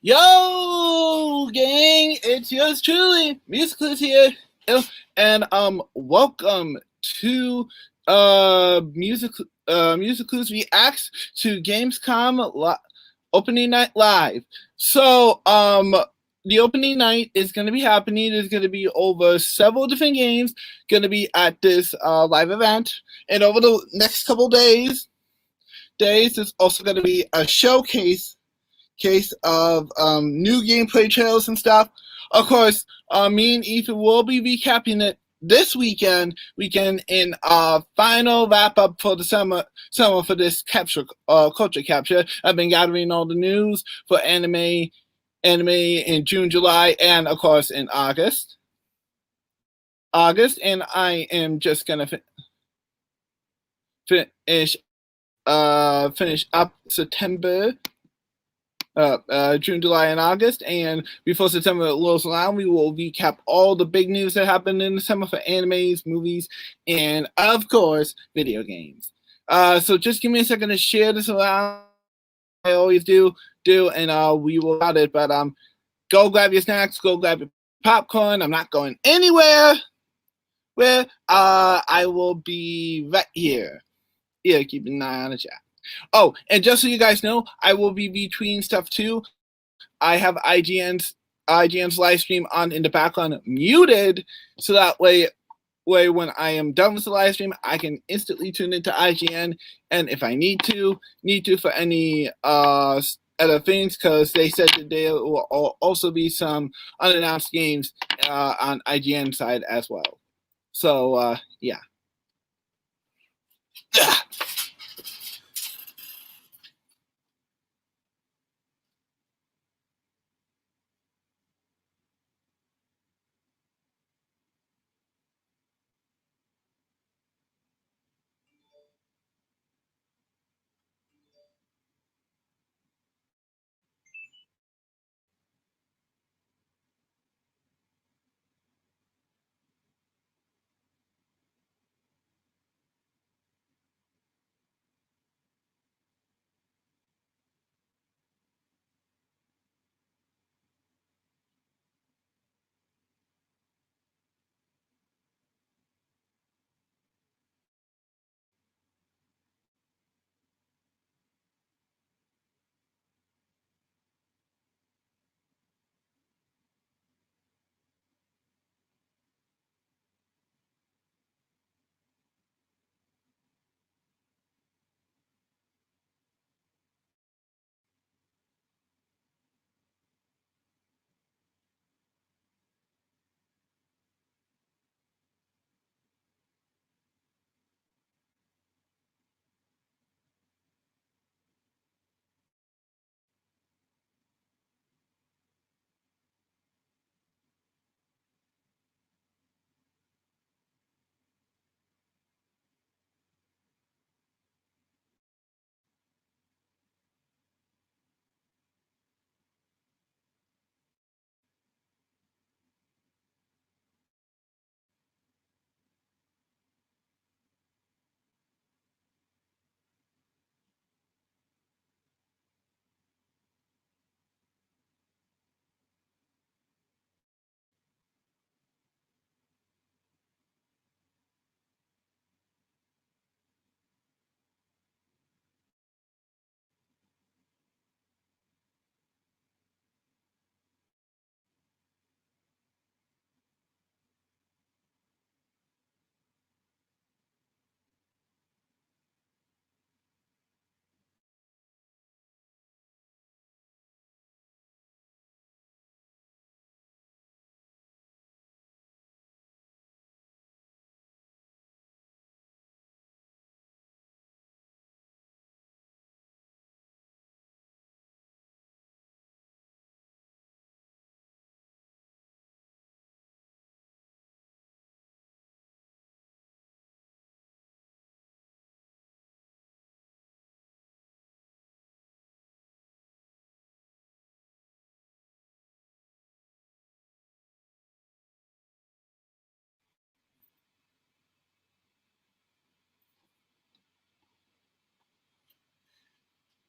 Yo, gang! It's yours truly, MusicClues here, and welcome to MusicClues reacts to Gamescom opening night live. So the opening night is going to be happening. There's going to be over several different games going to be at this live event, and over the next couple days, there's also going to be a showcase of new gameplay trailers and stuff. Of course, me and Ethan will be recapping it this weekend in final wrap up for the summer for this culture capture. I've been gathering all the news for anime in June, July, and of course in August. And I am just gonna finish up September, June, July, and August. And before September rolls around, we will recap all the big news that happened in the summer for animes, movies, and of course, video games. So just give me a second to share this around. I always do, and we will about it. But go grab your snacks, go grab your popcorn. I'm not going anywhere. Where I will be right here. Yeah, keep an eye on the chat. Oh, and just so you guys know, I will be between stuff too. I have IGN's live stream on in the background muted, so that way when I am done with the live stream, I can instantly tune into IGN, and if I need to for any other things, because they said that there will also be some unannounced games on IGN side as well. So yeah.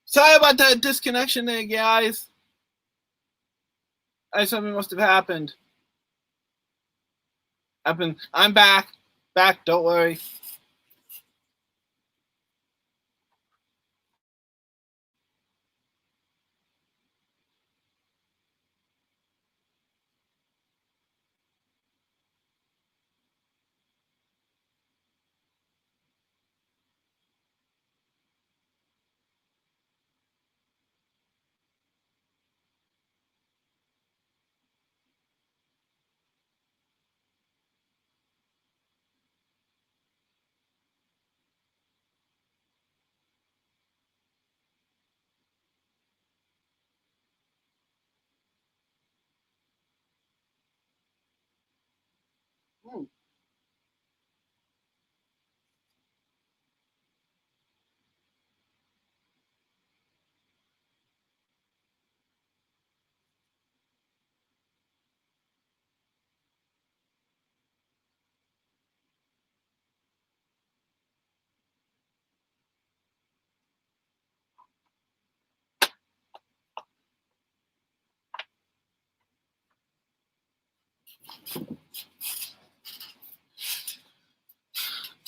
Sorry about that disconnection there, guys. Something must have happened. I'm back. Back, don't worry.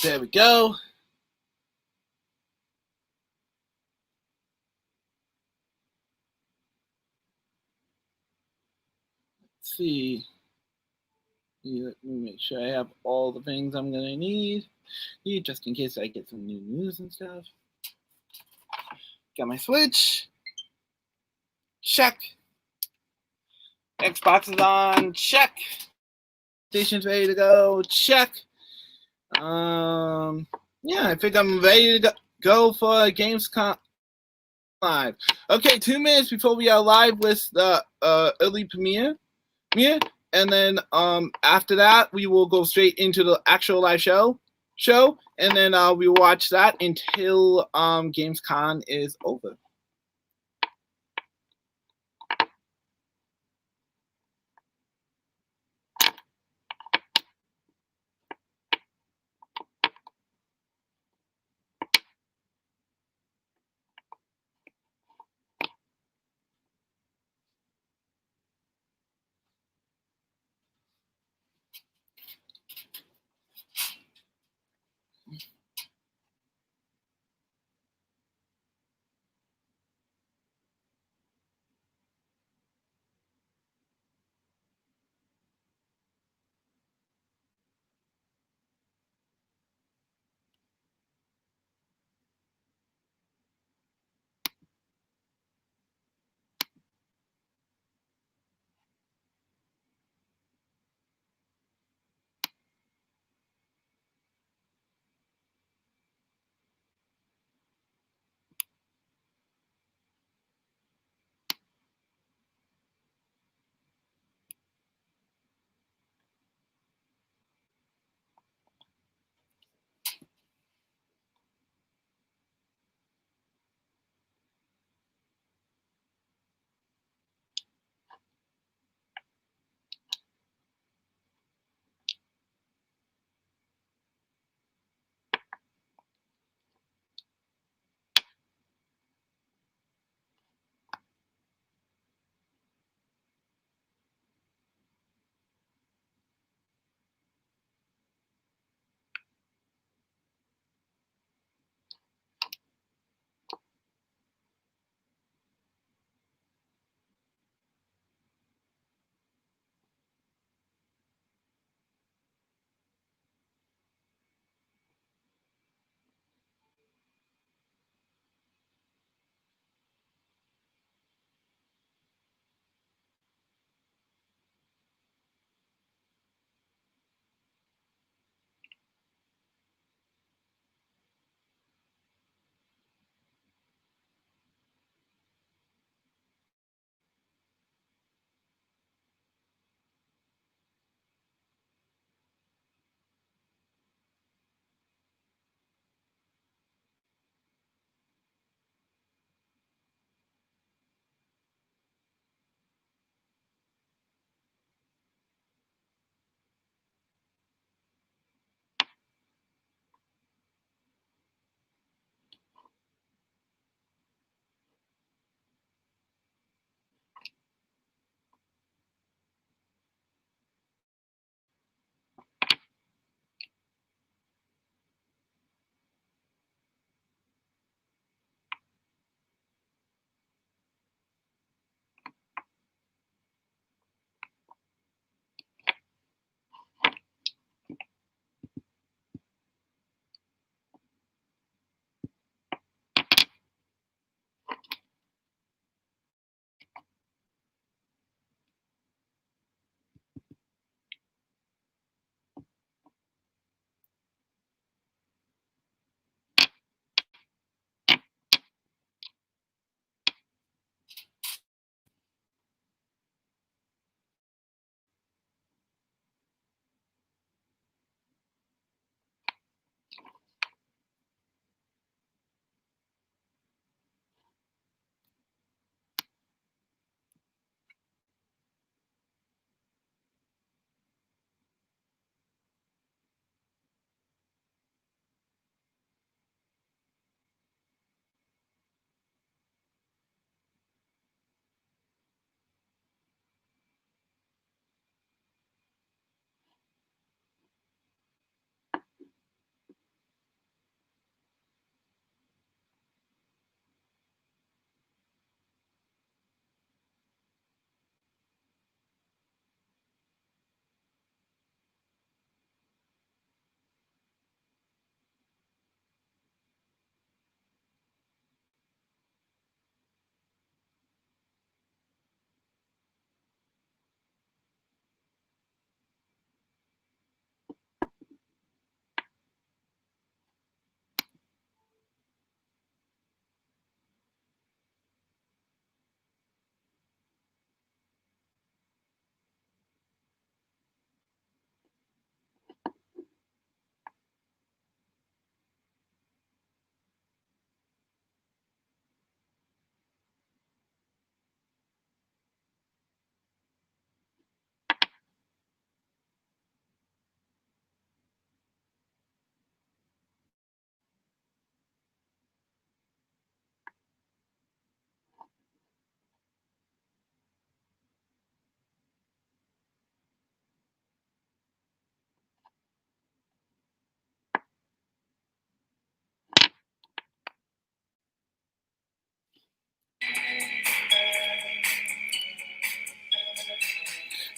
There we go. Let's see. Let me make sure I have all the things I'm gonna need, just in case I get some new news and stuff. Got my Switch. Check. Xbox is on. Check. Station's ready to go. Check. Yeah, I think I'm ready to go for Gamecom live. Okay, 2 minutes before we are live with the early premiere. And then after that we will go straight into the actual live show, and then we watch that until Gamescom is over.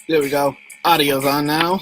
There we go. Audio's on now.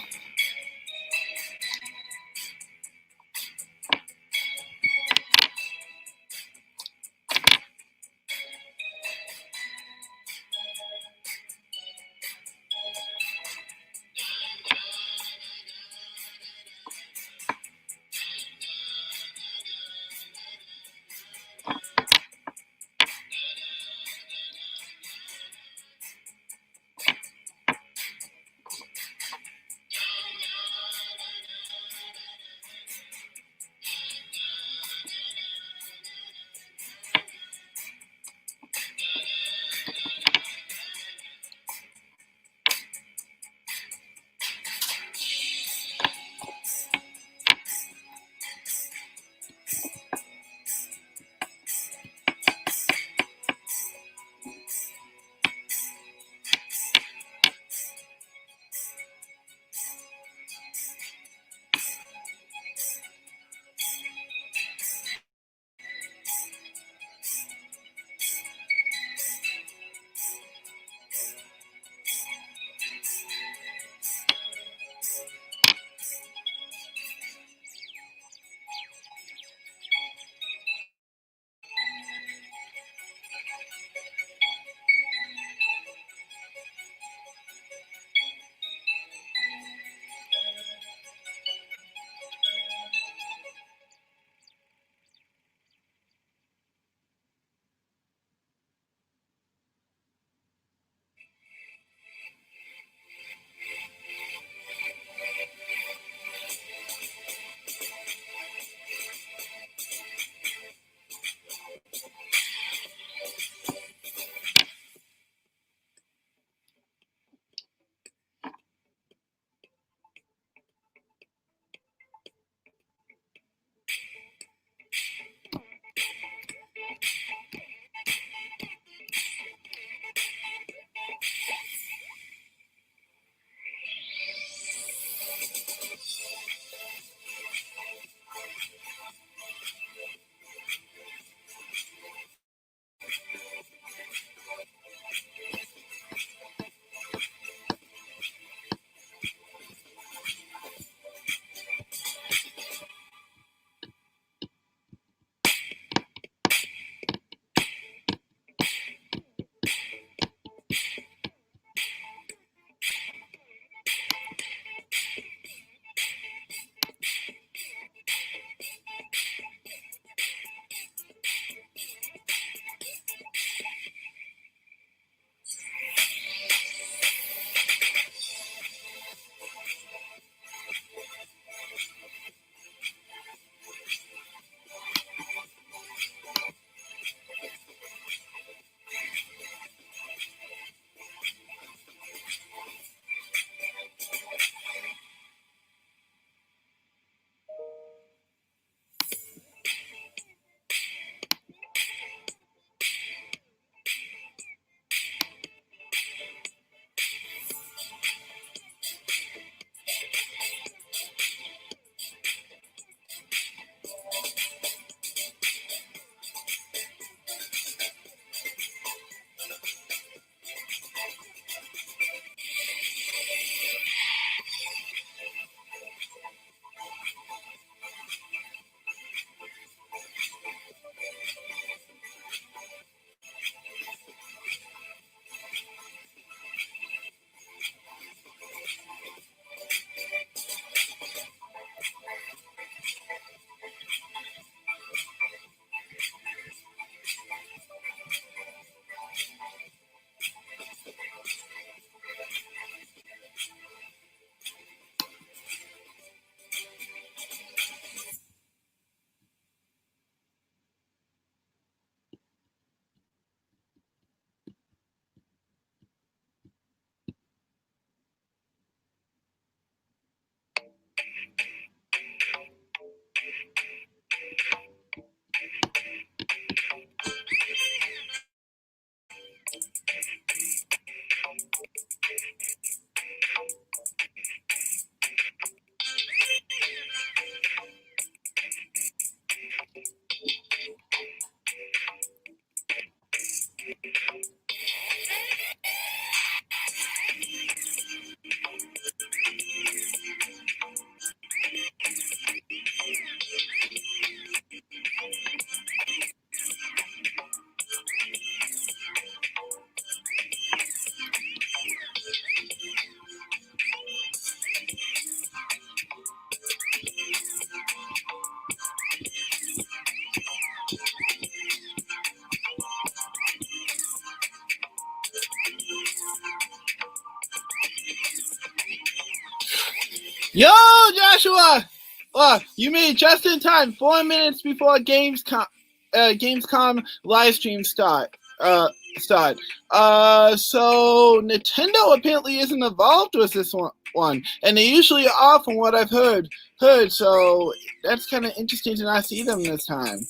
Yo, Joshua! You made it just in time, 4 minutes before Gamescom live stream start. So Nintendo apparently isn't involved with this one, and they usually are, from what I've heard. So that's kind of interesting to not see them this time.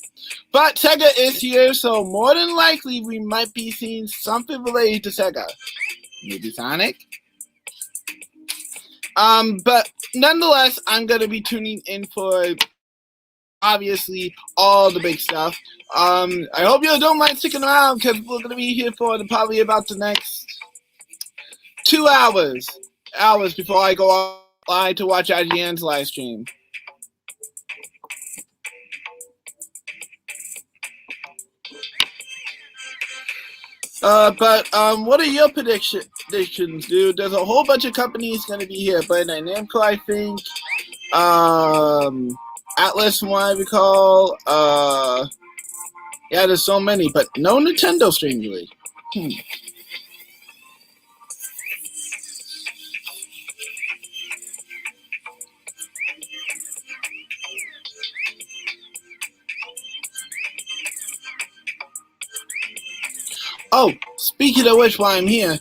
But Sega is here, so more than likely we might be seeing something related to Sega. Maybe Sonic. But nonetheless, I'm gonna be tuning in for obviously all the big stuff. I hope you don't mind sticking around because we're gonna be here for probably about the next 2 hours before I go online to watch IGN's live stream. But what are your predictions, dude? There's a whole bunch of companies going to be here. Bandai Namco, I think. Atlas, from what I recall. Yeah, there's so many, but no Nintendo, strangely. Oh, speaking of which, while I'm here,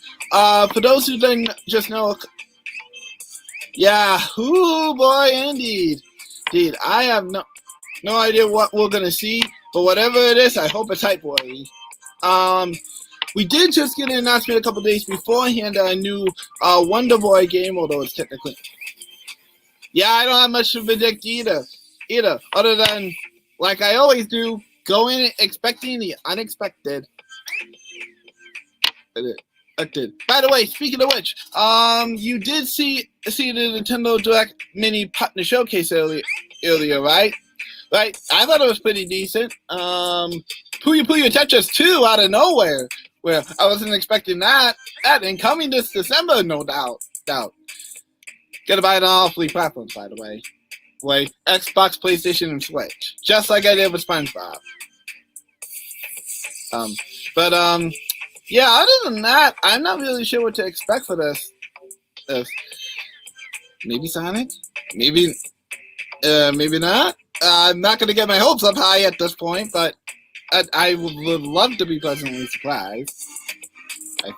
for those who didn't just know, yeah, ooh boy, indeed, I have no idea what we're gonna see, but whatever it is, I hope it's hype worthy. We did just get an announcement a couple days beforehand on a new Wonder Boy game, although it's technically, yeah, I don't have much to predict either, other than, like I always do, go in expecting the unexpected. By the way, speaking of which, you did see the Nintendo Direct Mini Partner Showcase earlier, right? Right? I thought it was pretty decent. Puyo Puyo Tetris 2 out of nowhere, where I wasn't expecting that. And coming this December, no doubt. Gotta buy it on all 3 platforms, by the way. Xbox, PlayStation, and Switch, just like I did with SpongeBob. Yeah, other than that, I'm not really sure what to expect for this. Maybe Sonic? Maybe not. I'm not going to get my hopes up high at this point, but I would love to be pleasantly surprised, I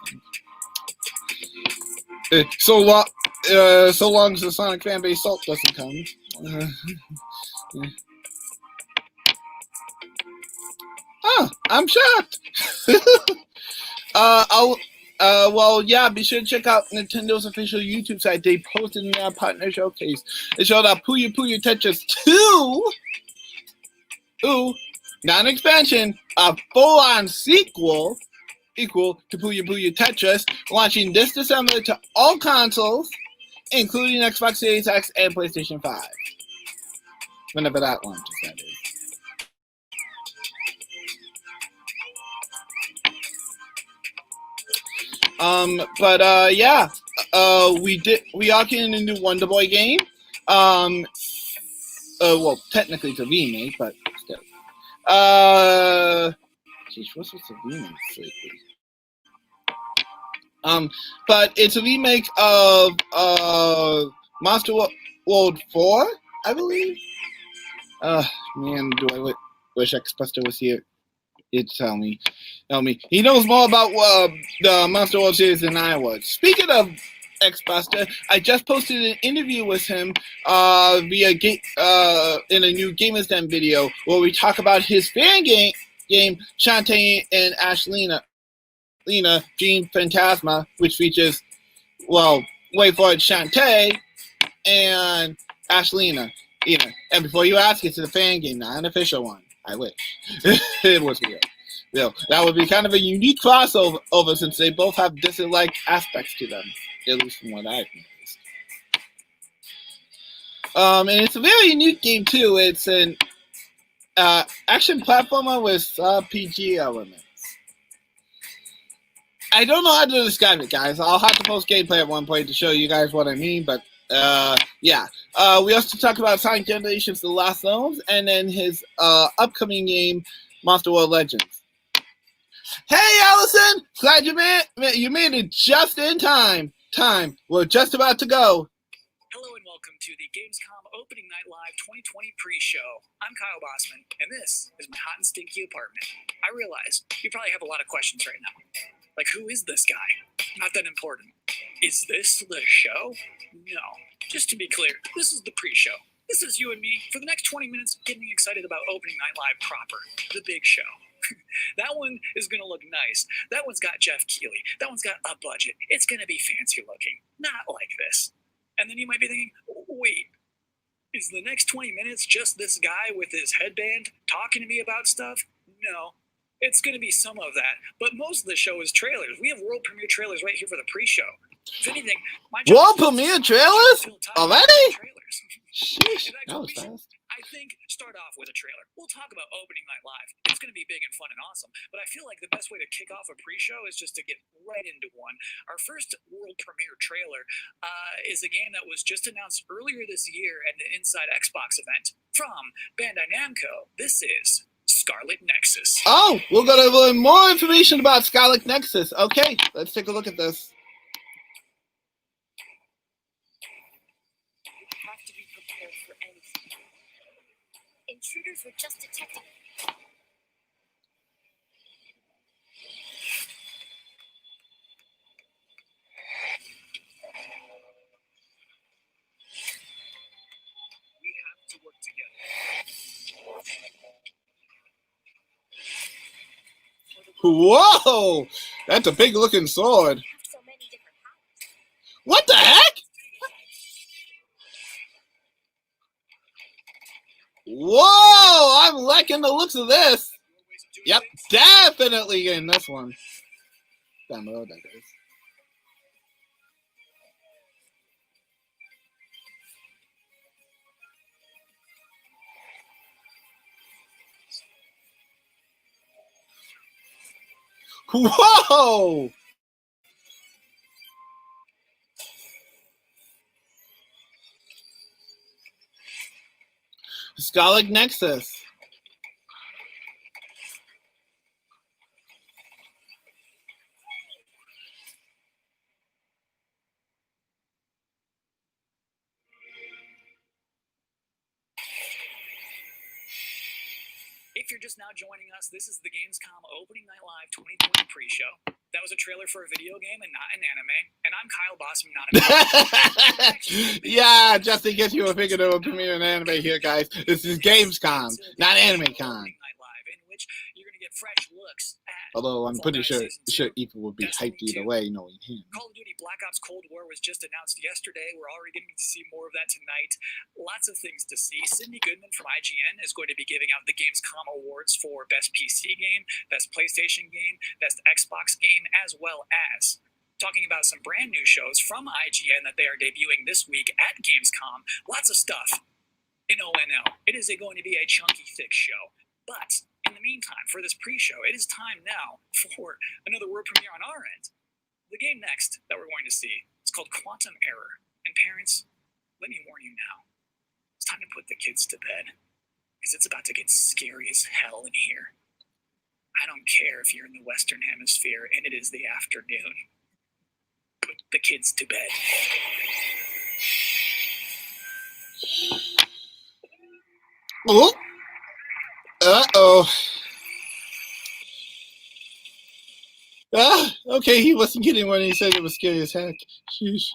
think. So long as the Sonic fanbase salt doesn't come. Oh, I'm shocked. Well, yeah, be sure to check out Nintendo's official YouTube site. They posted in their partner showcase. It showed up Puyo Puyo Tetris 2, not an expansion, a full-on sequel, equal to Puyo Puyo Tetris, launching this December to all consoles, including Xbox Series X and PlayStation 5. Whenever that launches, that is. Yeah, we are getting a new Wonder Boy game. Well, technically it's a remake, but still. Geez, what's with the remakes lately? But it's a remake of Monster World 4, I believe. Man, do I wish X-Buster was here. It'd tell me. He knows more about the Monster World series than I would. Speaking of X-Buster, I just posted an interview with him via in a new Gamers Den video where we talk about his fan game Shantae and Ashlina, Jean Phantasma, which features, well, wait for it, Shantae and Ashlina. And before you ask, it's a fan game, not an official one. I wish. It was real. That would be kind of a unique crossover since they both have Disney-like aspects to them, at least from what I've noticed. And it's a very unique game too. It's an action platformer with RPG elements. I don't know how to describe it, guys. I'll have to post gameplay at one point to show you guys what I mean, but yeah. We also talk about Sonic Generations The Lost Zones, and then his upcoming game, Monster World Legends. Hey, Allison! Glad you made it just in time. We're just about to go. Hello and welcome to the Gamescom Opening Night Live 2020 pre-show. I'm Kyle Bossman, and this is my hot and stinky apartment. I realize you probably have a lot of questions right now. Like, who is this guy? Not that important. Is this the show? No. Just to be clear, this is the pre-show. This is you and me for the next 20 minutes getting excited about Opening Night Live proper, the big show. That one is going to look nice. That one's got Jeff Keighley. That one's got a budget. It's going to be fancy looking. Not like this. And then you might be thinking, wait, is the next 20 minutes just this guy with his headband talking to me about stuff? No. It's going to be some of that. But most of the show is trailers. We have world premiere trailers right here for the pre-show. If anything, my world premiere trailers? Already? Trailers. Sheesh, that was fast. I think start off with a trailer. We'll talk about Opening Night Live. It's going to be big and fun and awesome. But I feel like the best way to kick off a pre-show is just to get right into one. Our first world premiere trailer is a game that was just announced earlier this year at an Inside Xbox event from Bandai Namco. This is Scarlet Nexus. Oh, we're going to learn more information about Scarlet Nexus. Okay, let's take a look at this. You have to be prepared for anything. Intruders were just detected. We have to work together. Whoa! That's a big looking sword. So many different powers. What the heck? Whoa! I'm liking the looks of this. Yep, definitely getting this one. Down the road, that is. Whoa! Scarlet Nexus. If you're just now joining us, this is the Gamescom Opening Night Live 2020 pre-show. That was a trailer for a video game and not an anime. And I'm Kyle Bossman, not an anime. Yeah, just in case you were thinking of a premiere an anime here, guys. This is Gamescom, not AnimeCon. In which you're going to get fresh looks at. Although I'm pretty sure Ethan would be hyped either way, knowing him. Call of Duty Black Ops Cold War was just announced yesterday. We're already getting to see more of that tonight. Lots of things to see. Sydney Goodman from IGN is going to be giving out the Gamescom awards for Best PC Game, Best PlayStation Game, Best Xbox Game, as well as talking about some brand new shows from IGN that they are debuting this week at Gamescom. Lots of stuff in ONL. It is going to be a chunky, thick show. But in the meantime, for this pre-show, it is time now for another world premiere on our end. The game next that we're going to see is called Quantum Error. And parents, let me warn you now. It's time to put the kids to bed, because it's about to get scary as hell in here. I don't care if you're in the Western Hemisphere and it is the afternoon. Put the kids to bed. Oh! Uh-oh. Ah, okay, he wasn't kidding when he said it was scary as heck. Sheesh.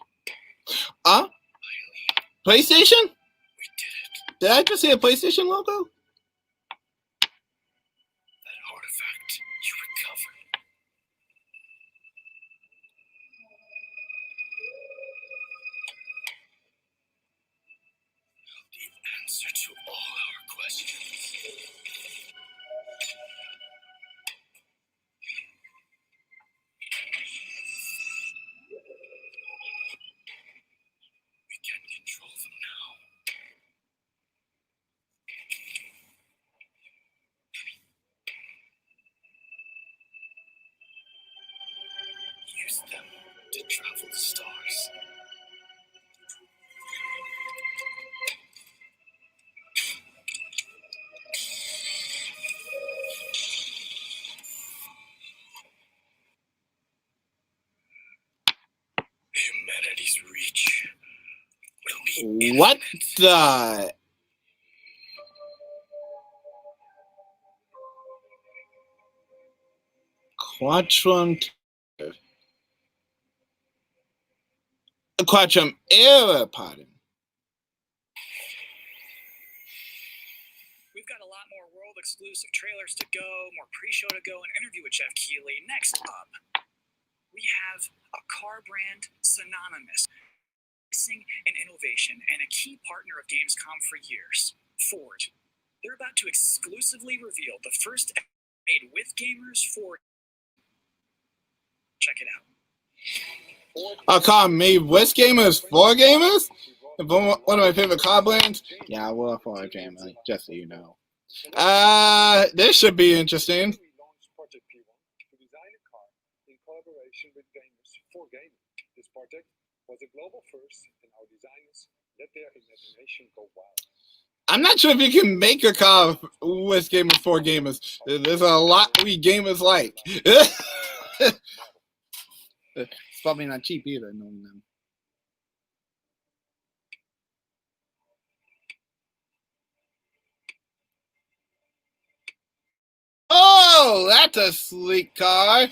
PlayStation? We did it. Did I just see a PlayStation logo? That artifact you recovered. The answer to all our questions. We can control them now. Use them to travel the stars. Humanity's reach will be What the? Quantum error, pardon. We've got a lot more world exclusive trailers to go, more pre-show to go, an interview with Jeff Keighley. Next up, we have a car brand synonymous with and innovation and a key partner of Gamescom for years, Ford. They're about to exclusively reveal the first made with gamers for. Check it out. A car made with gamers for gamers? One of my favorite car brands? Yeah, we're for a family, just so you know. This should be interesting. We launched Project P1 to design a car in collaboration with gamers for gaming. This project was a global first, and our designers let their imagination go wild. I'm not sure if you can make a car with gamers for gamers. There's a lot we gamers like. It's probably not cheap either, knowing them. Oh, that's a sleek car.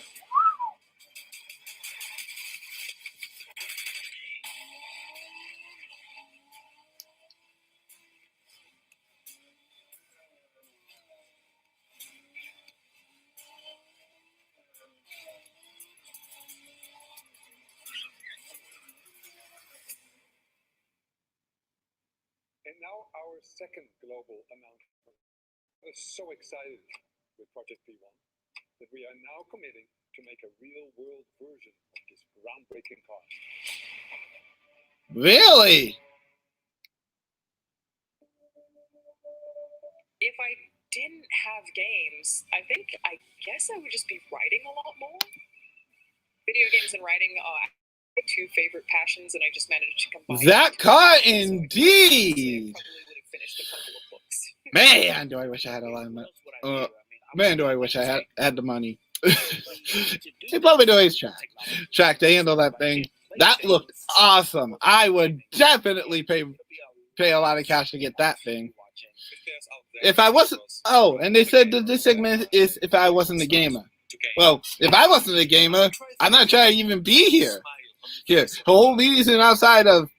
And now our second global announcement. We're so excited with Project P1 that we are now committing to make a real-world version of this groundbreaking car. Really? If I didn't have games, I guess I would just be writing a lot more. Video games and writing are my two favorite passions, and I just managed to combine That car So indeed. I probably would have finished a couple of books. Man, do I wish I had a lot of money. Man, do I wish I had the money. They probably do his track to handle that thing. That looked awesome. I would definitely pay a lot of cash to get that thing. If I wasn't, oh, and they said that this segment is if I wasn't a gamer. Well, if I wasn't a gamer, I'm not trying to even be here. Here, the whole reason outside of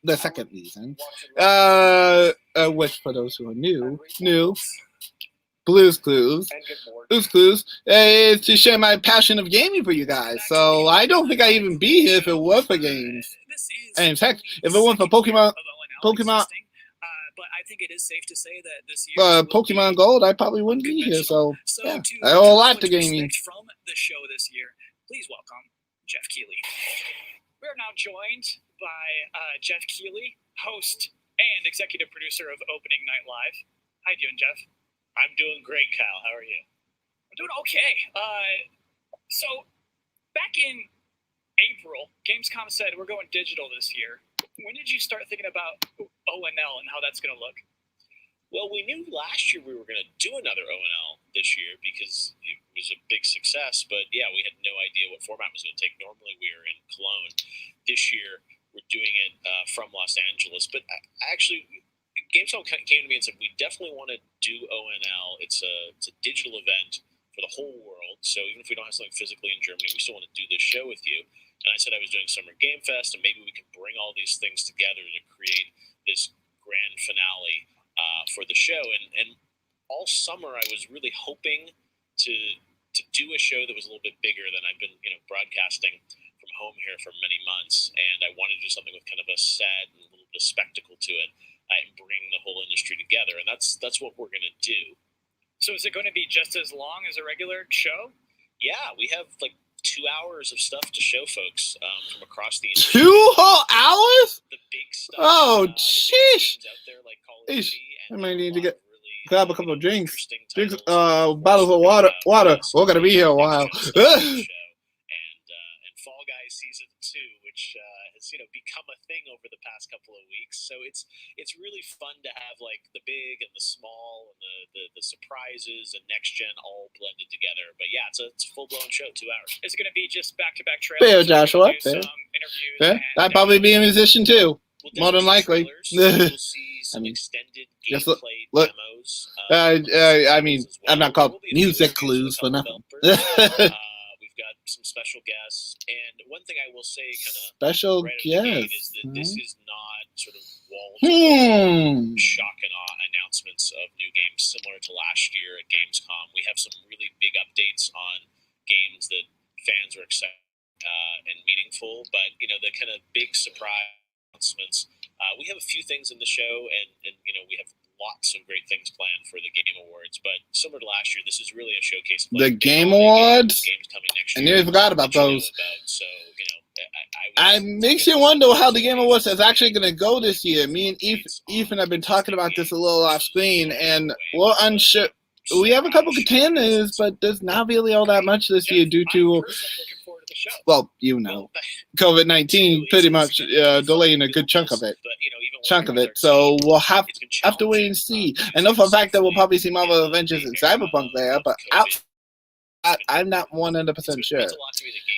the second reason, which for those who are new, Blues Clues, is to share my passion of gaming for you guys. So I don't think I'd even be here if it weren't for games. And in fact, if it weren't for Pokemon, but I think it is safe to say that this year Pokemon Gold, I probably wouldn't be here. So yeah, I owe a lot to gaming. From the show this year, please welcome Jeff Keighley. We are now joined by Jeff Keighley, host and executive producer of Opening Night Live. How you doing, Jeff? I'm doing great, Kyle. How are you? I'm doing okay. So back in April, Gamescom said we're going digital this year. When did you start thinking about ONL and how that's going to look? Well, we knew last year we were going to do another ONL this year because it was a big success. But yeah, we had no idea what format it was going to take. Normally we were in Cologne. This year we're doing it from Los Angeles. But actually, Gamescom came to me and said, we definitely want to do ONL. It's a digital event for the whole world. So even if we don't have something physically in Germany, we still want to do this show with you. And I said I was doing Summer Game Fest, and maybe we can bring all these things together to create this grand finale for the show. And all summer, I was really hoping to do a show that was a little bit bigger than I've been, broadcasting from home here for many months. And I wanted to do something with kind of a set and a little bit of spectacle to it, and bring the whole industry together. And that's what we're going to do. So is it going to be just as long as a regular show? Yeah, we have like 2 hours of stuff to show folks from across the industry. 2 whole hours? The big stuff. Oh, sheesh. Out there like Call of Duty, I might need to really, grab a couple of drinks. interesting Bottles of water. We're gonna be here a while. And Fall Guys Season 2, which has become a thing over the past couple of weeks. So it's really fun to have like the big and the small and the surprises and next gen all blended together. But yeah, it's a full blown show, 2 hours. Is it going to be just back to back trailers? Fair, Joshua. Some interviews. Fair. I'd probably be a musician too. More than likely. We'll see some I mean, extended just gameplay look. demos. I mean, as well. I'm not There called will be a few Music interviews Clues with for a couple nothing. developers. We've got some special guests, and one thing I will say, kind of Special right out of the gate, is guest. that this is not sort of wall shock and awe announcements of new games similar to last year at Gamescom. We have some really big updates on games that fans are excited and meaningful, but the kind of big surprise announcements. We have a few things in the show, and we have lots of great things planned for the Game Awards. But similar to last year, this is really a showcase of The Game Awards. Games coming next I year. nearly forgot about those. So I makes you wonder how the Game Awards is actually going to go this year. Me and Ethan have been talking about this a little off screen, and we're unsure. We have a couple contenders, but there's not really all that much this year due to, well, COVID-19 pretty much delaying a good chunk of it. So we'll have to wait and see. I know for a fact that we'll probably see Marvel Avengers and Cyberpunk there, but I'm not 100% sure.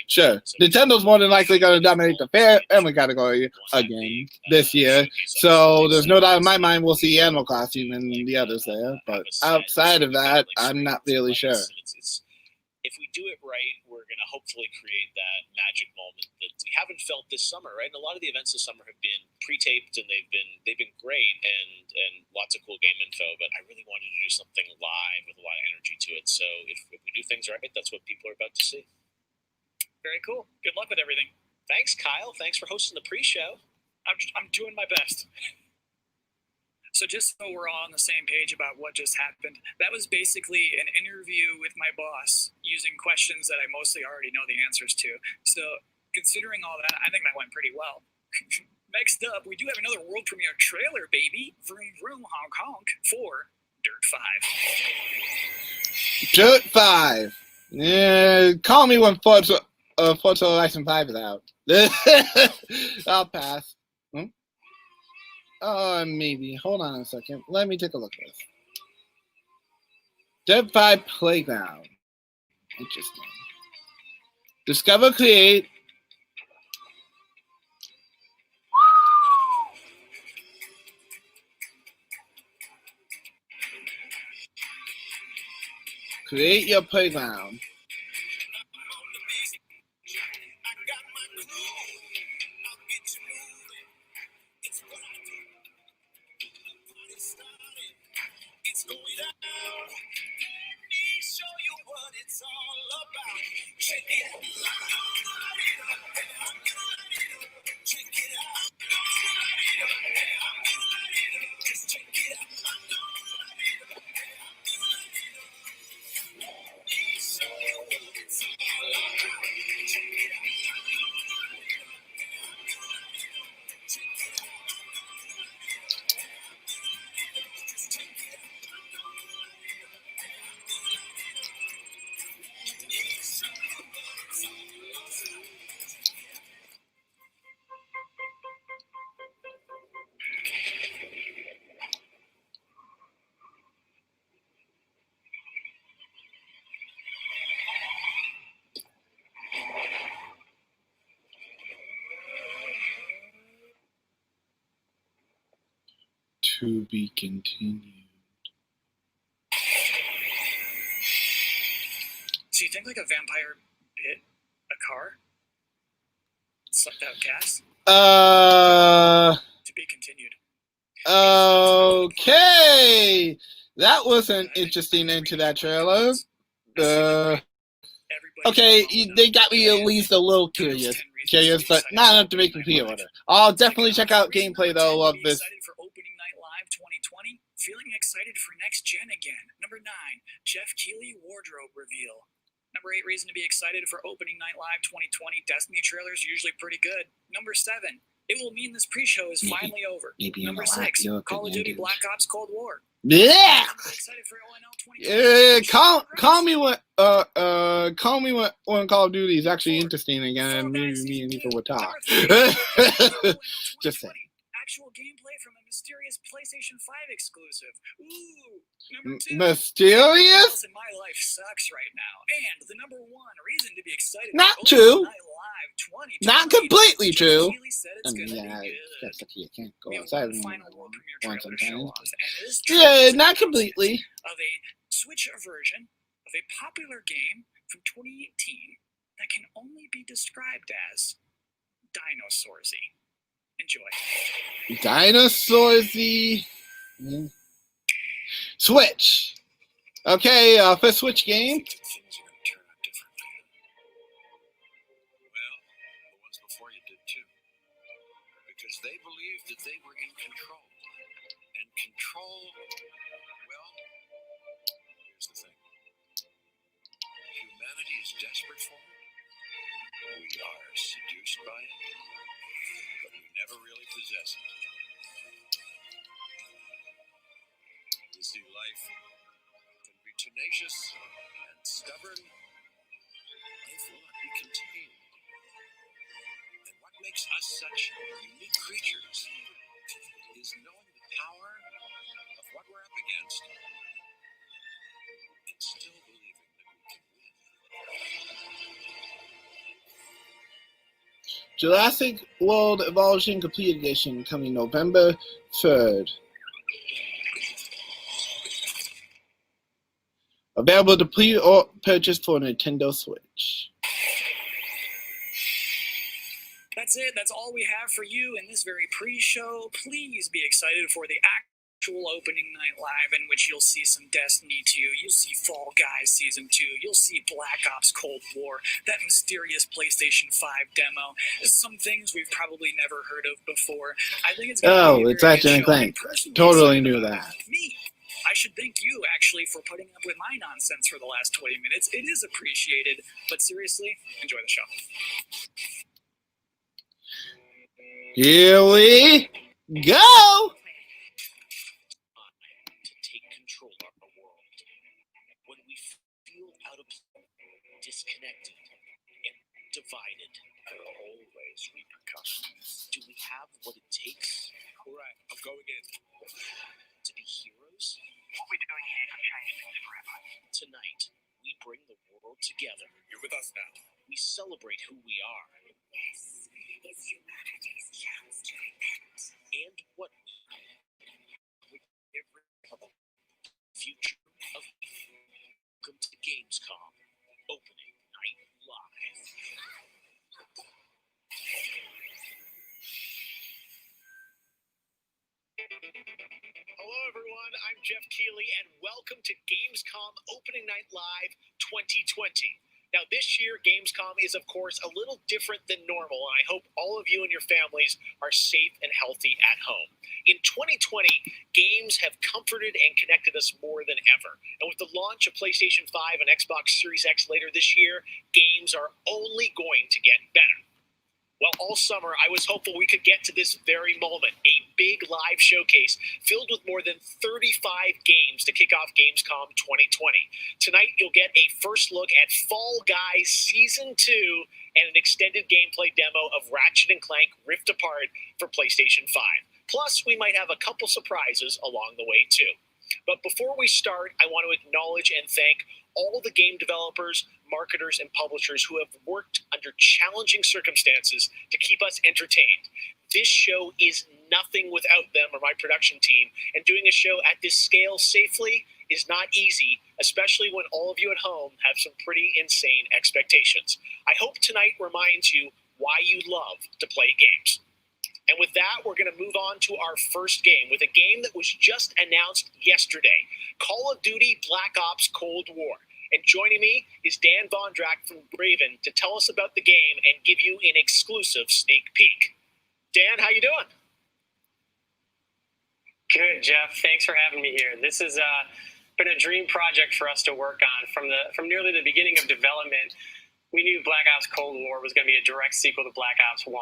Sure, Nintendo's more than likely going to dominate the family category again this year. So there's no doubt in my mind we'll see Animal Crossing and the others there. But outside of that, I'm not really sure. If we do it right, we're going to hopefully create that magic moment that we haven't felt this summer, right? And a lot of the events this summer have been pre-taped, and they've been great and lots of cool game info. But I really wanted to do something live with a lot of energy to it. So if we do things right, that's what people are about to see. Very cool. Good luck with everything. Thanks, Kyle. Thanks for hosting the pre-show. I'm doing my best. So just so we're all on the same page about what just happened, that was basically an interview with my boss using questions that I mostly already know the answers to. So considering all that, I think that went pretty well. Next up, we do have another world premiere trailer, baby. Vroom, vroom, honk, honk, for Dirt 5. Dirt 5. Yeah, call me when Forza Horizon 5 is out. I'll pass. Maybe. Hold on a second. Let me take a look at this. Dirt 5 Playground. Interesting. Discover, create. Create your playground. To be continued. So you think like a vampire bit a car? Sucked out gas? To be continued. Okay. That was an interesting end to that trailer. Okay, they got me at least a little curious, but not enough to make me pre-order. I'll definitely check out gameplay though of this. Excited for Opening Night Live 2020? Feeling excited for next gen again. Number 9, Jeff Keighley wardrobe reveal. Number 8, reason to be excited for Opening Night Live 2020. Destiny trailers usually pretty good. Number 7, it will mean this pre-show is finally over. Number 6, Call of Duty Black Ops Cold War. Yeah. Excited for ONL 2020. Call me when Call of Duty is actually interesting again, and maybe me and Nico will talk. Just saying. Actual gameplay from a mysterious PlayStation 5 exclusive. Ooh. Number 2. Mysterious? In my life sucks right now. And the number 1 reason to be excited. Not for true. Night Live 2020. Not completely Jeff true. Keighley said it's gonna yeah, be that's good. the key. I can't go We have outside one final world premiere once trailer to show sometimes. off, and this Yeah, trailer is an not announcement completely. of a Switch version of a popular game from 2018 that can only be described as Dinosaursy. Enjoy. Dinosaursy. Switch. Okay, first Switch game. Things are going to turn out differently. Well, the ones before you did too. Because they believed that they were in control. And control, well, here's the thing. Humanity is desperate for it. We are seduced by it. But we never really possess it. You see, life can be tenacious and stubborn. Life will not be contained. And what makes us such unique creatures is knowing the power of what we're up against and still believing that we can win. Jurassic World Evolution Complete Edition coming November 3rd. Available to pre-purchase for Nintendo Switch. That's it. That's all we have for you in this very pre-show. Please be excited for the actual opening night live, in which you'll see some Destiny 2, you'll see Fall Guys Season 2, you'll see Black Ops Cold War, that mysterious PlayStation 5 demo. Some things we've probably never heard of before. I think it's going to be a It's very Ratchet good and show. I'm Clank. personally Totally excited knew about that. it. Me. I should thank you, actually, for putting up with my nonsense for the last 20 minutes. It is appreciated, but seriously, enjoy the show. Here we go! To take control of our world. When we feel out of disconnected and divided, there are always repercussions. Do we have what it takes? Correct. I'm going in. To be heroes? What we're doing here could change things forever. Tonight, we bring the world together. You're with us now. We celebrate who we are. Yes, it's humanity's chance to repent. And what we every future of welcome to Gamescom opening night live. Hello everyone, I'm Jeff Keighley and welcome to Gamescom Opening Night Live 2020. Now this year, Gamescom is of course a little different than normal, and I hope all of you and your families are safe and healthy at home. In 2020, games have comforted and connected us more than ever. And with the launch of PlayStation 5 and Xbox Series X later this year, games are only going to get better. Well, all summer, I was hopeful we could get to this very moment, a big live showcase filled with more than 35 games to kick off Gamescom 2020. Tonight, you'll get a first look at Fall Guys Season 2 and an extended gameplay demo of Ratchet and Clank Rift Apart for PlayStation 5. Plus, we might have a couple surprises along the way, too. But before we start, I want to acknowledge and thank all the game developers, marketers, and publishers who have worked under challenging circumstances to keep us entertained. This show is nothing without them or my production team, and doing a show at this scale safely is not easy, especially when all of you at home have some pretty insane expectations. I hope tonight reminds you why you love to play games. And with that, we're going to move on to our first game, with a game that was just announced yesterday, Call of Duty Black Ops Cold War. And joining me is Dan Vondrak from Raven to tell us about the game and give you an exclusive sneak peek. Dan, how you doing? Good, Jeff. Thanks for having me here. This has been a dream project for us to work on. From nearly the beginning of development, we knew Black Ops Cold War was going to be a direct sequel to Black Ops 1,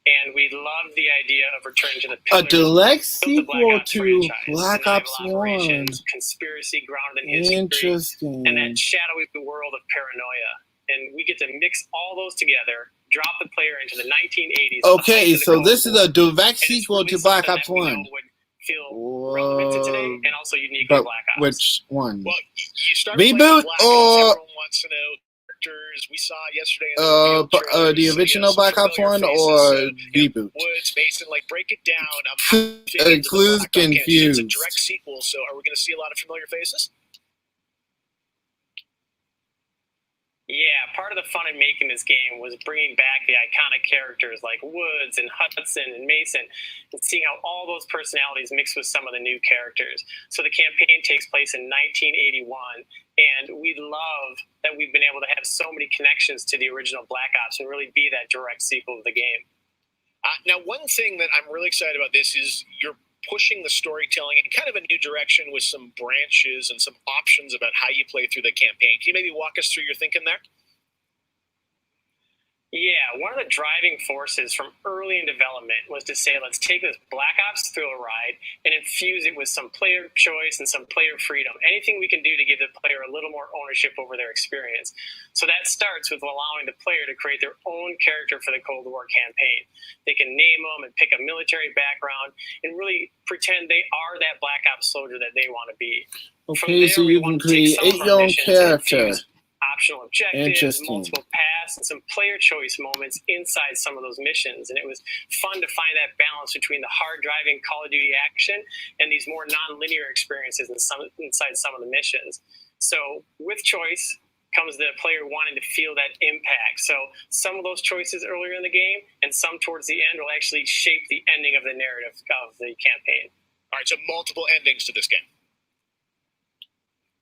and we loved the idea of returning to the pillars A direct of the sequel Ops to franchise, Black naval Ops 1. operations, conspiracy grounded in history, Interesting. and that shadowy world of paranoia. And we get to mix all those together, drop the player into the 1980s. Okay, so this is a direct sequel to Black Ops 1. Feel relevant to today and also unique to But Black Ops. which one? Well, you started Reboot playing Black Ops, or- everyone wants to know characters. We saw yesterday in the the trailers, original Black Ops familiar 1 faces, or reboot? Woods, Mason, like break it down. I'm Clues confused. It's a direct sequel, so are we going to see a lot of familiar faces? Yeah, part of the fun in making this game was bringing back the iconic characters like Woods and Hudson and Mason and seeing how all those personalities mix with some of the new characters. So the campaign takes place in 1981, and we love that we've been able to have so many connections to the original Black Ops and really be that direct sequel of the game. Now, one thing that I'm really excited about this is you're pushing the storytelling in kind of a new direction with some branches and some options about how you play through the campaign. Can you maybe walk us through your thinking there? Yeah, one of the driving forces from early in development was to say, let's take this Black Ops thriller ride and infuse it with some player choice and some player freedom. Anything we can do to give the player a little more ownership over their experience. So that starts with allowing the player to create their own character for the Cold War campaign. They can name them and pick a military background and really pretend they are that Black Ops soldier that they want to be. Okay, so you can create your own character. Optional objectives, multiple paths, and some player choice moments inside some of those missions. And it was fun to find that balance between the hard-driving Call of Duty action and these more non-linear experiences inside some of the missions. So with choice comes the player wanting to feel that impact. So some of those choices earlier in the game and some towards the end will actually shape the ending of the narrative of the campaign. All right, so multiple endings to this game.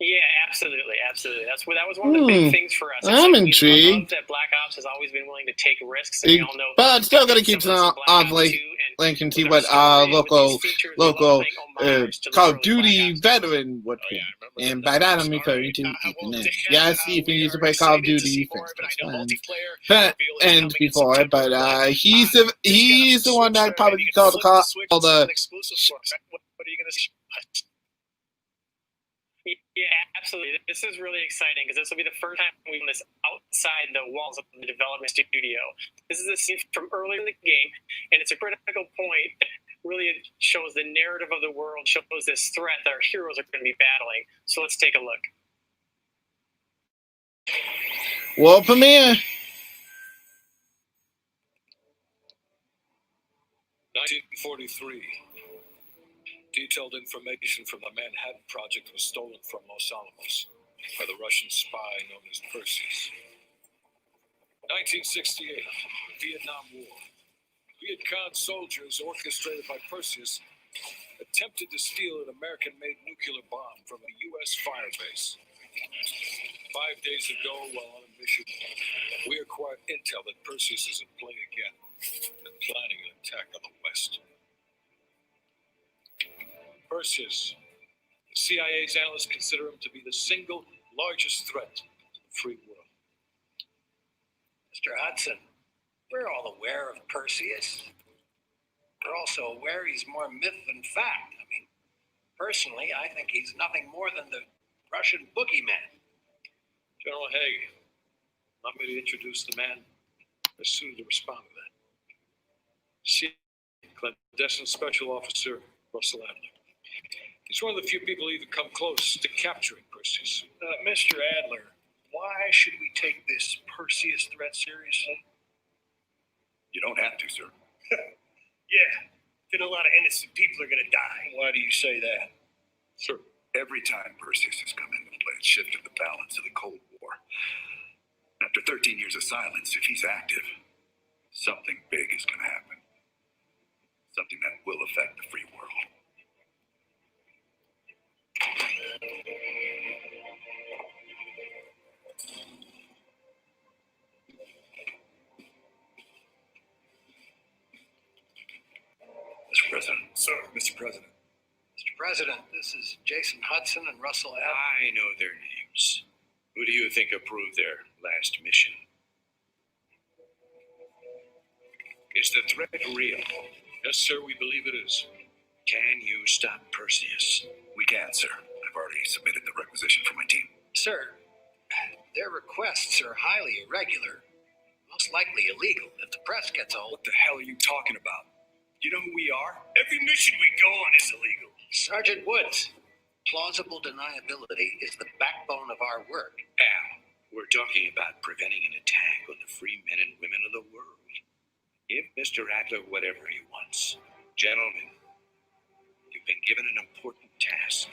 Yeah, absolutely. That was one of the big things for us. I'm intrigued. That Black Ops has always been willing to take risks, and we all know. But I'm still gonna keep an eye on link and see what local Call of Duty veteran would be. And by that I'm referring to Ethan. Yes, Ethan used to play Call of Duty and before, but he's the one that probably called the call all the. What are you gonna see? Yeah, absolutely. This is really exciting because this will be the first time we've done this outside the walls of the development studio. This is a scene from earlier in the game, and it's a critical point that really shows the narrative of the world, shows this threat that our heroes are going to be battling. So let's take a look. World premiere. 1943. Detailed information from the Manhattan Project was stolen from Los Alamos by the Russian spy known as Perseus. 1968, Vietnam War. Viet Cong soldiers orchestrated by Perseus attempted to steal an American-made nuclear bomb from a U.S. firebase. 5 days ago, while on a mission, we acquired intel that Perseus is in play again and planning an attack on the West. Perseus, the CIA's analysts consider him to be the single largest threat to the free world. Mr. Hudson, we're all aware of Perseus. We're also aware he's more myth than fact. I mean, personally, I think he's nothing more than the Russian boogeyman. General Haig, allow me to introduce the man as soon to respond to that. Clandestine Special Officer Russell Adler. He's one of the few people who even come close to capturing Perseus. Mr. Adler, why should we take this Perseus threat seriously? You don't have to, sir. Yeah, then a lot of innocent people are going to die. Why do you say that? Sir. Every time Perseus has come into play, it shifted the balance of the Cold War. After 13 years of silence, if he's active, something big is going to happen. Something that will affect the free world. Mr. President. Sir, Mr. President. Mr. President, this is Jason Hudson and Russell Adler. I know their names. Who do you think approved their last mission? Is the threat real? Yes, sir, we believe it is. Can you stop Perseus? We can, sir. I've already submitted the requisition for my team. Sir, their requests are highly irregular, most likely illegal if the press gets a hold. What the hell are you talking about? You know who we are? Every mission we go on is illegal. Sergeant Woods, plausible deniability is the backbone of our work. Al, We're talking about preventing an attack on the free men and women of the world. Give Mr. Adler whatever he wants. Gentlemen, you've been given an important task,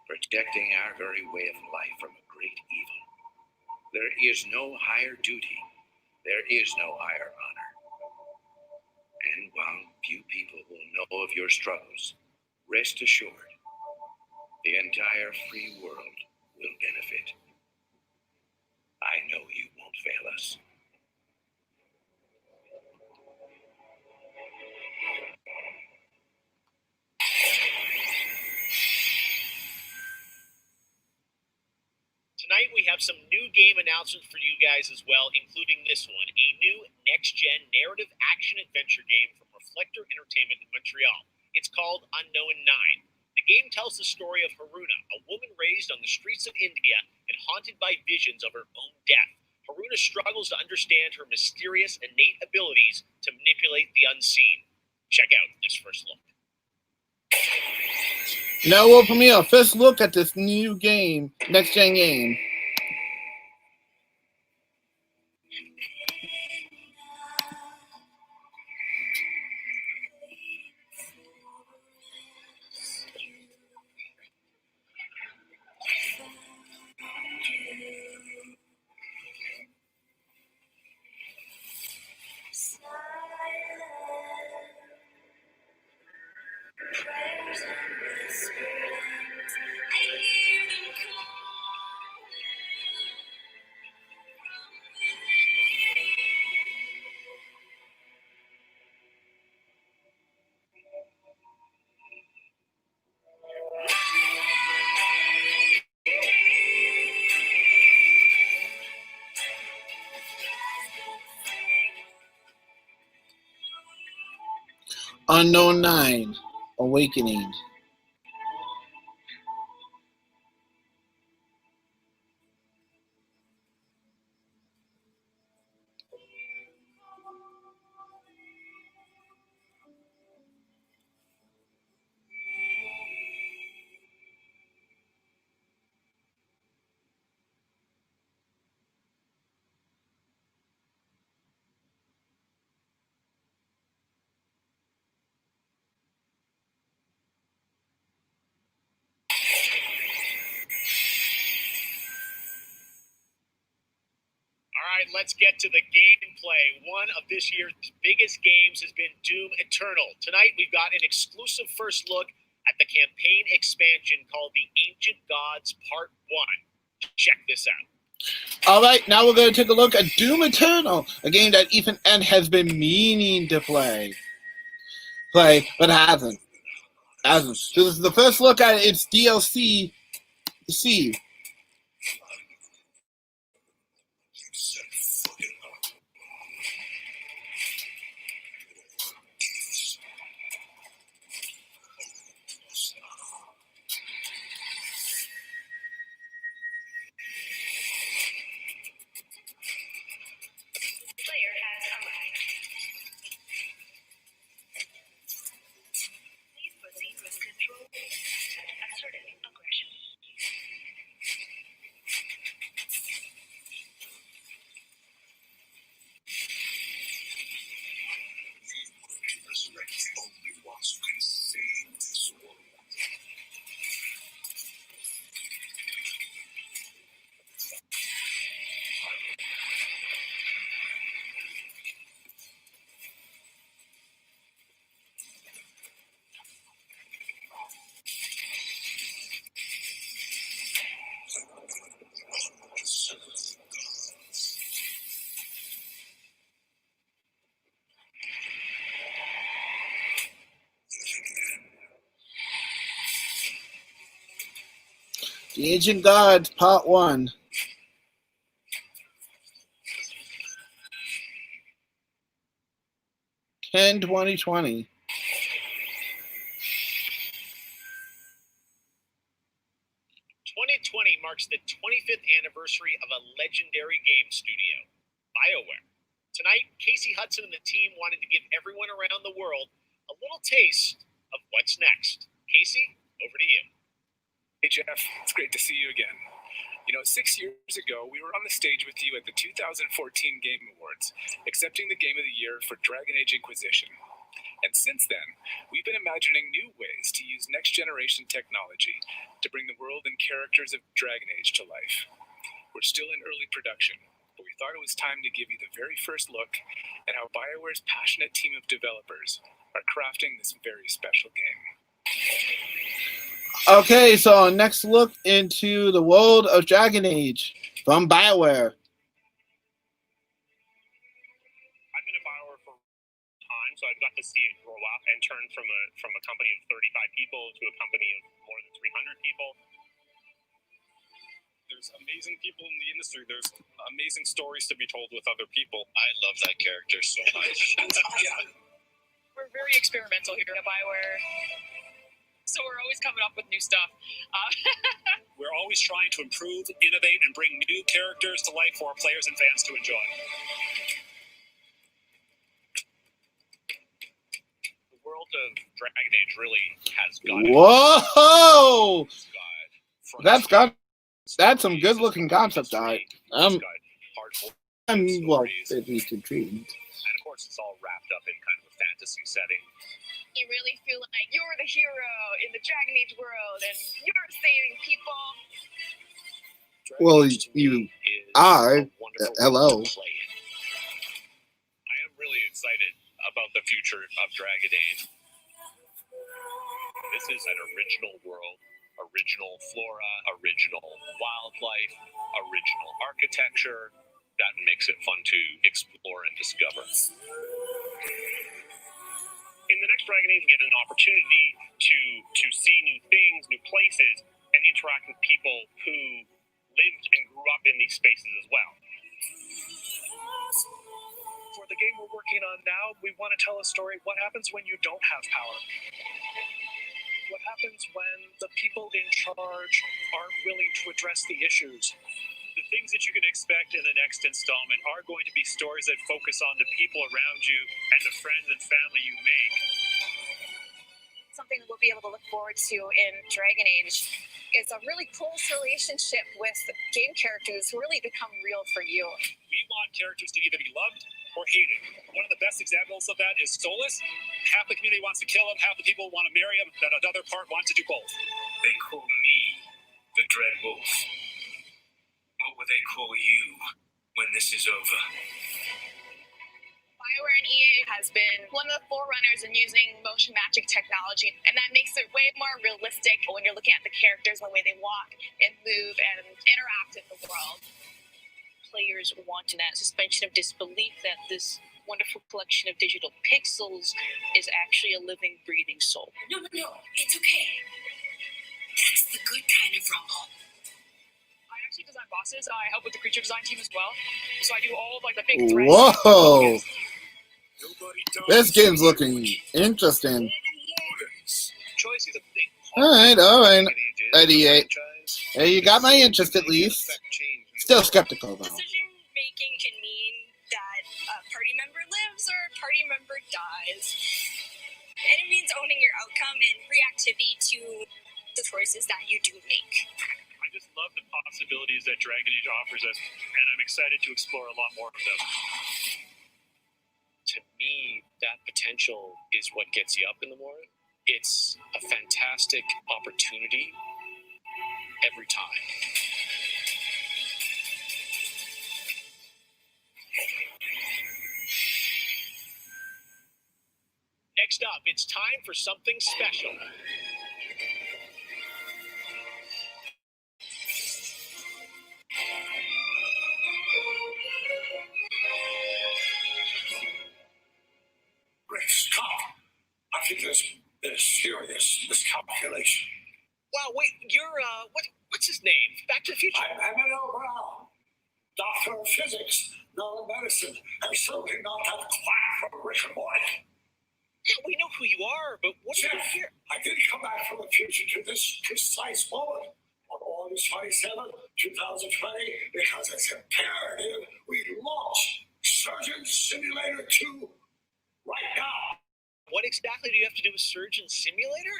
protecting our very way of life from a great evil. There is no higher duty. There is no higher honor. And while few people will know of your struggles, rest assured, the entire free world will benefit. I know you won't fail us. Tonight we have some new game announcements for you guys as well, including this one, a new next-gen narrative action-adventure game from Reflector Entertainment in Montreal. It's called Unknown 9. The game tells the story of Haruna, a woman raised on the streets of India and haunted by visions of her own death. Haruna struggles to understand her mysterious innate abilities to manipulate the unseen. Check out this first look. Now we'll premiere a first look at this new game, next-gen game. Unknown 9, Awakening. Alright, let's get to the gameplay. One of this year's biggest games has been Doom Eternal. Tonight we've got an exclusive first look at the campaign expansion called The Ancient Gods Part 1. Check this out. Alright, now we're going to take a look at Doom Eternal, a game that Ethan N has been meaning to play, but hasn't. So this is the first look at its DLC. Player has arrived. Please proceed with control. Assertive aggression. Resurrect the only ones who can save this world. The Ancient Gods Part 1. Ten 2020. 2020 marks the 25th anniversary of a legendary game studio, BioWare. Tonight, Casey Hudson and the team wanted to give everyone around the world a little taste of what's next. Casey, over to you. Hey Jeff, it's great to see you again. You know, 6 years ago, we were on the stage with you at the 2014 Game Awards, accepting the Game of the Year for Dragon Age Inquisition. And since then, we've been imagining new ways to use next-generation technology to bring the world and characters of Dragon Age to life. We're still in early production, but we thought it was time to give you the very first look at how BioWare's passionate team of developers are crafting this very special game. Okay, so next look into the world of Dragon Age from BioWare. I've been at BioWare for time, so I've got to see it grow up and turn from a company of 35 people to a company of more than 300 people. There's amazing people in the industry. There's amazing stories to be told with other people. I love that character so much. We're very experimental here at BioWare. So we're always coming up with new stuff. We're always trying to improve, innovate, and bring new characters to life for our players and fans to enjoy. The world of Dragon Age really has got Whoa! That's some good-looking concept art. I'm well, at least intrigued. And of course, it's all wrapped up in kind of a fantasy setting. You really feel like you're the hero in the Dragon Age world and you're saving people. Well, you are. Hello. I am really excited about the future of Dragon Age. This is an original world, original flora, original wildlife, original architecture. That makes it fun to explore and discover. In the next Dragon Age, you get an opportunity to see new things, new places, and interact with people who lived and grew up in these spaces as well. For the game we're working on now, we want to tell a story. What happens when you don't have power? What happens when the people in charge aren't willing to address the issues? The things that you can expect in the next installment are going to be stories that focus on the people around you and the friends and family you make. Something we'll be able to look forward to in Dragon Age is a really close relationship with game characters who really become real for you. We want characters to either be loved or hated. One of the best examples of that is Solus. Half the community wants to kill him, half the people want to marry him, but another part wants to do both. They call me the Dread Wolf. What will they call you when this is over? BioWare and EA has been one of the forerunners in using motion magic technology, and that makes it way more realistic when you're looking at the characters and the way they walk and move and interact in the world. Players want in that suspension of disbelief that this wonderful collection of digital pixels is actually a living, breathing soul. No, it's okay. That's the good kind of rumble. I actually design bosses. I help with the creature design team as well. So I do all of like the big threads. Whoa! This game's looking interesting. All right. Eddie, hey, you got my interest at least. Still skeptical though. Decision making can mean that a party member lives or a party member dies. And it means owning your outcome and reactivity to the choices that you do make. I just love the possibilities that Dragon Age offers us, and I'm excited to explore a lot more of them. To me, that potential is what gets you up in the morning. It's a fantastic opportunity every time. Next up, it's time for something special. Great Scott! I think there's serious miscalculation. Wow, wait, you're, what's his name? Back to the Future? I'm Emmanuel Brown, doctor of physics, neuromedicine, and certainly not that quack from Rick and Morty. Yeah, we know who you are, but what are you doing here? I did come back from the future to this precise moment on August 27, 2020, because it's imperative we launch Surgeon Simulator 2 right now. What exactly do you have to do with Surgeon Simulator?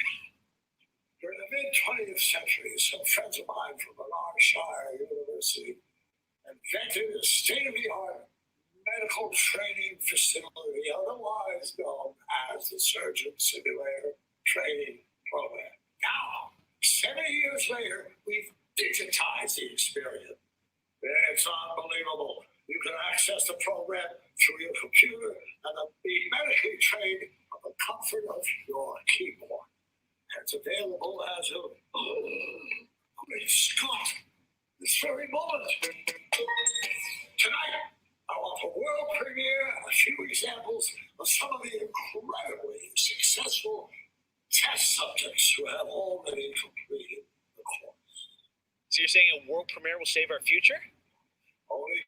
During the mid-20th century, some friends of mine from the Lanarkshire University University invented a state-of-the-art medical training facility, otherwise known as the Surgeon Simulator Training Program. Now, 7 years later, we've digitized the experience. It's unbelievable. You can access the program through your computer and be medically trained from the comfort of your keyboard. And it's available as of, great Scott, this very moment. Tonight, I offer world premiere a few examples of some of the incredibly successful test subjects who have already completed the course. So you're saying a world premiere will save our future? Only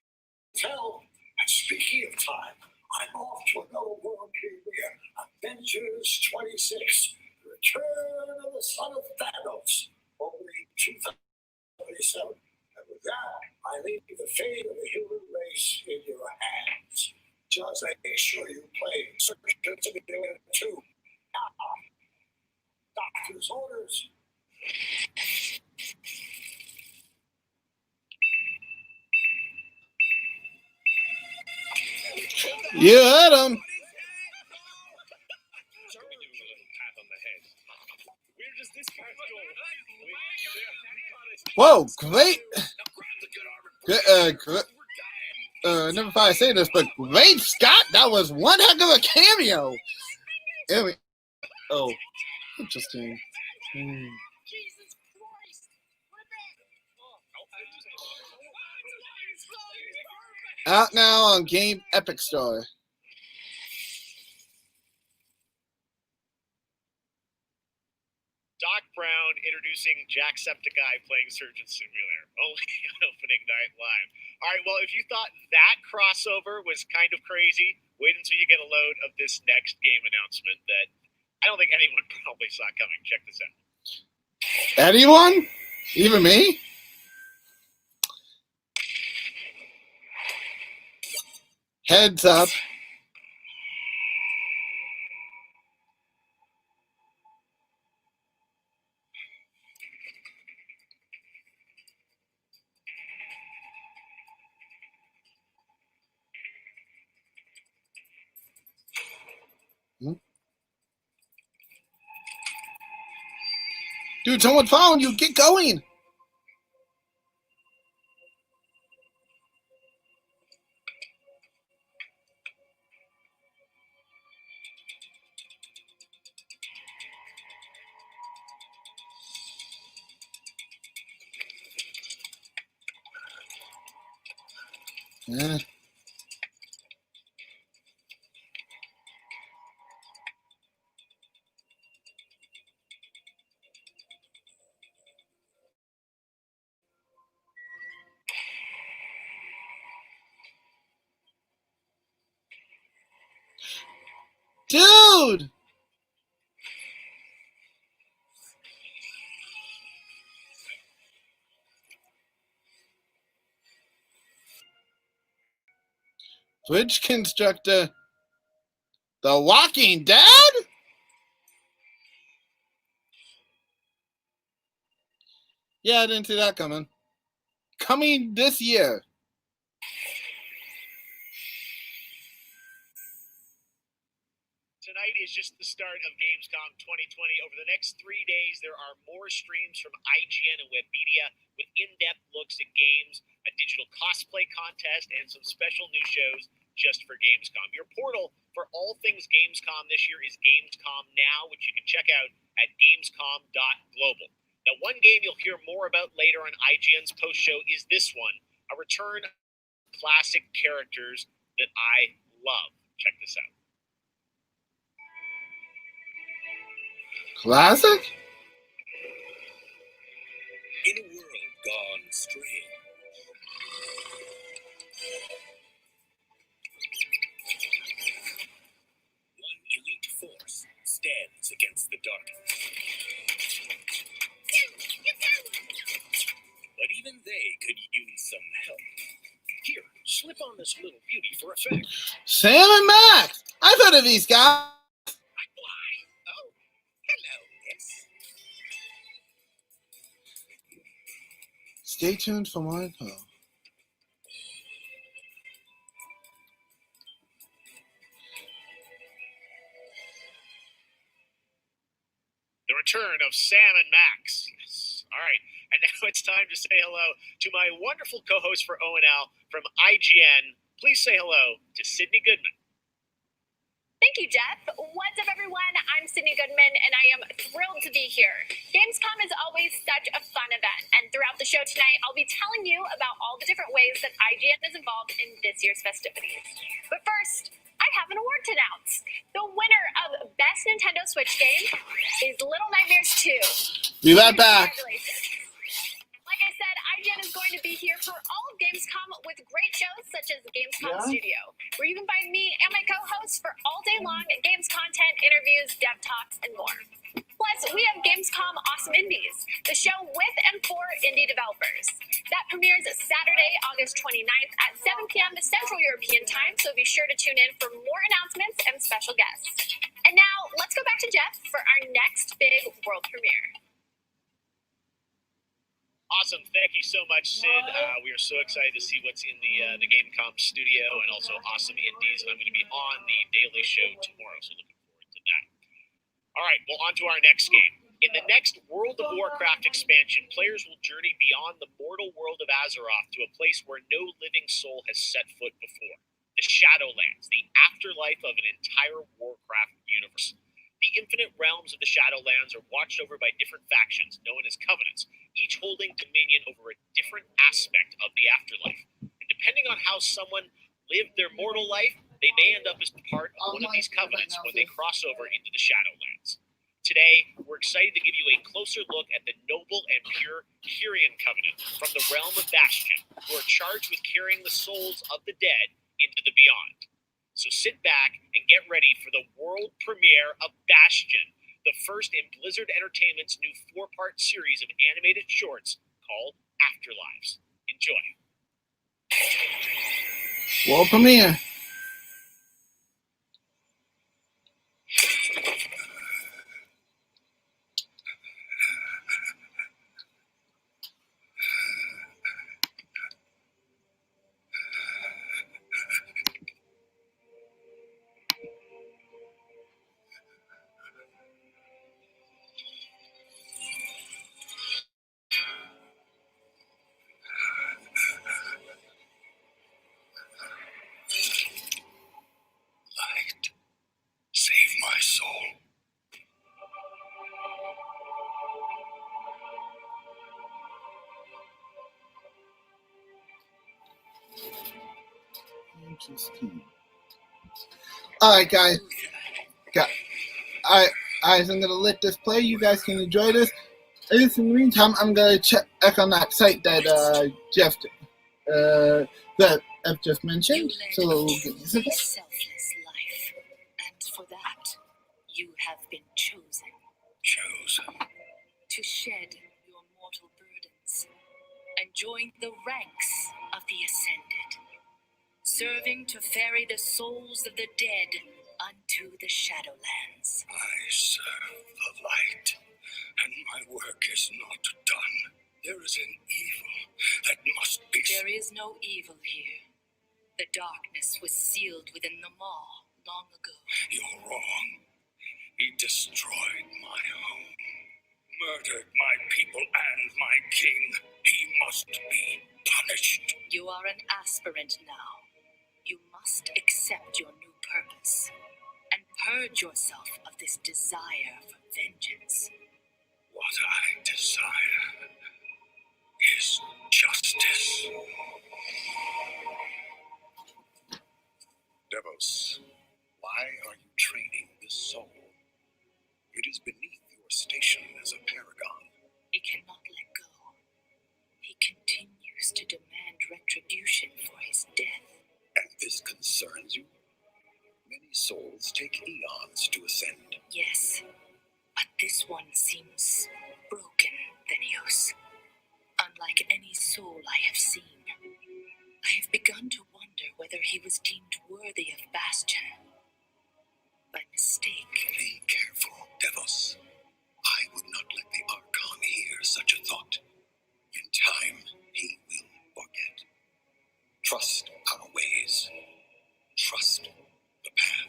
tell. And speaking of time, I'm off to another world premiere, Avengers 26, Return of the Son of Thanos, opening 2027. And with that, I leave the fate of the human race in your hands. Just make sure you play Surgeon Simulator 2. Now, doctor's orders. You heard him. Whoa, great. Never thought I'd say this, but great Scott, that was one heck of a cameo. Anyway, oh, interesting. Out now on Game Epic Store. Doc Brown introducing Jacksepticeye playing Surgeon Simulator. Only on opening night live. All right, well, if you thought that crossover was kind of crazy, wait until you get a load of this next game announcement that I don't think anyone probably saw coming. Check this out. Anyone? Even me? Heads up. Dude, someone found you. Get going. Yeah. Dude! Bridge constructor. The Walking Dead? Yeah, I didn't see that coming. Coming this year. Tonight is just the start of Gamescom 2020. Over the next 3 days, there are more streams from IGN and Webmedia with in-depth looks at games, a digital cosplay contest, and some special new shows just for Gamescom. Your portal for all things Gamescom this year is Gamescom Now, which you can check out at gamescom.global. Now, one game you'll hear more about later on IGN's post-show is this one, a return of classic characters that I love. Check this out. Classic? In a world gone strange, one elite force stands against the darkness. But even they could use some help. Here, slip on this little beauty for effect. Sam and Max! I've heard of these guys. Stay tuned for more info. The return of Sam and Max. Yes. All right. And now it's time to say hello to my wonderful co-host for ONL from IGN. Please say hello to Sydney Goodman. Thank you, Jeff. What's up, everyone? I'm Sydney Goodman, and I am thrilled to be here. Gamescom is always such a fun event, and throughout the show tonight, I'll be telling you about all the different ways that IGN is involved in this year's festivities. But first, I have an award to announce. The winner of Best Nintendo Switch Game is Little Nightmares 2. Be right back. Congratulations. Like I said, IGN is going to be here for all of Gamescom with great shows such as the Gamescom Studio, where you can find me and my co-hosts for all day long games content, interviews, dev talks, and more. Plus, we have Gamescom Awesome Indies, the show with and for indie developers. That premieres Saturday, August 29th at 7 p.m. Central European Time, so be sure to tune in for more announcements and special guests. And now, let's go back to Jeff for our next big world premiere. Awesome. Thank you so much, Sid. We are so excited to see what's in the Gamecom studio and also Awesome Indies. And I'm going to be on the Daily Show tomorrow, so looking forward to that. All right, well, on to our next game. In the next World of Warcraft expansion, players will journey beyond the mortal world of Azeroth to a place where no living soul has set foot before. The Shadowlands, the afterlife of an entire Warcraft universe. The infinite realms of the Shadowlands are watched over by different factions, known as covenants, each holding dominion over a different aspect of the afterlife. And depending on how someone lived their mortal life, they may end up as part of one of these covenants when they cross over into the Shadowlands. Today, we're excited to give you a closer look at the noble and pure Kyrian Covenant from the realm of Bastion, who are charged with carrying the souls of the dead into the beyond. So sit back and get ready for the world premiere of Bastion, the first in Blizzard Entertainment's new 4-part series of animated shorts called Afterlives. Enjoy. World premiere. Light, save my soul. Interesting. All right, guys. All right, so I'm gonna let this play. You guys can enjoy this. In the meantime, I'm gonna check on that site that Jeff just mentioned. So we'll get this. A selfless life, and for that, you have been chosen. Chosen to shed your mortal burdens and join the ranks of the ascended, serving to ferry the souls of the dead unto the Shadowlands. I serve the light, and my work is not done. There is an evil that must be... There is no evil here. The darkness was sealed within the maw long ago. You're wrong. He destroyed my home, murdered my people and my king. He must be punished. You are an aspirant now. You must accept your new purpose and purge yourself of this desire for vengeance. What I desire is justice. Devos, why are you training this soul? It is beneath your station as a paragon. He cannot let go. He continues to demand retribution for his death. And this concerns you? Many souls take eons to ascend. Yes, but this one seems broken, Venios. Unlike any soul I have seen, I have begun to wonder whether he was deemed worthy of Bastion. By mistake. Be careful, Devos. I would not let the Archon hear such a thought. In time, he will forget. Trust our ways. Trust the path.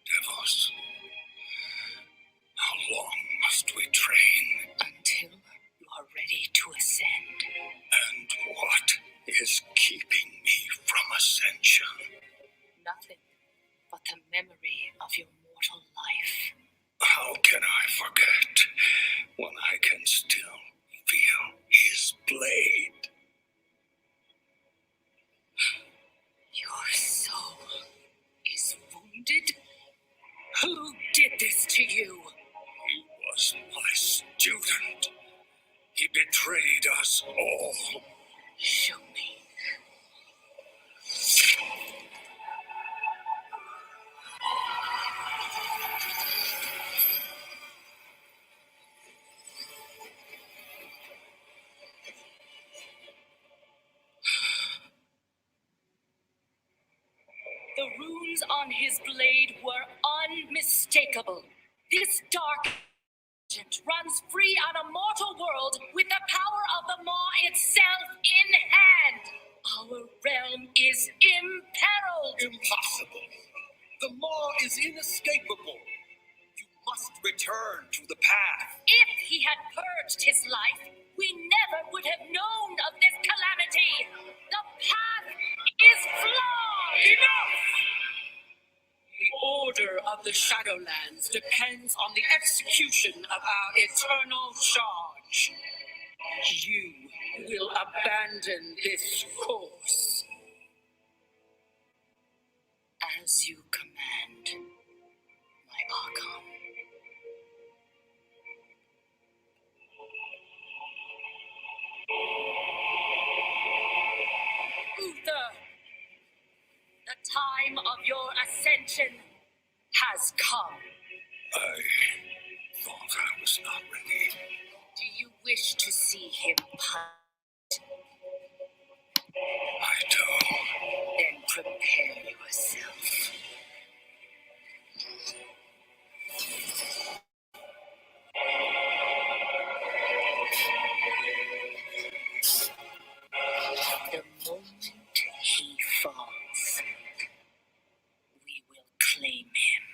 Devos, how long must we train? Until you are ready to ascend. And what is keeping me from ascension? Nothing but the memory of your mortal life. How can I forget when I can still feel his blade? Your soul is wounded? Who did this to you? He was my student. He betrayed us all. Show me. The runes on his blade were unmistakable. This dark agent runs free on a mortal world with the power of the Maw itself in hand. Our realm is imperiled. Impossible. The Maw is inescapable. You must return to the path. If he had purged his life, we never would have known of this calamity. The path is flawed. Enough! The order of the Shadowlands depends on the execution of our eternal charge. You will abandon this course. As you command, my Archon. Uther, the time of your ascension has come. I thought I was not ready. Do you wish to see him punished? I do. Then prepare yourself. The moment he falls, we will claim him.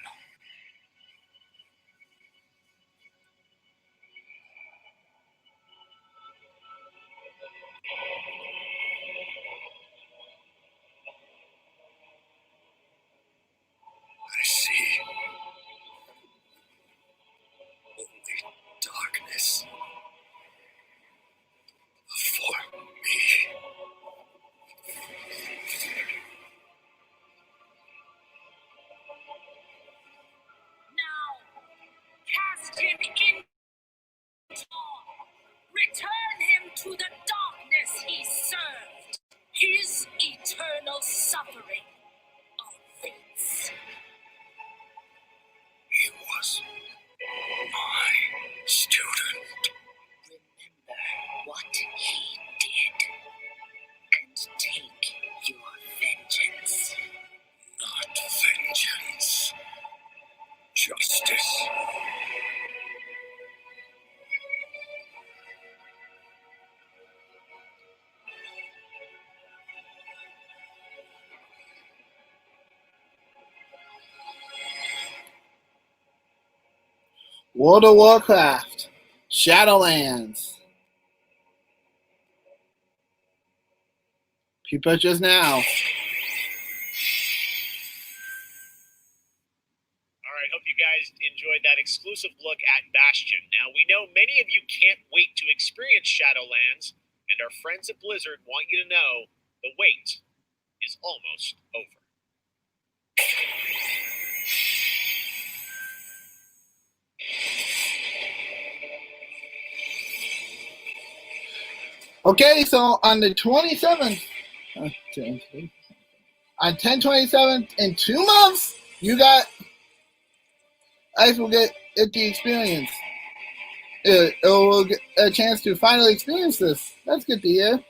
I see only darkness for me. Now, cast him in. Return him to the darkness he served. His eternal suffering awaits. He was my student. Remember what he did and take your vengeance. Not vengeance. Justice. World of Warcraft, Shadowlands. Pre-purchase now. All right, hope you guys enjoyed that exclusive look at Bastion. Now, we know many of you can't wait to experience Shadowlands, and our friends at Blizzard want you to know the wait is almost over. Okay, so on the 27th, on 10/27, in 2 months, you guys will get the experience. It will get a chance to finally experience this. That's good to hear.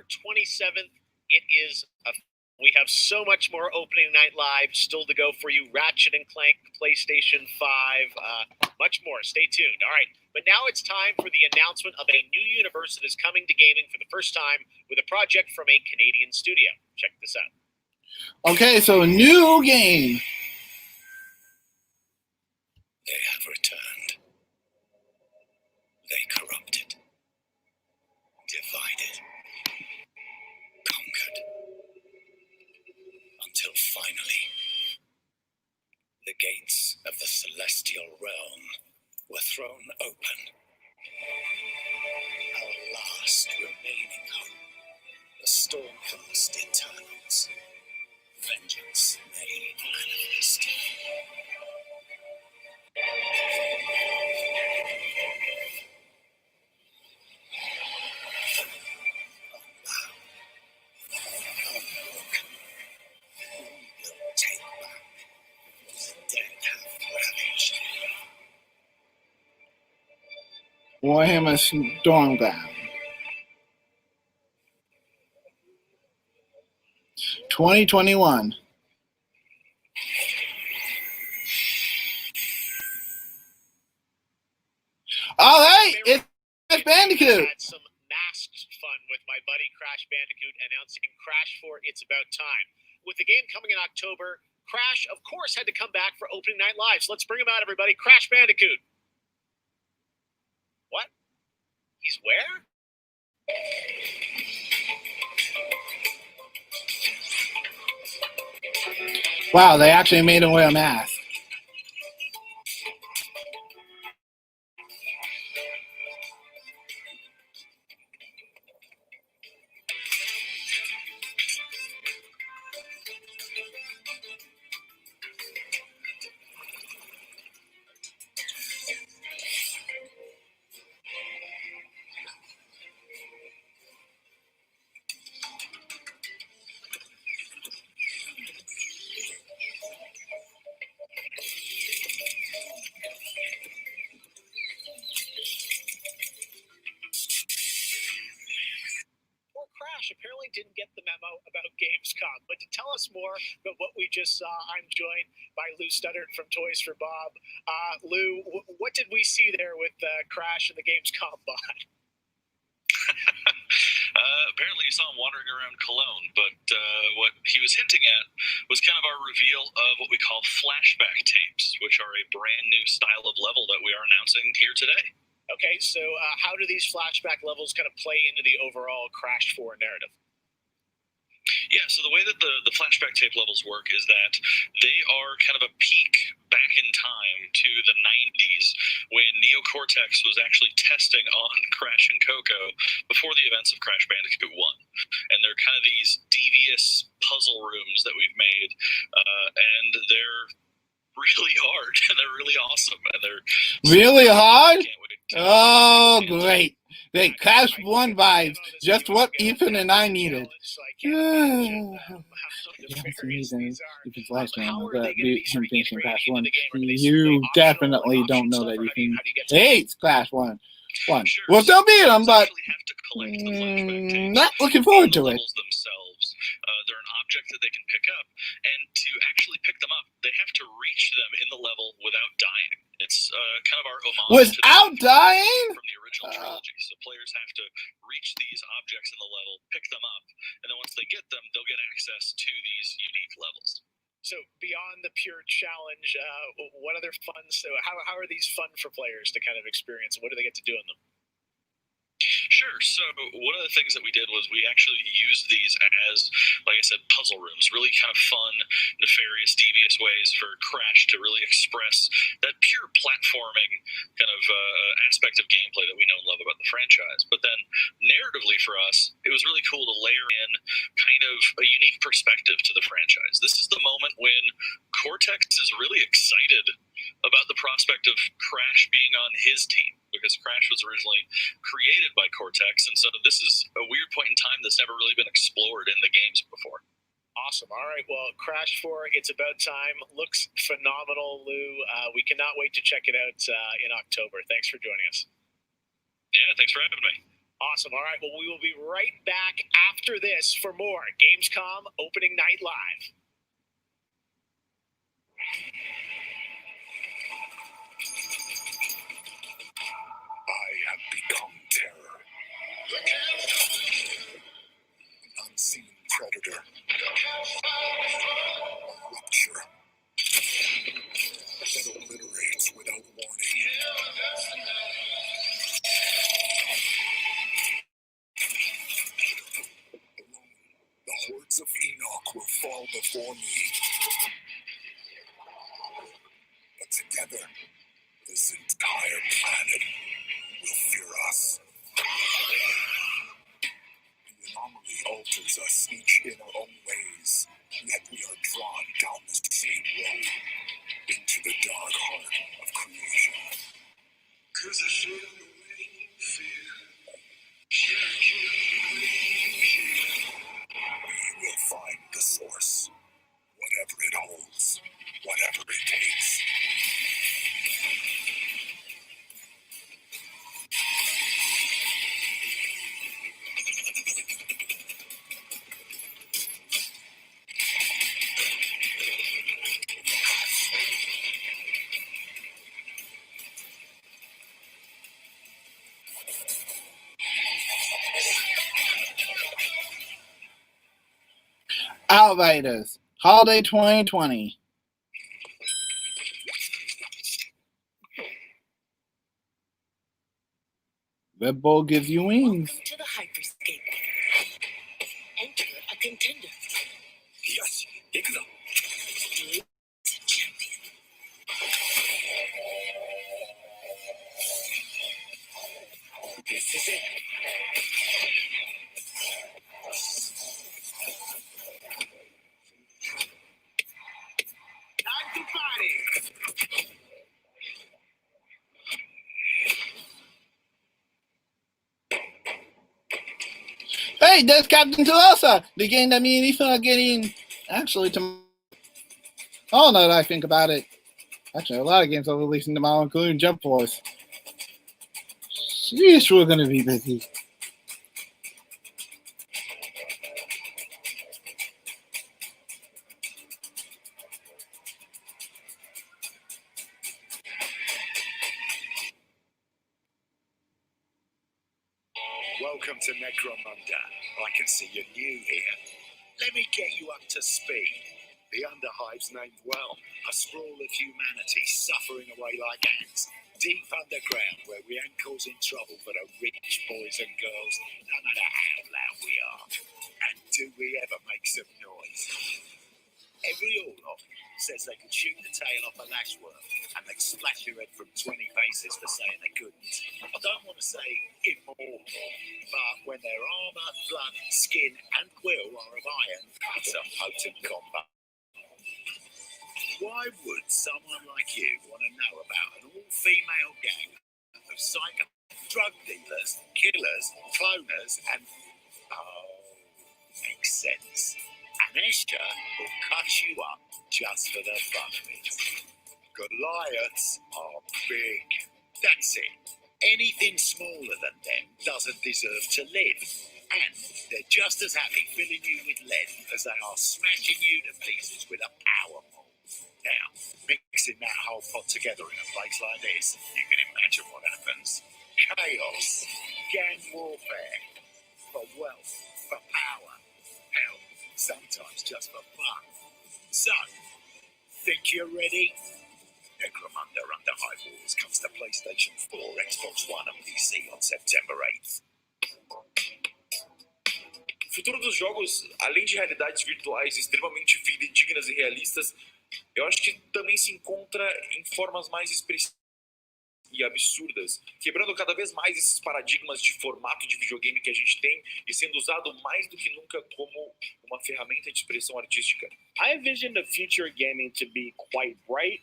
27th, it is we have so much more opening night live still to go for you. Ratchet and Clank, PlayStation 5, much more. Stay tuned. All right, but now it's time for the announcement of a new universe that is coming to gaming for the first time with a project from a Canadian studio. Check this out. Okay, so new game. They have returned. They corrupted, divided, conquered, until finally the gates of the celestial realm were thrown open. Our last remaining hope, the Stormcast Eternals. Vengeance made manifest. Take back what the dead have ravaged. Warhammer Stormbound. 2021. All right, it's Crash Bandicoot. Had some masked fun with my buddy Crash Bandicoot announcing Crash 4 It's About Time. With the game coming in October, Crash, of course, had to come back for opening night live. So let's bring him out, everybody. Crash Bandicoot. What? He's where? Wow, they actually made him wear a mask. Crash apparently didn't get the memo about Gamescom, but to tell us more about what we just saw, I'm joined by Lou Studdard from Toys for Bob. Lou, what did we see there with Crash and the Gamescom bot? Apparently you saw him wandering around Cologne, but what he was hinting at was kind of our reveal of what we call flashback tapes, which are a brand new style of level that we are announcing here today. Okay, so how do these flashback levels kind of play into the overall Crash 4 narrative? Yeah, so the way that the flashback tape levels work is that they are kind of a peek back in time to the 90s when Neo Cortex was actually testing on Crash and Coco before the events of Crash Bandicoot 1. And they're kind of these devious puzzle rooms that we've made, and they're really hard, and they're really awesome, and they're really hard? Oh, great. They Crash 1 vibes, just what Ethan and I needed. Ethan's last name was him finishing Crash 1. You definitely don't know that Ethan hates Crash 1. We'll still beat him, but not looking forward to it. They're an object that they can pick up, and to actually pick them up, they have to reach them in the level without dying. It's kind of our homage without dying from the original trilogy. So players have to reach these objects in the level, pick them up, and then once they get them, they'll get access to these unique levels. So beyond the pure challenge, what other fun? So how are these fun for players to kind of experience? What do they get to do in them? Sure. So one of the things that we did was we actually used these as, like I said, puzzle rooms, really kind of fun, nefarious, devious ways for Crash to really express that pure platforming kind of aspect of gameplay that we know and love about the franchise. But then narratively for us, it was really cool to layer in kind of a unique perspective to the franchise. This is the moment when Cortex is really excited about the prospect of Crash being on his team, because Crash was originally created by Cortex, and so this is a weird point in time that's never really been explored in the games before. Awesome. All right, well, Crash 4, It's About Time, looks phenomenal, Lou. We cannot wait to check it out in October. Thanks for joining us. Yeah, thanks for having me. Awesome. All right. Well, we will be right back after this for more Gamescom Opening Night Live. I have become terror. An unseen predator. A rupture that obliterates without warning. Alone, the hordes of Enoch will fall before me. But together, this entire planet will fear us. The anomaly alters us each in our own ways, yet we are drawn down the same road into the dark heart of creation. 'Cause I feel the way you feel. We will find the source, whatever it holds, whatever it takes. Outriders, Holiday 2020. Red Bull gives you wings. Welcome to the hyperscape. Enter a contender. Yes, Ikuzo. Champion. This is it. Time to party. Hey, there's Captain Tulsa, the game that me and Ethan are getting actually tomorrow. Oh, now that I think about it. Actually, a lot of games are releasing tomorrow, including Jump Force. Sheesh, we're going to be busy. Welcome to Necromunda. I can see you're new here. Let me get you up to speed. The Underhive's named well. A sprawl of humanity suffering away like ants. Deep underground where we ain't causing trouble for the rich boys and girls, no matter how loud we are. And do we ever make some noise? Every Orlock says they could shoot the tail off a lashworm and they'd splash your head from 20 faces for saying they couldn't. I don't want to say immoral, but when their armour, blood, skin and quill are of iron, it's a potent combo. Why would someone like you want to know about an all-female gang of psycho drug dealers, killers, cloners, and... Oh, makes sense. And Escher will cut you up just for the fun of it. Goliaths are big. That's it. Anything smaller than them doesn't deserve to live. And they're just as happy filling you with lead as they are smashing you to pieces with a power maul. Now, mixing that whole pot together in a place like this, you can imagine what happens. Chaos, gang warfare, for wealth, for power, hell, sometimes just for fun. So, think you're ready? Necromunda Underhive Wars comes to PlayStation 4, Xbox One and PC on September 8th. O futuro dos jogos, além de realidades virtuais extremamente fidedignas e realistas, eu acho que também se encontra em formas mais expressivas e absurdas, quebrando cada vez mais esses paradigmas de formato de videogame que a gente tem e sendo usado mais do que nunca como uma ferramenta de expressão artística. I envision the future of gaming to be quite bright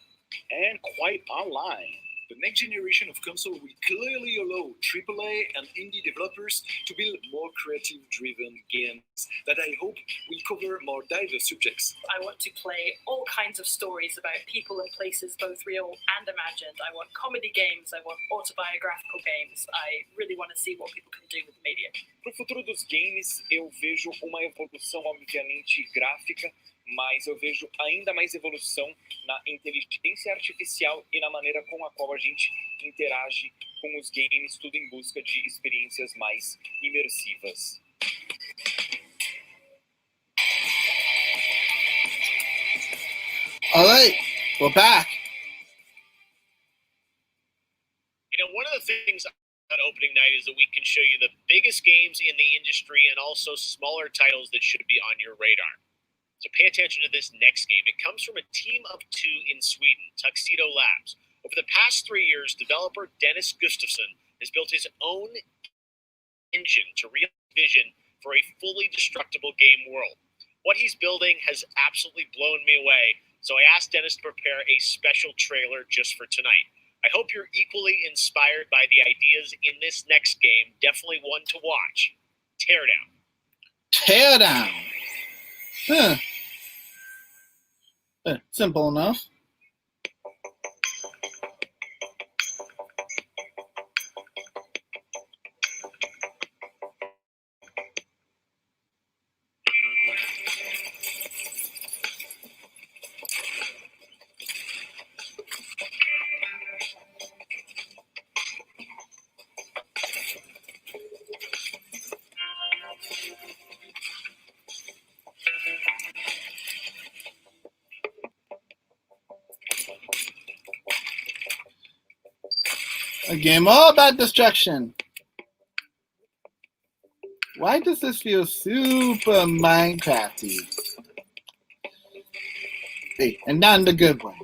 and quite online. The next generation of console will clearly allow AAA and indie developers to build more creative-driven games that I hope will cover more diverse subjects. I want to play all kinds of stories about people and places, both real and imagined. I want comedy games, I want autobiographical games. I really want to see what people can do with the medium. Para o futuro dos games, eu vejo uma evolução, obviamente, gráfica, mas eu vejo ainda mais evolução na inteligência artificial e na maneira com a qual a gente interage com os games, tudo em busca de experiências mais imersivas. All right, we're back. You know, one of the things on opening night is that we can show you the biggest games in the industry and also smaller titles that should be on your radar. So pay attention to this next game. It comes from a team of two in Sweden, Tuxedo Labs. Over the past 3 years, developer Dennis Gustafsson has built his own engine to realize vision for a fully destructible game world. What he's building has absolutely blown me away, so I asked Dennis to prepare a special trailer just for tonight. I hope you're equally inspired by the ideas in this next game. Definitely one to watch. Teardown. Teardown. Huh. Simple enough. A game all about destruction. Why does this feel super Minecrafty? Hey, and not in the good way.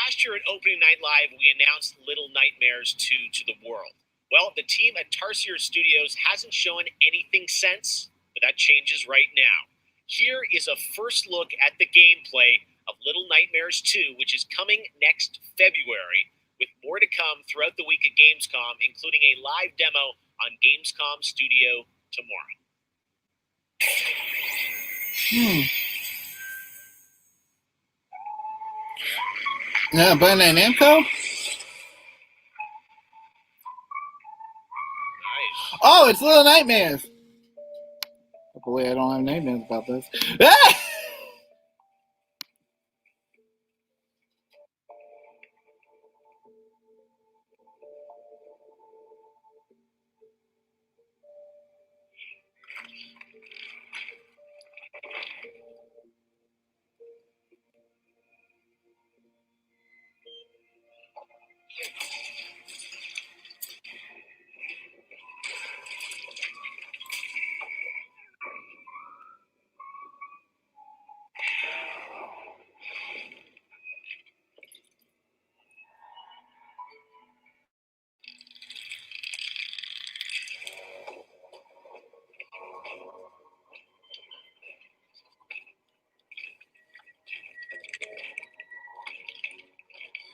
Last year at Opening Night Live, we announced Little Nightmares 2 to the world. Well, the team at Tarsier Studios hasn't shown anything since, but that changes right now. Here is a first look at the gameplay of Little Nightmares 2, which is coming next February, with more to come throughout the week at Gamescom, including a live demo on Gamescom Studio tomorrow. Yeah, Bandai Namco? Nice. Oh, it's Little Nightmares. Hopefully I don't have nightmares about this. Ah!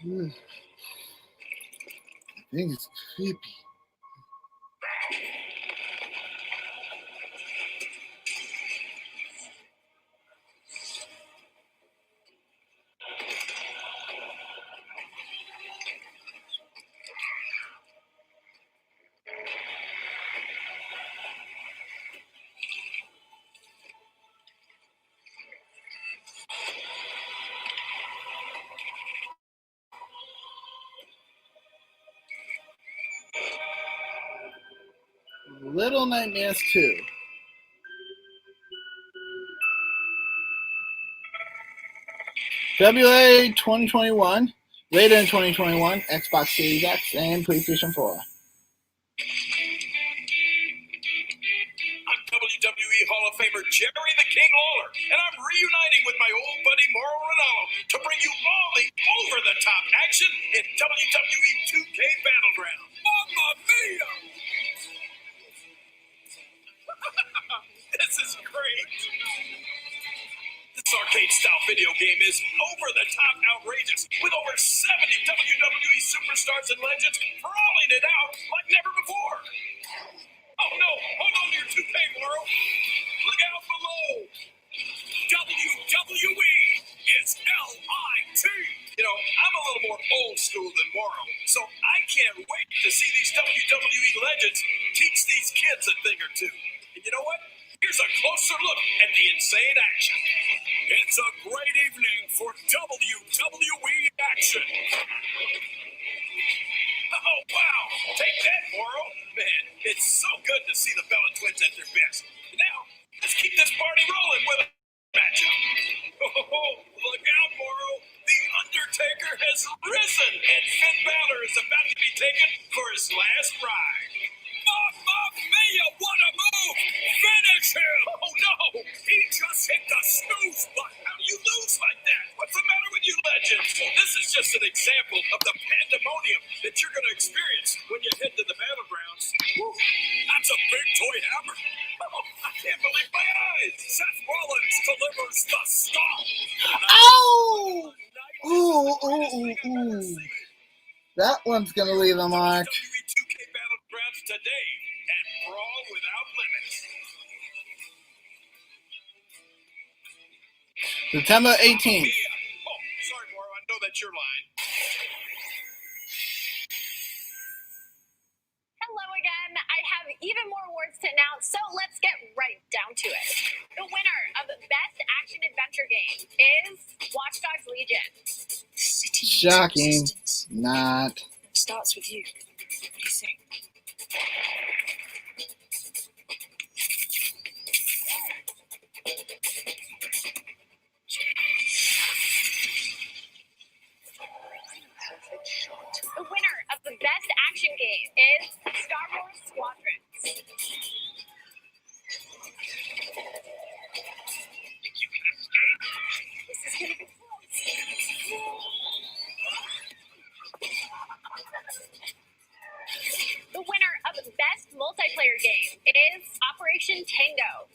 I think it's creepy. Little Nightmares 2. February 2021. Later in 2021, Xbox Series X and PlayStation 4. I'm WWE Hall of Famer Jerry the King Lawler, and I'm reuniting with my old buddy Mauro Ranallo to bring you all the over-the-top action in WWE 2K Battleground. Mamma mia! This is great! This arcade-style video game is over-the-top outrageous, with over 70 WWE superstars and legends brawling it out like never before. Oh no, hold on to your toupee, Mauro. Look out below. WWE is LIT. You know, I'm a little more old school than Mauro, so I can't wait to see these WWE legends teach these kids a thing or two. And you know what? Here's a closer look at the insane action. It's a great evening for WWE action. Oh, wow. Take that, Mauro. Man, it's so good to see the Bella Twins at their best. Now, let's keep this party rolling with a matchup. Oh, look out, Mauro. The Undertaker has risen, and Finn Balor is about to be taken for his last ride. Mamma mia, what a move! Finish him! Oh no! He just hit the snooze button! How do you lose like that? What's the matter with you legends? This is just an example of the pandemonium that you're going to experience when you head to the battlegrounds. Woo, that's a big toy hammer! Oh, I can't believe my eyes! Seth Rollins delivers the stomp! Ow! Ooh. That one's going to leave a mark. WWE 2K Battlegrounds today and brawl without limits. September 18th. Oh, sorry, Mauro. I know that's your line. Hello again. I have even more awards to announce, so let's get right down to it. The winner of Best Action Adventure Game is Watch Dogs Legion. Shocking. Not. Starts with you. What do you think? The winner of the Best Action Game is Star Wars Squadrons. This is going to be close. The winner of the Best Multiplayer Game is Operation Tango.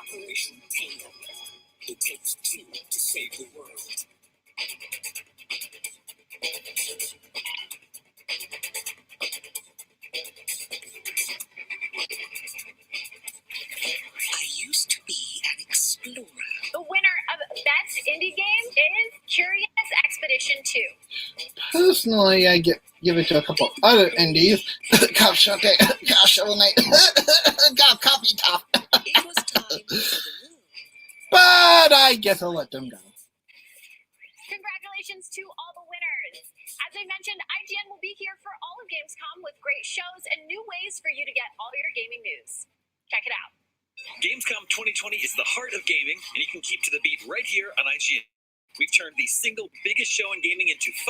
Operation Tango. It takes two to save the world. I used to be an explorer. The winner of Best Indie Game is Curious Expedition 2. Personally, I give it to a couple other indies. Cop Shot Day, Cop Shovel Knight, Cop Coffee Top. It was time for the world. But I guess I'll let them go. Congratulations to all the winners. As I mentioned, IGN will be here for all of Gamescom with great shows and new ways for you to get all your gaming news. Check it out. Gamescom 2020 is the heart of gaming, and you can keep to the beat right here on IGN. We've turned the single biggest show in gaming into 5.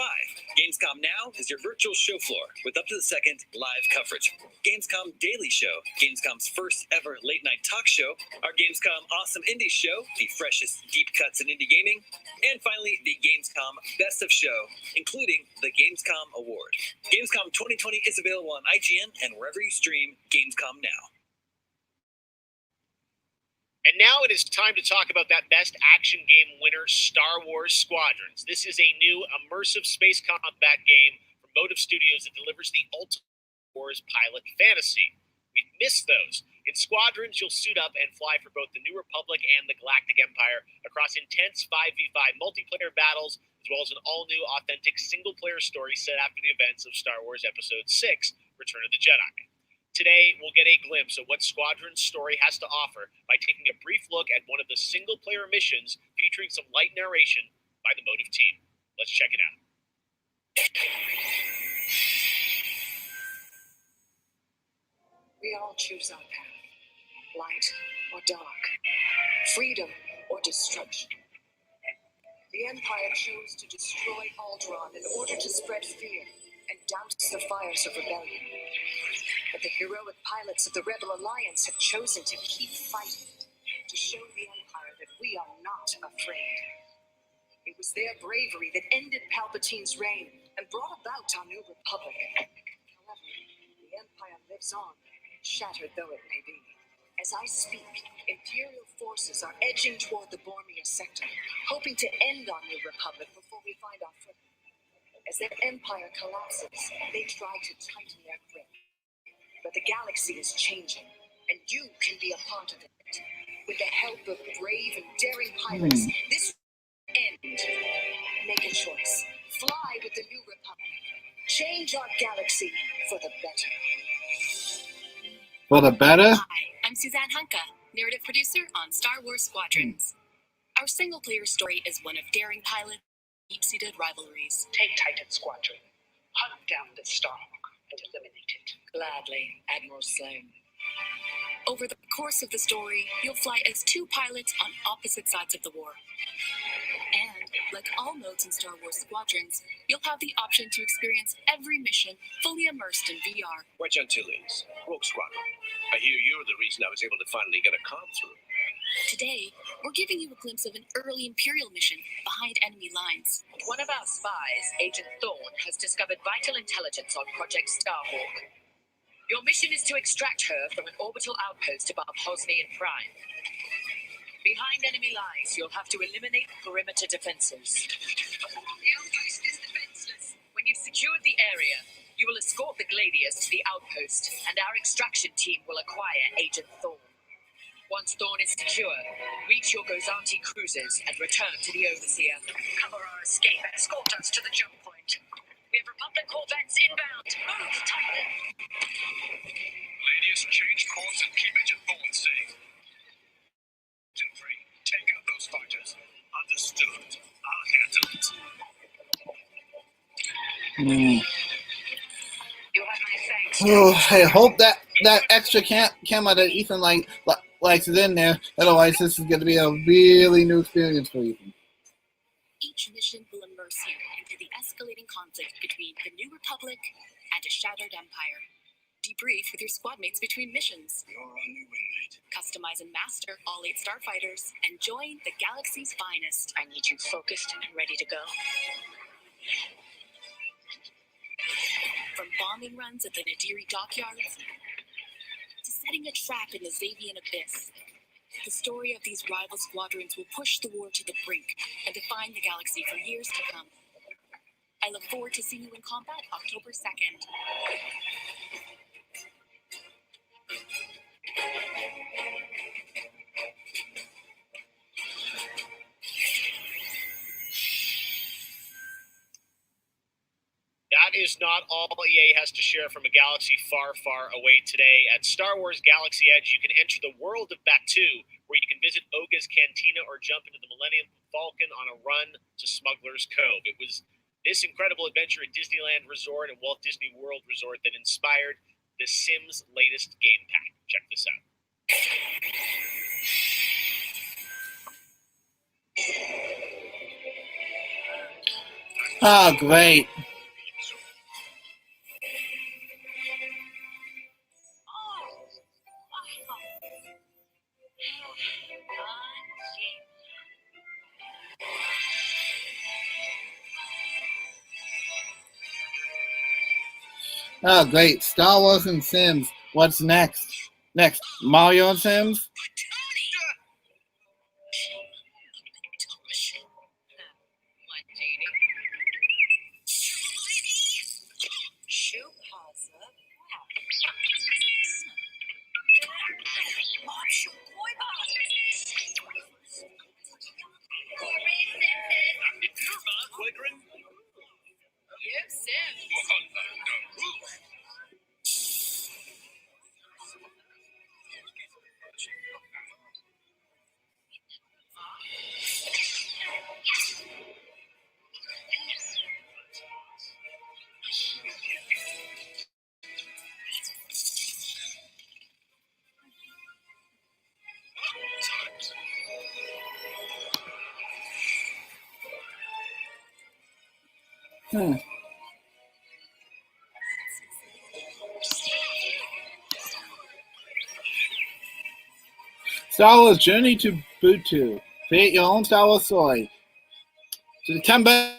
Gamescom Now is your virtual show floor with up to the second live coverage. Gamescom Daily Show, Gamescom's first ever late night talk show, our Gamescom Awesome Indie Show, the freshest deep cuts in indie gaming, and finally the Gamescom Best of Show, including the Gamescom Award. Gamescom 2020 is available on IGN and wherever you stream Gamescom Now. And now it is time to talk about that Best Action Game winner, Star Wars Squadrons. This is a new immersive space combat game from Motive Studios that delivers the ultimate Wars pilot fantasy. We've missed those. In Squadrons, you'll suit up and fly for both the New Republic and the Galactic Empire across intense 5v5 multiplayer battles, as well as an all-new, authentic single-player story set after the events of Star Wars Episode 6, Return of the Jedi. Today, we'll get a glimpse of what Squadron's story has to offer by taking a brief look at one of the single-player missions featuring some light narration by the Motive team. Let's check it out. choose our path, light or dark, freedom or destruction. The Empire chose to destroy Alderaan in order to spread fear and douse the fires of rebellion. But the heroic pilots of the Rebel Alliance have chosen to keep fighting, to show the Empire that we are not afraid. It was their bravery that ended Palpatine's reign and brought about our new republic. However, the Empire lives on, shattered though it may be. As I speak, Imperial forces are edging toward the Bormir sector, hoping to end our new republic before we find our footing. As their empire collapses, they try to tighten their grip. But the galaxy is changing, and you can be a part of it. With the help of brave and daring pilots, this will end. Make a choice. Fly with the new republic. Change our galaxy for the better. For the better? Hi, I'm Suzanne Hunka, narrative producer on Star Wars Squadrons. Our single-player story is one of daring pilots and deep-seated rivalries. Take Titan Squadron. Hunt down the Starhawk and eliminate it. Gladly, Admiral Sloane. Over the course of the story, you'll fly as two pilots on opposite sides of the war. And, like all modes in Star Wars Squadrons, you'll have the option to experience every mission fully immersed in VR. Wedge Antilles, Rogue Squadron. I hear you're the reason I was able to finally get a comm through. Today, we're giving you a glimpse of an early Imperial mission behind enemy lines. One of our spies, Agent Thorne, has discovered vital intelligence on Project Starhawk. Your mission is to extract her from an orbital outpost above Hosnian Prime. Behind enemy lines, you'll have to eliminate perimeter defenses. The outpost is defenseless. When you've secured the area, you will escort the Gladius to the outpost, and our extraction team will acquire Agent Thorne. Once Thorne is secure, reach your Gozanti cruisers and return to the Overseer. Cover our escape and escort us to the jump point. We have Republic corvettes inbound. Move, Titan! Gladius, change course and keep Agent Thorne safe. Agent 3, take out those fighters. Understood. I'll handle it. You have my thanks. Oh, I hope that extra camera that Ethan likes is in there. Otherwise, this is going to be a really new experience for Ethan. Each mission will immerse you into the escalating conflict between the New Republic and a shattered empire. Debrief with your squad mates between missions. You're our new wingmate. Customize and master all 8 starfighters and join the galaxy's finest. I need you focused and ready to go. From bombing runs at the Nadiri dockyards to setting a trap in the Zavian abyss, the story of these rival squadrons will push the war to the brink and define the galaxy for years to come. I look forward to seeing you in combat October 2nd. That is not all EA has to share from a galaxy far, far away today. At Star Wars Galaxy Edge, you can enter the world of Batuu, where you can visit Oga's Cantina or jump into the Millennium Falcon on a run to Smuggler's Cove. It was this incredible adventure at Disneyland Resort and Walt Disney World Resort that inspired The Sims' latest game pack. Check this out. Oh, great. Oh, great. Star Wars and Sims. What's next? Next, Mario and Sims? Star Wars Journey to Butu. Create your own Star Wars story. September.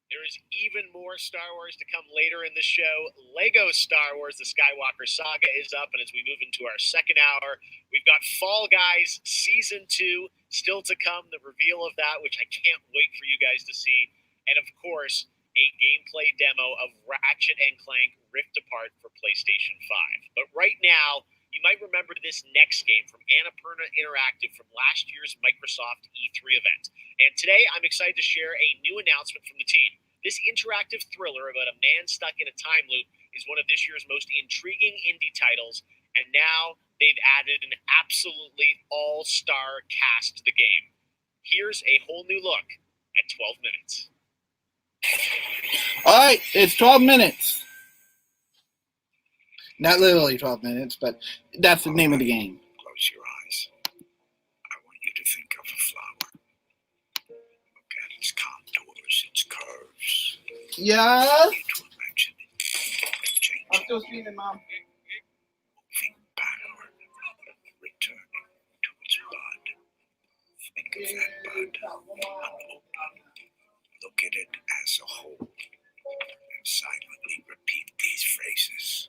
There is even more Star Wars to come later in the show. Lego Star Wars, The Skywalker Saga is up, and as we move into our second hour, we've got Fall Guys Season 2 still to come, the reveal of that, which I can't wait for you guys to see. And of course, a gameplay demo of Ratchet & Clank Rift Apart for PlayStation 5. But right now, you might remember this next game from Annapurna Interactive from last year's Microsoft E3 event. And today, I'm excited to share a new announcement from the team. This interactive thriller about a man stuck in a time loop is one of this year's most intriguing indie titles, and now they've added an absolutely all-star cast to the game. Here's a whole new look at 12 minutes. All right, it's 12 minutes. Not literally 12 minutes, but that's the name of the game. Close your eyes. I want you to think of a flower. Look at its contours, its curves. Yeah. I want you to imagine it changing. I'm still speaking, Mom. Moving backward, returning to its bud. Think of that bud unopened. Look at it as a whole. And silently repeat these phrases.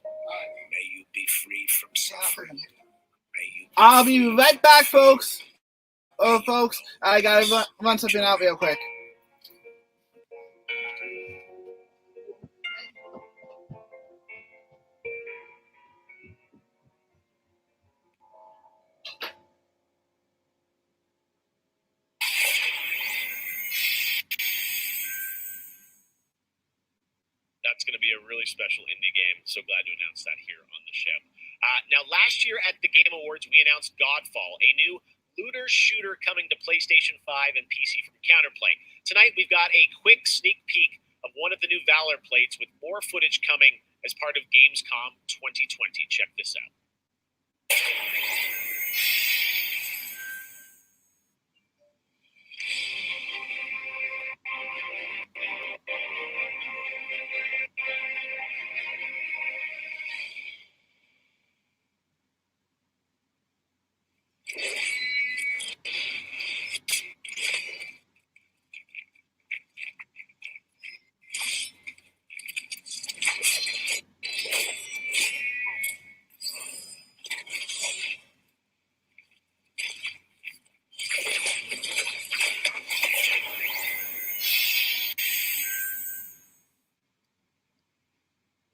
May you be free from suffering. May you I'll be right back, folks. Oh, folks, I gotta run something out real quick. That's going to be a really special indie game. So glad to announce that here on the show. Now, last year at the Game Awards, we announced Godfall, a new looter shooter coming to PlayStation 5 and PC from Counterplay. Tonight, we've got a quick sneak peek of one of the new Valor plates with more footage coming as part of Gamescom 2020. Check this out.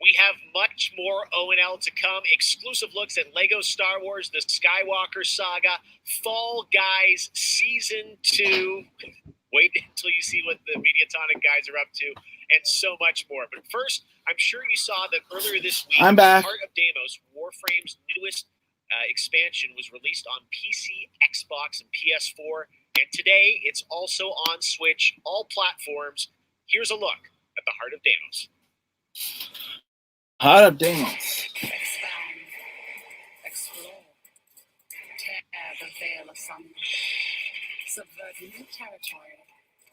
We have much more O&L to come. Exclusive looks at Lego Star Wars, The Skywalker Saga, Fall Guys Season 2. Wait until you see what the Mediatonic guys are up to, and so much more. But first, I'm sure you saw that earlier this week, I'm back. Heart of Deimos, Warframe's newest expansion, was released on PC, Xbox, and PS4. And today, it's also on Switch, all platforms. Here's a look at the Heart of Deimos. Heart of Deimos. Expand, explore, tear the veil asunder, subvert new territory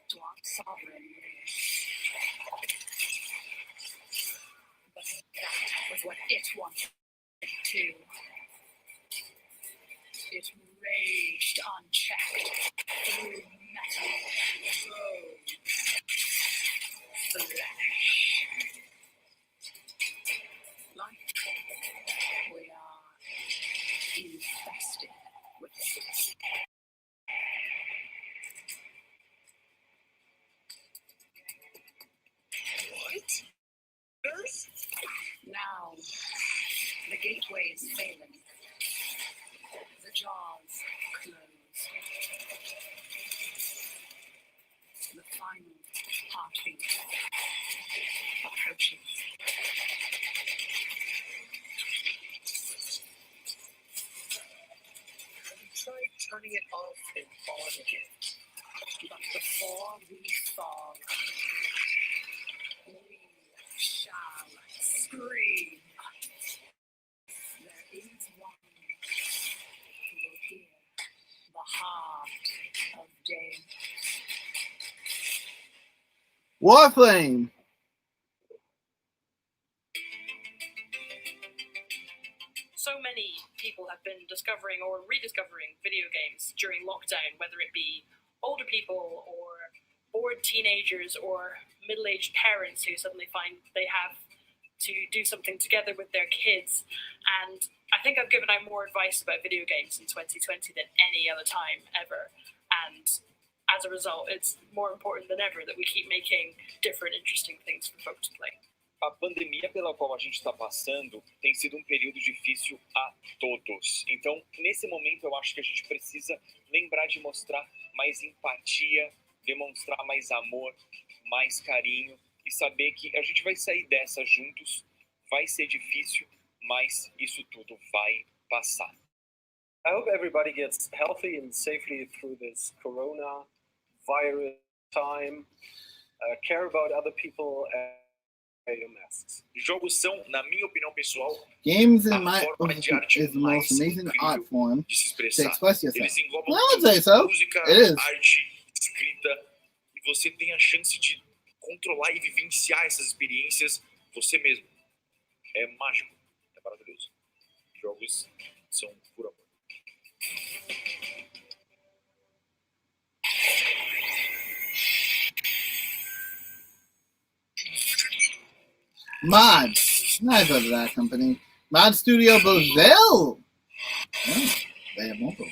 to our sovereign race. But that was what it wanted to. It raged unchecked through metal, bone, flesh. Like we are infested with it. What? Earth? Now, the gateway is failing. The jaws close. The final heartbeat approaches. We tried turning it off and on again. But before we fall, we shall scream. There Warframe. So many people have been discovering or rediscovering video games during lockdown, whether it be older people or bored teenagers or middle-aged parents who suddenly find they have to do something together with their kids. And I think I've given out more advice about video games in 2020 than any other time ever. And as a result, it's more important than ever that we keep making different, interesting things for folks to play. A pandemia pela qual a gente está passando tem sido um período difícil a todos. Então, nesse momento, eu acho que a gente precisa lembrar de mostrar mais empatia, demonstrar mais amor, mais carinho e saber que a gente vai sair dessa juntos. Vai ser difícil, mas isso tudo vai passar. I hope everybody gets healthy and safely through this coronavirus time. Care about other people and masks. Jogos são, na minha opinião pessoal, Games in a my forma de arte is the most mais amazing art incrível form de se to expressar. express yourself. Eles englobam I would say so. música, It is. arte, escrita, e você tem a chance de controlar e vivenciar essas experiências você mesmo. É mágico, é maravilhoso. Jogos são por amor. Mod. I've heard of that company. Mod Studio Bozell. Oh, they have multiple.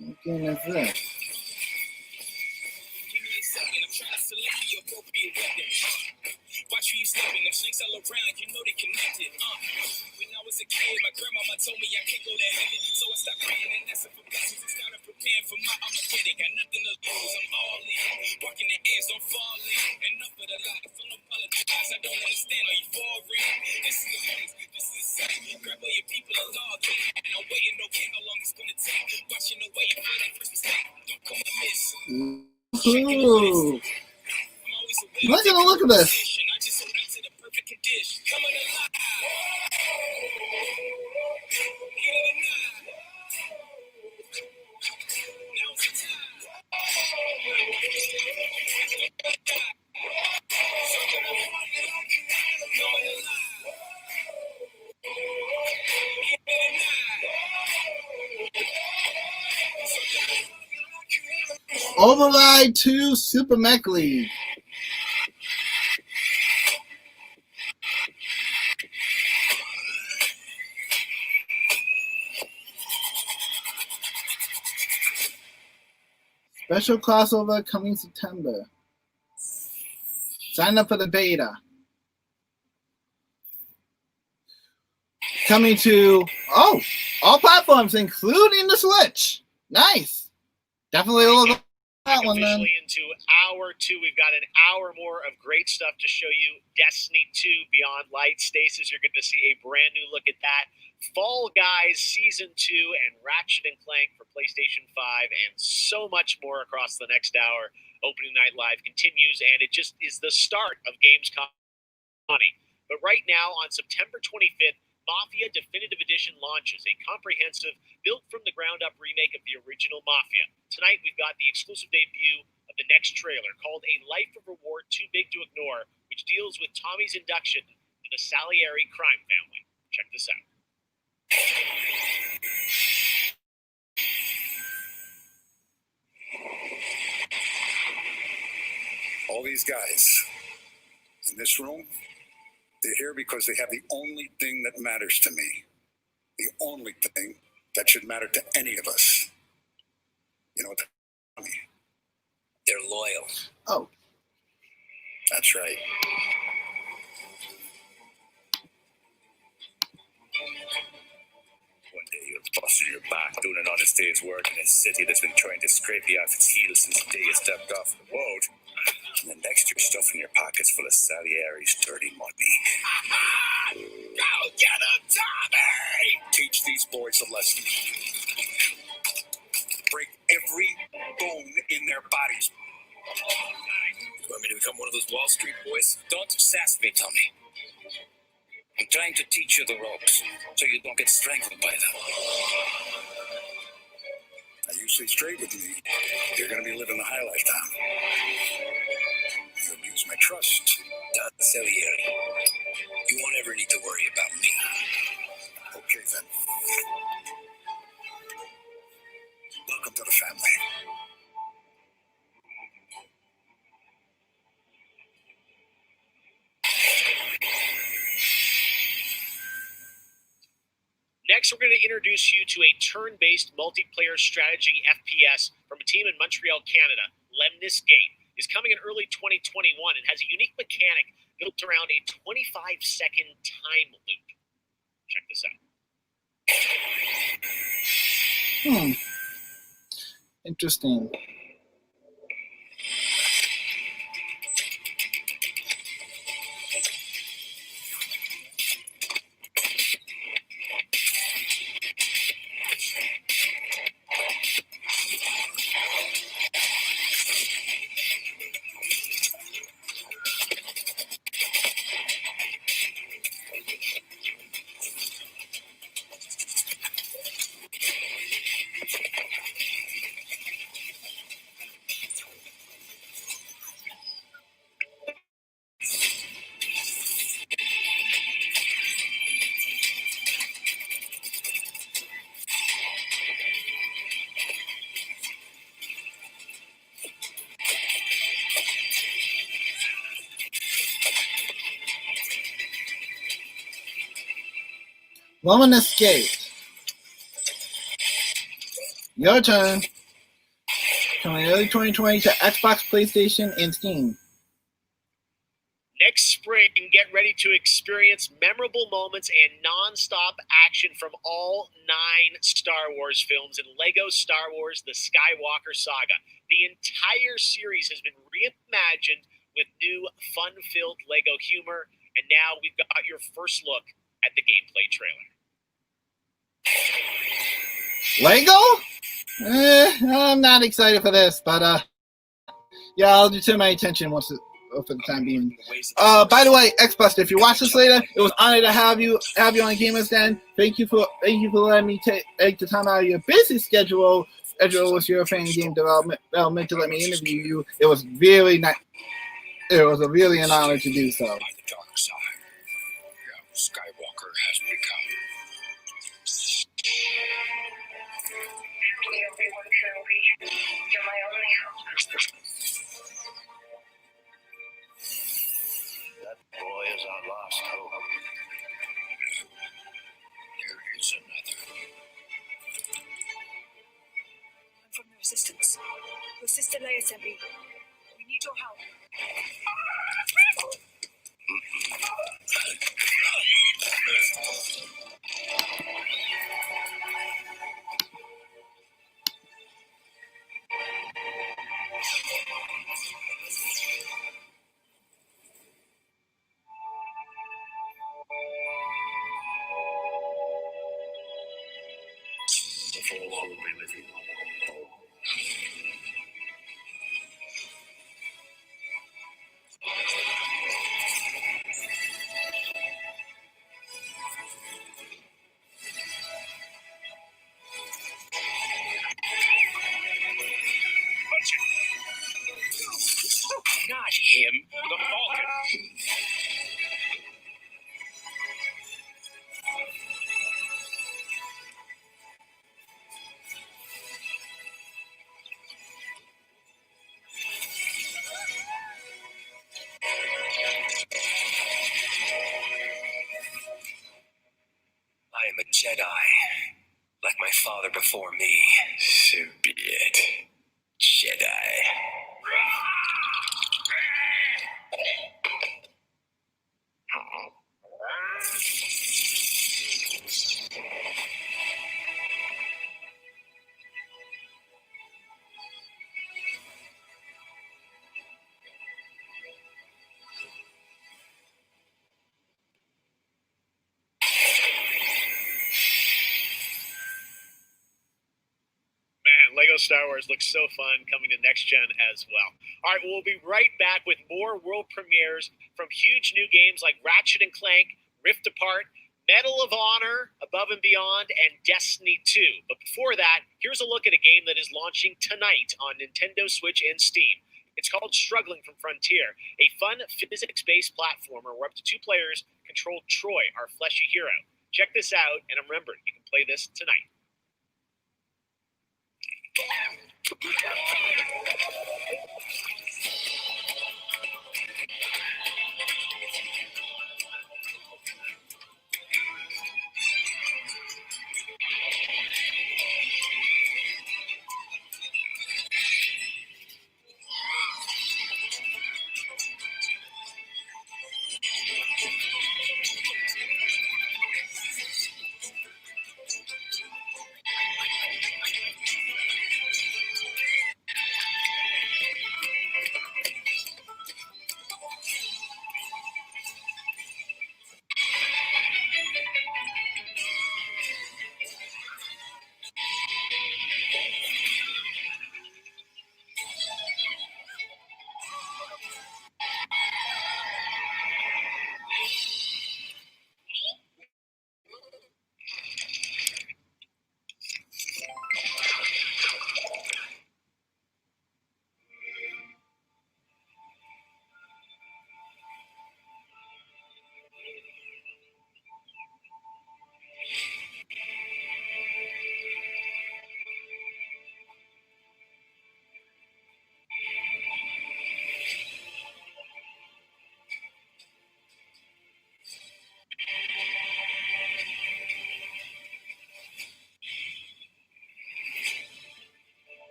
What game is this? Watch you stepping, them snakes all around, you know they connected. When I was a kid, my grandmama told me I can't go to heaven, so I stopped praying and asking for blessings and started preparing for my Armageddon. Got nothing to lose, I'm all in. Walking the edge, don't fall in. Enough of the lies, don't apologize, I don't understand. Are you for real? This is the place, this is the same. Grab all your people and log in. And I'm waiting, don't care how long it's gonna take. Watching the way for that first mistake. Don't come and miss. Ooh. Look at this. Override 2 Super Mech League. Special crossover coming September. Sign up for the beta. Coming to all platforms, including the Switch. Nice. Definitely look at that one then. Officially into hour 2, we've got an hour more of great stuff to show you. Destiny 2 Beyond Light. Stasis, you're going to see a brand new look at that. Fall Guys Season 2 and Ratchet & Clank for PlayStation 5 and so much more across the next hour. Opening Night Live continues, and it just is the start of Gamescom. But right now, on September 25th, Mafia Definitive Edition launches, a comprehensive, built-from-the-ground-up remake of the original Mafia. Tonight, we've got the exclusive debut of the next trailer, called A Life of Reward Too Big to Ignore, which deals with Tommy's induction to the Salieri crime family. Check this out. All these guys in this room, they're here because they have the only thing that matters to me. The only thing that should matter to any of us. You know what that means? They're loyal. Oh. That's right. One day you're busting your back doing an honest day's work in a city that's been trying to scrape you off its heels since the day you stepped off the road. And then next you're stuffing your pockets full of Salieri's dirty money. Go get him, Tommy! Teach these boys a lesson. Break every bone in their bodies. You want me to become one of those Wall Street boys? Don't sass me, Tommy. I'm trying to teach you the ropes so you don't get strangled by them. Now, you stay straight with me. You're going to be living the high life now. You abuse my trust. Don Salieri, you won't ever need to worry about me. Okay, then. Welcome to the family. Next, we're going to introduce you to a turn-based multiplayer strategy FPS from a team in Montreal, Canada. Lemnis Gate is coming in early 2021 and has a unique mechanic built around a 25-second time loop. Check this out. Interesting. Lemnis Gate. Your turn. Coming early 2020 to Xbox, PlayStation, and Steam. Next spring, get ready to experience memorable moments and non-stop action from all 9 Star Wars films in LEGO Star Wars The Skywalker Saga. The entire series has been reimagined with new, fun-filled LEGO humor, and now we've got your first look at the gameplay trailer. Lego? I'm not excited for this, but yeah, I'll do to my attention once for the time being. By the way, Xbuster, if you watch this later, it was an honor to have you on Gamers Den. Thank you for letting me take the time out of your busy schedule with your fan game development to let me interview you. It was really nice. It was really an honor to do so. By the dark side, Skywalker has become. Everyone, Kenobi. You're my only hope. That boy is our lost hope. There is another. I'm from the Resistance. Your sister Leia sent me. We need your help. The Force will be with you. Not him, the Falcon. I am a Jedi, like my father before me. So be it. Jedi. Man, LEGO Star Wars looks so fun coming to next gen as well. All right, we'll be right back with more world premieres from huge new games like Ratchet & Clank, Rift Apart, Medal of Honor, Above and Beyond, and Destiny 2. But before that, here's a look at a game that is launching tonight on Nintendo Switch and Steam. It's called Struggling from Frontier, a fun physics-based platformer where up to 2 players control Troy, our fleshy hero. Check this out, and remember, you can play this tonight.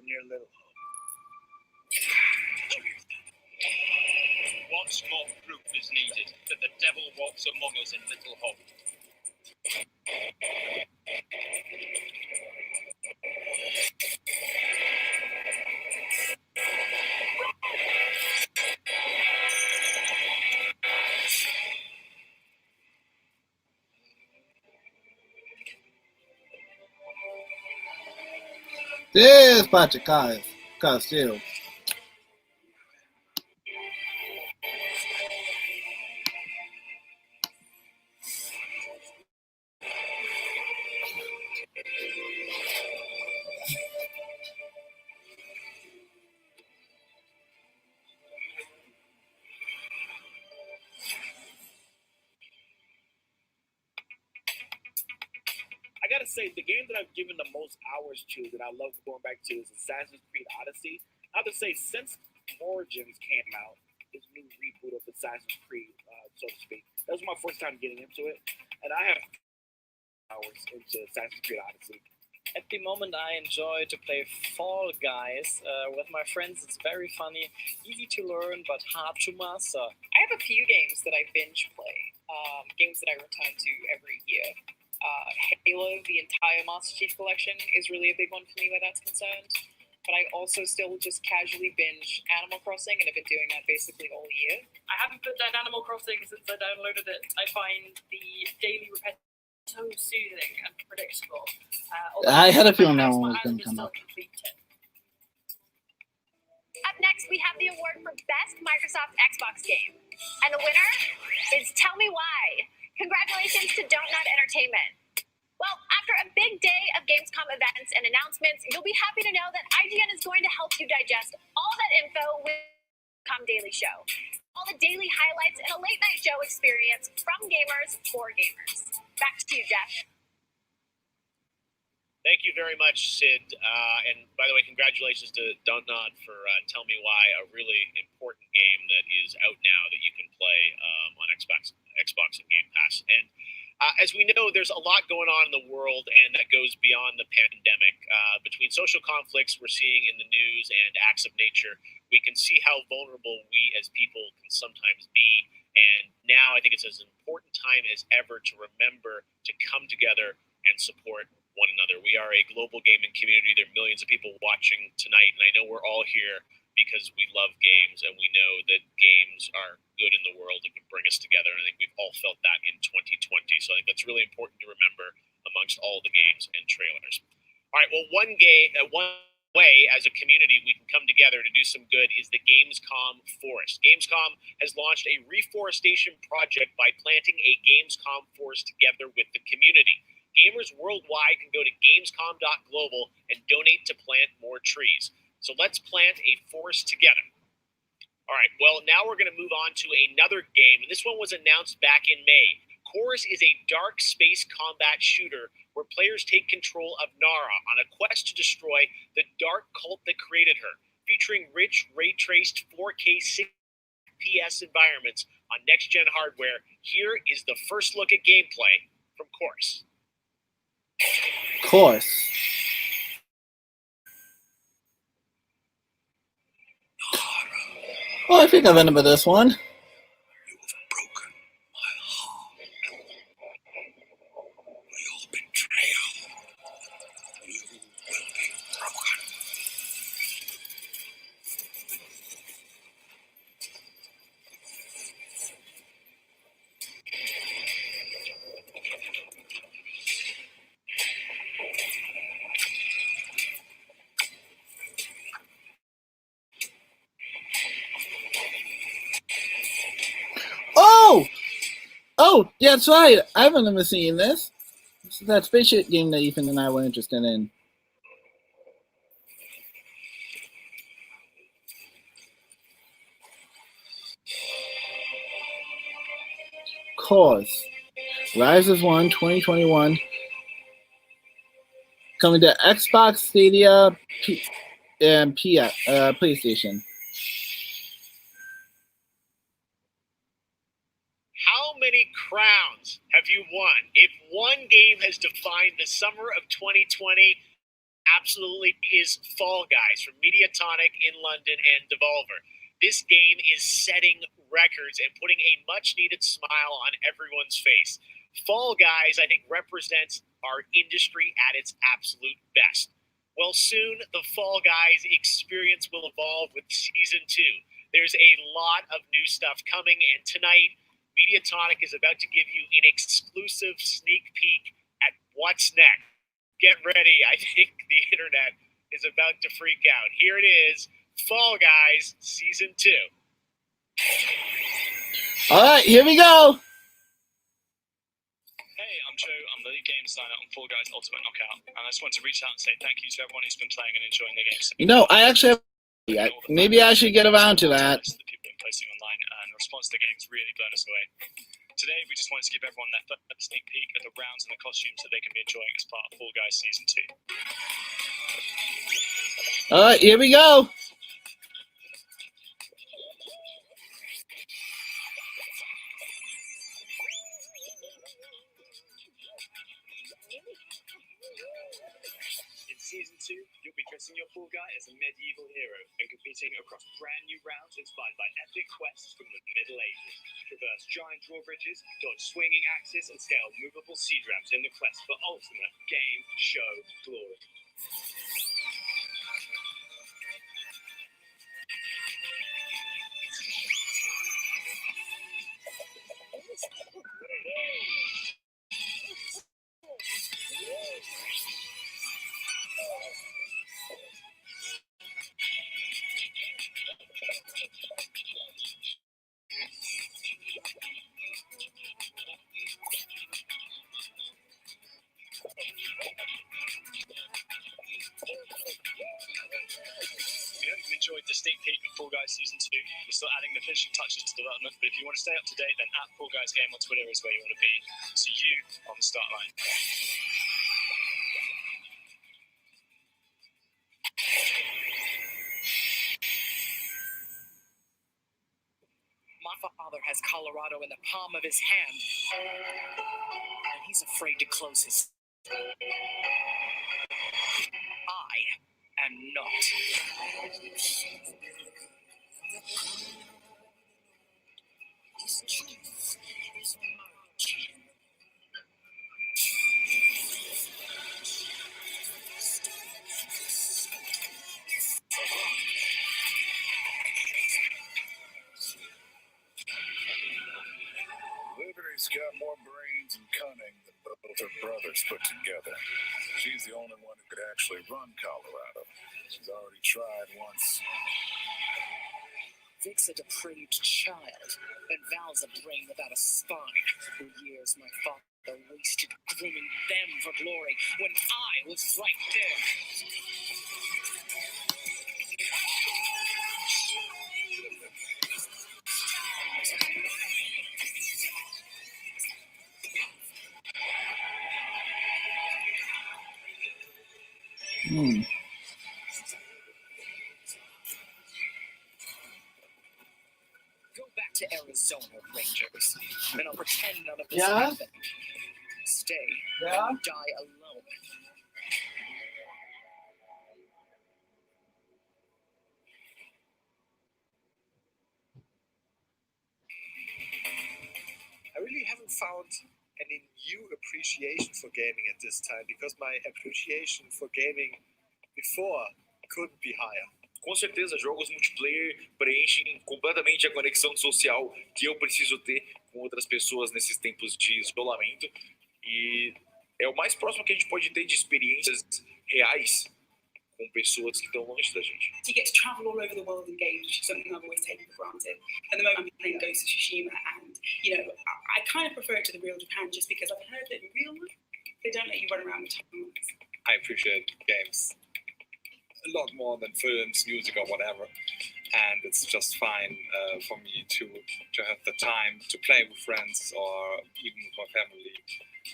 Near Little Hope. What small proof is needed that the devil walks among us in Little Hope? Despacha, Caio. I gotta say, the game that I've given the most hours to, that I love going back to, is Assassin's Creed Odyssey. I have to say, since Origins came out, this new reboot of Assassin's Creed, so to speak, that was my first time getting into it, and I have hours into Assassin's Creed Odyssey. At the moment, I enjoy to play Fall Guys with my friends. It's very funny, easy to learn, but hard to master. I have a few games that I binge play, games that I return to every year. Halo, the entire Master Chief Collection, is really a big one for me where that's concerned. But I also still just casually binge Animal Crossing, and I've been doing that basically all year. I haven't put down Animal Crossing since I downloaded it. I find the daily repetition so soothing and predictable. I had a feeling that one was going to come up. Up next, we have the award for Best Microsoft Xbox Game. And the winner is Tell Me Why. Congratulations to Donut Entertainment. Well, after a big day of Gamescom events and announcements, you'll be happy to know that IGN is going to help you digest all that info with the Gamescom Daily Show. All the daily highlights and a late night show experience from gamers for gamers. Back to you, Jeff. Thank you very much, Sid. And by the way, congratulations to Don't Nod for Tell Me Why, a really important game that is out now that you can play on Xbox and Game Pass. And as we know, there's a lot going on in the world, and that goes beyond the pandemic. Between social conflicts we're seeing in the news and acts of nature, we can see how vulnerable we as people can sometimes be. And now I think it's as important time as ever to remember to come together and support one another. We are a global gaming community. There are millions of people watching tonight, and I know we're all here because we love games and we know that games are good in the world and can bring us together. And I think we've all felt that in 2020. So I think that's really important to remember amongst all the games and trailers. All right, well, one way as a community we can come together to do some good is the Gamescom Forest. Gamescom has launched a reforestation project by planting a Gamescom forest together with the community. Gamers worldwide can go to gamescom.global and donate to plant more trees. So let's plant a forest together. All right, well, now we're going to move on to another game, and this one was announced back in May. Chorus is a dark space combat shooter where players take control of Nara on a quest to destroy the dark cult that created her, featuring rich ray-traced 4K 60 FPS environments on next-gen hardware. Here is the first look at gameplay from Chorus. Course. Oh, I think I remember this one. Oh, yeah, that's right. I remember seeing this. This is that spaceship game that Ethan and I were interested in. Course. Rises 1 2021. Coming to Xbox, Stadia, and PlayStation. How many crowns have you won? If one game has defined the summer of 2020, absolutely is Fall Guys from Mediatonic in London and Devolver. This game is setting records and putting a much-needed smile on everyone's face. Fall Guys, I think, represents our industry at its absolute best. Well, soon the Fall Guys experience will evolve with Season 2. There's a lot of new stuff coming, and tonight, Mediatonic is about to give you an exclusive sneak peek at what's next. Get ready. I think the internet is about to freak out. Here it is, Fall Guys Season 2. All right, here we go. Hey, I'm Joe. I'm the lead game designer on Fall Guys Ultimate Knockout, and I just want to reach out and say thank you to everyone who's been playing and enjoying the game. You know, I actually have, maybe I should get around to that. The people have been posting online, and the response to the game's really blown us away. Today, we just wanted to give everyone their first sneak peek at the rounds and the costumes that they can be enjoying as part of Fall Guys Season 2. All right, here we go. In Season 2, you'll be dressing your Fall Guy as a medieval hero and competing across brand new rounds inspired by epic quests from the Middle Ages. Traverse giant drawbridges, dodge swinging axes, and scale movable siege ramps in the quest for ultimate game show glory. sneak peek of Fall Guys Season 2. We're still adding the finishing touches to development, but if you want to stay up to date, then @Fall Guys Game on Twitter is where you want to be. See you on the start line. My father has Colorado in the palm of his hand, and he's afraid to close his. I am not. His truth is merging. Liberty's got more brains and cunning than both her brothers put together. She's the only one who could actually run Colorado. She's already tried once. Vic's a depraved child, and Val's a brain without a spine. For years, my father wasted grooming them for glory when I was right there. Go back to Arizona, Rangers, and I'll pretend none of this happened. Stay and die alone. I really haven't found any new appreciation for gaming at this time because my appreciation for gaming before couldn't be higher. Com certeza, jogos multiplayer preenchem completamente a conexão social que eu preciso ter com outras pessoas nesses tempos de isolamento. E é o mais próximo que a gente pode ter de experiências reais com pessoas que estão longe da gente. You get to travel all over the world in games, which is something I've always taken for granted. At the moment, I'm playing Ghost of Tsushima, and I kind of prefer it to the real Japan just because I've heard that in real life they don't let you run around with tunnels. I appreciate games a lot more than films, music, or whatever, and it's just fine for me to have the time to play with friends or even with my family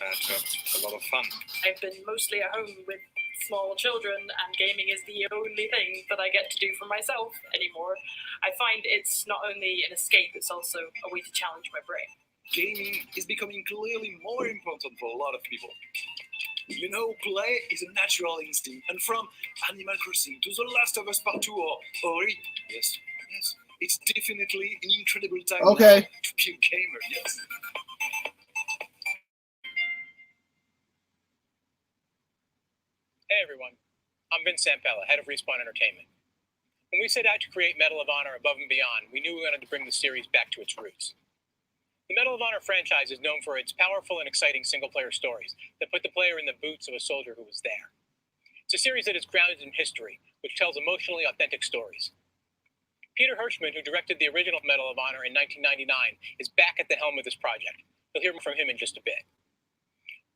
and to have a lot of fun. I've been mostly at home with small children, and gaming is the only thing that I get to do for myself anymore. I find it's not only an escape, it's also a way to challenge my brain. Gaming is becoming clearly more important for a lot of people. You know, play is a natural instinct, and from Animal Crossing to The Last of Us Part 2 or Ori, yes, it's definitely an incredible time now to be a gamer, yes. Hey everyone, I'm Vince Sampella, head of Respawn Entertainment. When we set out to create Medal of Honor Above and Beyond, we knew we wanted to bring the series back to its roots. The Medal of Honor franchise is known for its powerful and exciting single-player stories that put the player in the boots of a soldier who was there. It's a series that is grounded in history, which tells emotionally authentic stories. Peter Hirschman, who directed the original Medal of Honor in 1999, is back at the helm of this project. You'll hear from him in just a bit.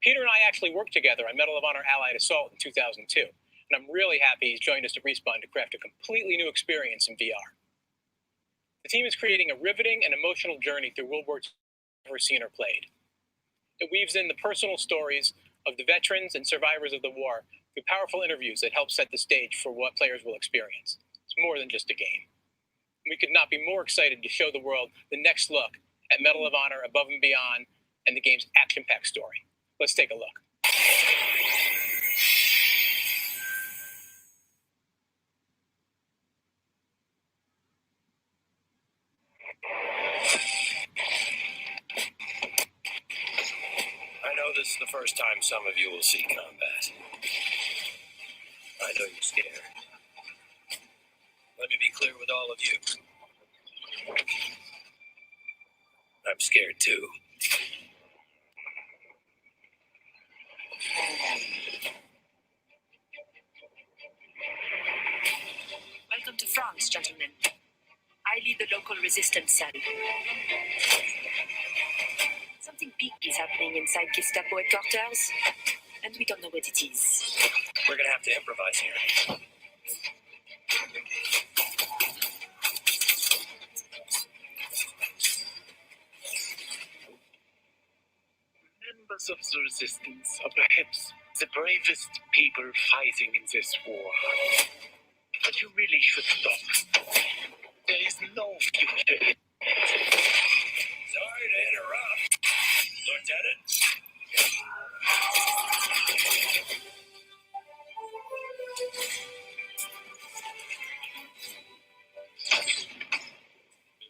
Peter and I actually worked together on Medal of Honor Allied Assault in 2002, and I'm really happy he's joined us to Respawn to craft a completely new experience in VR. The team is creating a riveting and emotional journey through World War II never seen or played. It weaves in the personal stories of the veterans and survivors of the war through powerful interviews that help set the stage for what players will experience. It's more than just a game. We could not be more excited to show the world the next look at Medal of Honor Above and Beyond and the game's action-packed story. Let's take a look. I know this is the first time some of you will see combat. I know you're scared. Let me be clear with all of you. I'm scared too. Welcome to France, gentlemen. I lead the local resistance cell. Something big is happening inside Gestapo headquarters, and we don't know what it is. We're gonna have to improvise here. members of the resistance are perhaps the bravest people fighting in this war. But you really should stop. There is no future in it. Sorry to interrupt, Lieutenant.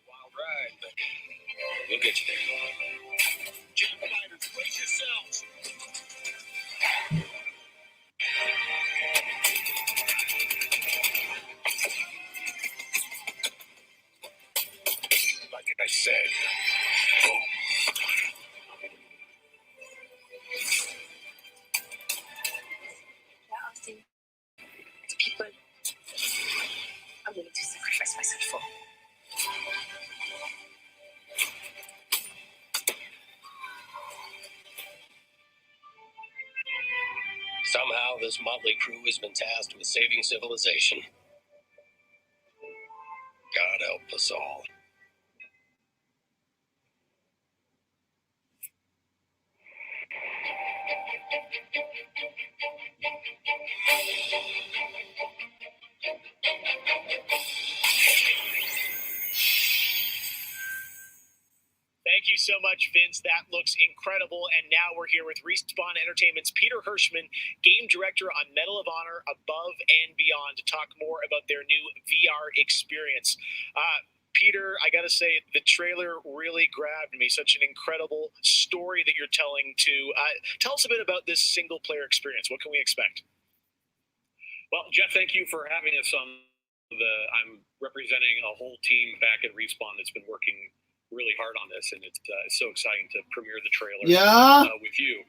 Wild ride, but we'll get you there. Jet fighters, brace yourselves. Like I said, boom. There are things, the people I'm willing to sacrifice myself for. Somehow, this motley crew has been tasked with saving civilization. God help us all. Thank you so much, Vince. That looks incredible. And now we're here with Respawn Entertainment's Peter Hirschman, game director on Medal of Honor Above and Beyond, to talk more about their new VR experience. Peter, I got to say, the trailer really grabbed me. Such an incredible story that you're telling tell us a bit about this single-player experience. What can we expect? Well, Jeff, thank you for having us on I'm representing a whole team back at Respawn that's been working really hard on this, and it's so exciting to premiere the trailer with you.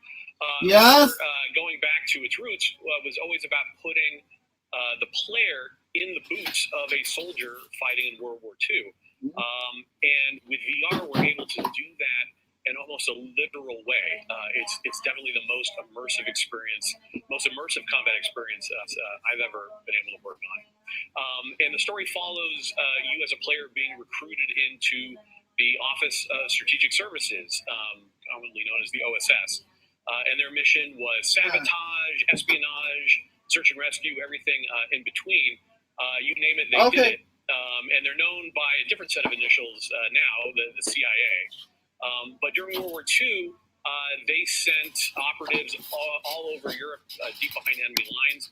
Yes. Going back to its roots was always about putting the player in the boots of a soldier fighting in World War II. And with VR, we're able to do that in almost a literal way. It's definitely the most immersive combat experience I've ever been able to work on. And the story follows you as a player being recruited into the Office of Strategic Services, commonly known as the OSS. And their mission was sabotage, espionage, search and rescue, everything in between. You name it, they did it. And they're known by a different set of initials now, the CIA. But during World War II, they sent operatives all over Europe, deep behind enemy lines.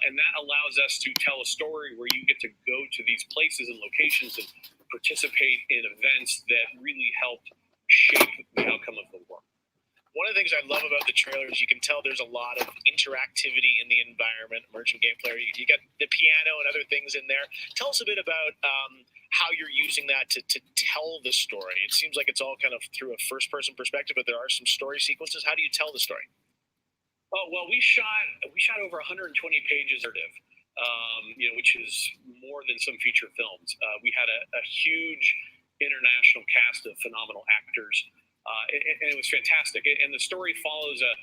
And that allows us to tell a story where you get to go to these places and locations and participate in events that really helped shape the outcome of the war. One of the things I love about the trailer is you can tell there's a lot of interactivity in the environment. Emergent game player, you got the piano and other things in there. Tell us a bit about how you're using that to tell the story. It seems like it's all kind of through a first-person perspective, but there are some story sequences. How do you tell the story? Oh, well, we shot over 120 pages of narrative, which is more than some feature films. We had a huge international cast of phenomenal actors, and it was fantastic. And the story follows a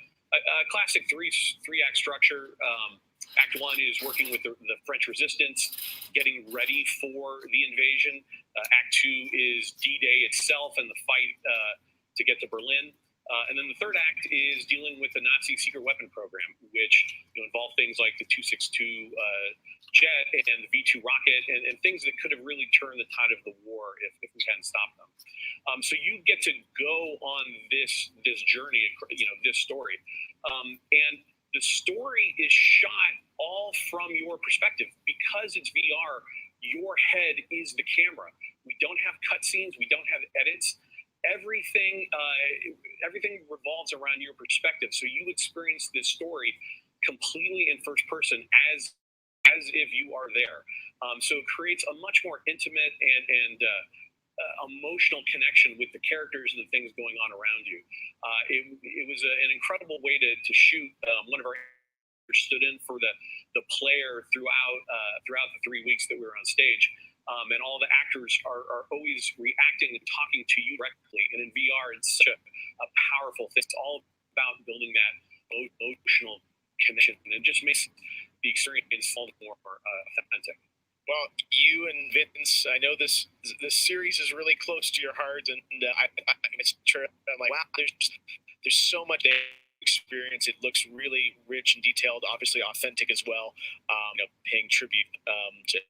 classic three-act structure. Act 1 is working with the French resistance, getting ready for the invasion. Act 2 is D-Day itself and the fight to get to Berlin. And then the third act is dealing with the Nazi secret weapon program, which involved things like the 262 jet and the V2 rocket and things that could have really turned the tide of the war if we hadn't stopped them. So you get to go on this journey, this story. And the story is shot all from your perspective. Because it's VR, your head is the camera. We don't have cutscenes. We don't have edits. Everything revolves around your perspective. So you experience this story completely in first person as if you are there. So it creates a much more intimate and emotional connection with the characters and the things going on around you. It was an incredible way to shoot. One of our actors stood in for the player throughout the 3 weeks that we were on stage. And all the actors are always reacting and talking to you directly. And in VR, it's such a powerful thing. It's all about building that emotional connection. And it just makes the experience far more authentic. Well, you and Vince, I know this series is really close to your heart. And I'm like, wow, There's so much experience. It looks really rich and detailed, obviously authentic as well. Paying tribute to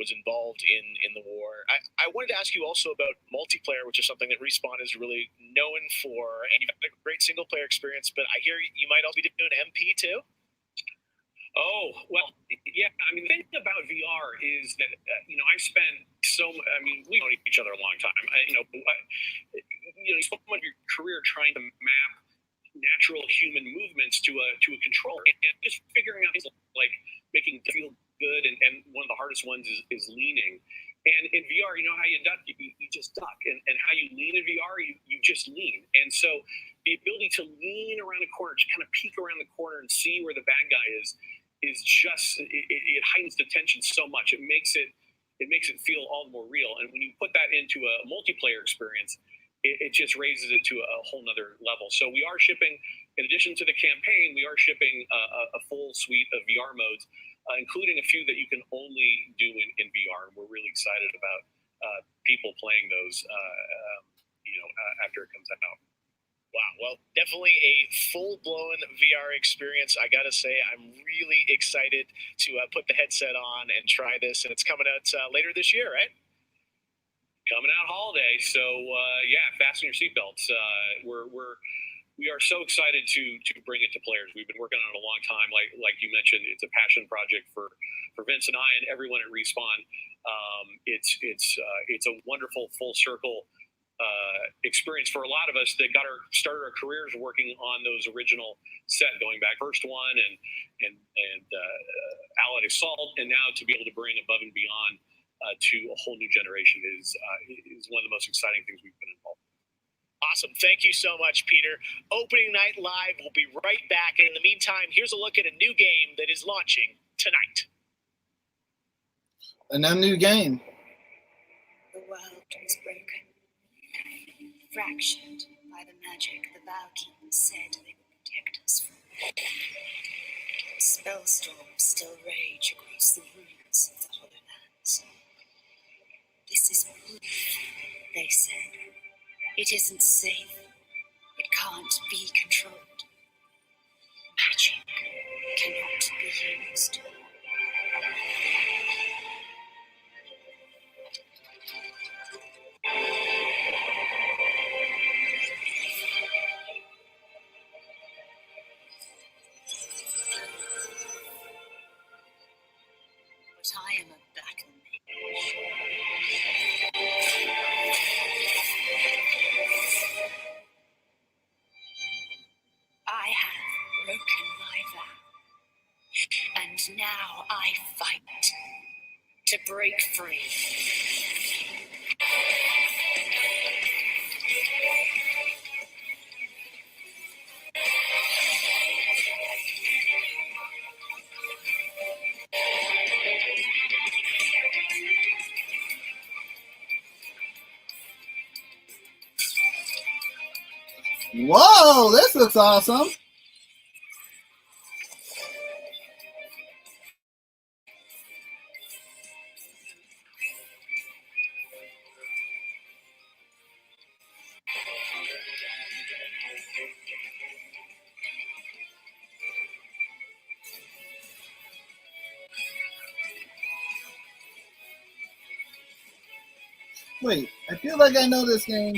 was involved in the war. I wanted to ask you also about multiplayer, which is something that Respawn is really known for, and you've had a great single player experience, but I hear you might also be doing MP too? Oh, well, yeah. I mean, the thing about VR is that, I've spent we've known each other a long time. You spend much of your career trying to map natural human movements to a controller, and just figuring out things like making it feel good, and one of the hardest ones is leaning. And in VR, you know how you duck, you just duck, and how you lean in VR, you just lean. And so the ability to lean around a corner, to kind of peek around the corner and see where the bad guy is just it heightens the tension so much. It makes it feel all the more real. And when you put that into a multiplayer experience, it just raises it to a whole nother level. So we are shipping, in addition to the campaign, we are shipping a full suite of VR modes, including a few that you can only do in VR. And we're really excited about people playing those, after it comes out. Wow, well, definitely a full-blown VR experience. I gotta say, I'm really excited to put the headset on and try this, and it's coming out later this year, right? Coming out holiday, so fasten your seatbelts. We are so excited to bring it to players. We've been working on it a long time. Like you mentioned, it's a passion project for Vince and I and everyone at Respawn. It's a wonderful full circle experience for a lot of us that started our careers working on those original set, going back first one and Allied Assault, and now to be able to bring Above and Beyond to a whole new generation is one of the most exciting things we've been involved in. Awesome. Thank you so much, Peter. Opening Night Live. We'll be right back. And in the meantime, here's a look at a new game that is launching tonight. A new game. The world was broken, fractured by the magic the Valkyries said they would protect us from. Spellstorms still rage across the ruins of the Hollow-Lands. This is proof, they said. It isn't safe. It can't be controlled. Magic cannot be used. But I am a battle mage. I have broken my vow, and now I fight to break free. Whoa, this looks awesome. Wait, I feel like I know this game.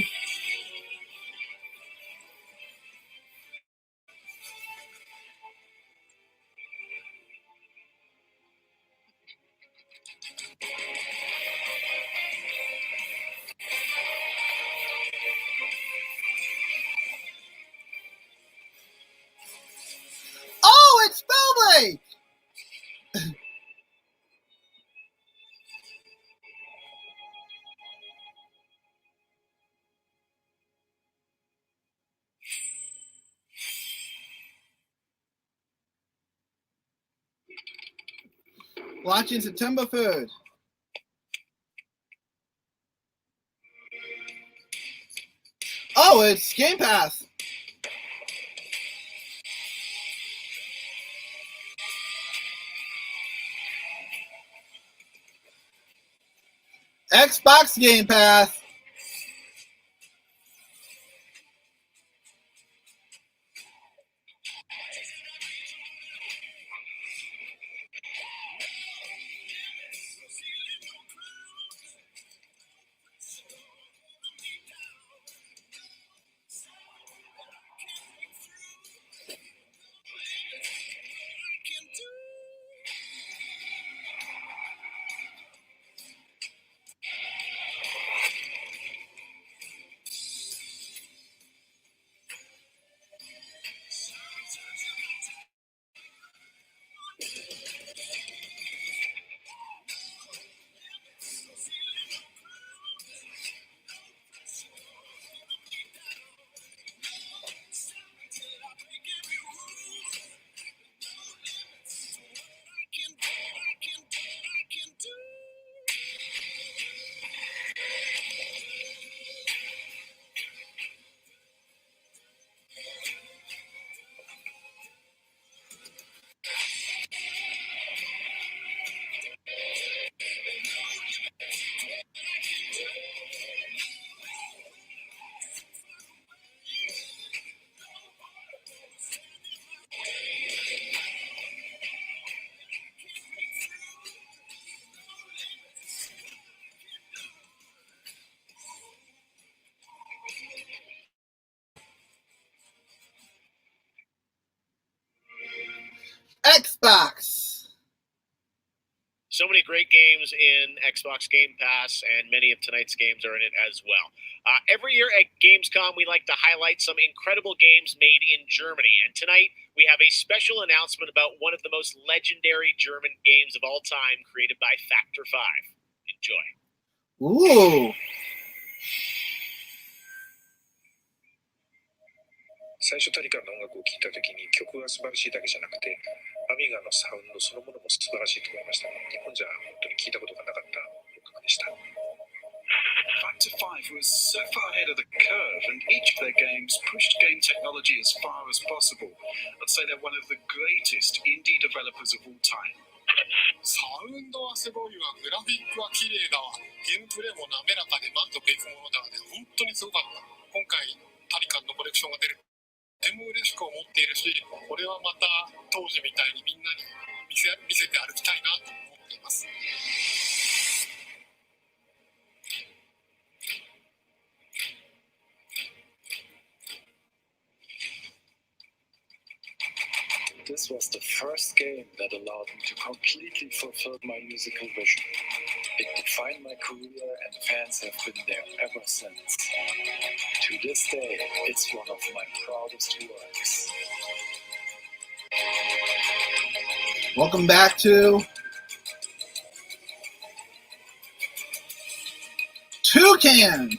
Oh, it's Spellblade! Launching September 3rd. Oh, it's Game Pass. Xbox Game Pass. Xbox. So many great games in Xbox Game Pass, and many of tonight's games are in it as well. Every year at Gamescom, we like to highlight some incredible games made in Germany. And tonight, we have a special announcement about one of the most legendary German games of all time, created by Factor 5. Enjoy. Ooh. 最初タリカンの音楽を聴いた時に曲が素晴らしいだけじゃなくてアミガのサウンドそのものも素晴らしいと思いました。日本じゃ本当に聞いたことがなかった音楽でした。 Factor 5 was so far ahead of the curve, and each of their games pushed game technology as far as possible. I'd say they're one of the greatest indie developers of all time. サウンドはすごいわ、グラフィックは綺麗だわ、ゲームプレイも滑らかで満足いくものだわで、本当にすごかった。今回タリカンのコレクションが出る、とても嬉しく思っているし、これはまた当時みたいにみんなに見せて歩きたいなと思っています。This was the first game that allowed me to completely fulfill my musical vision. It defined my career, and fans have been there ever since. To this day, it's one of my proudest works. Welcome back to Toucan.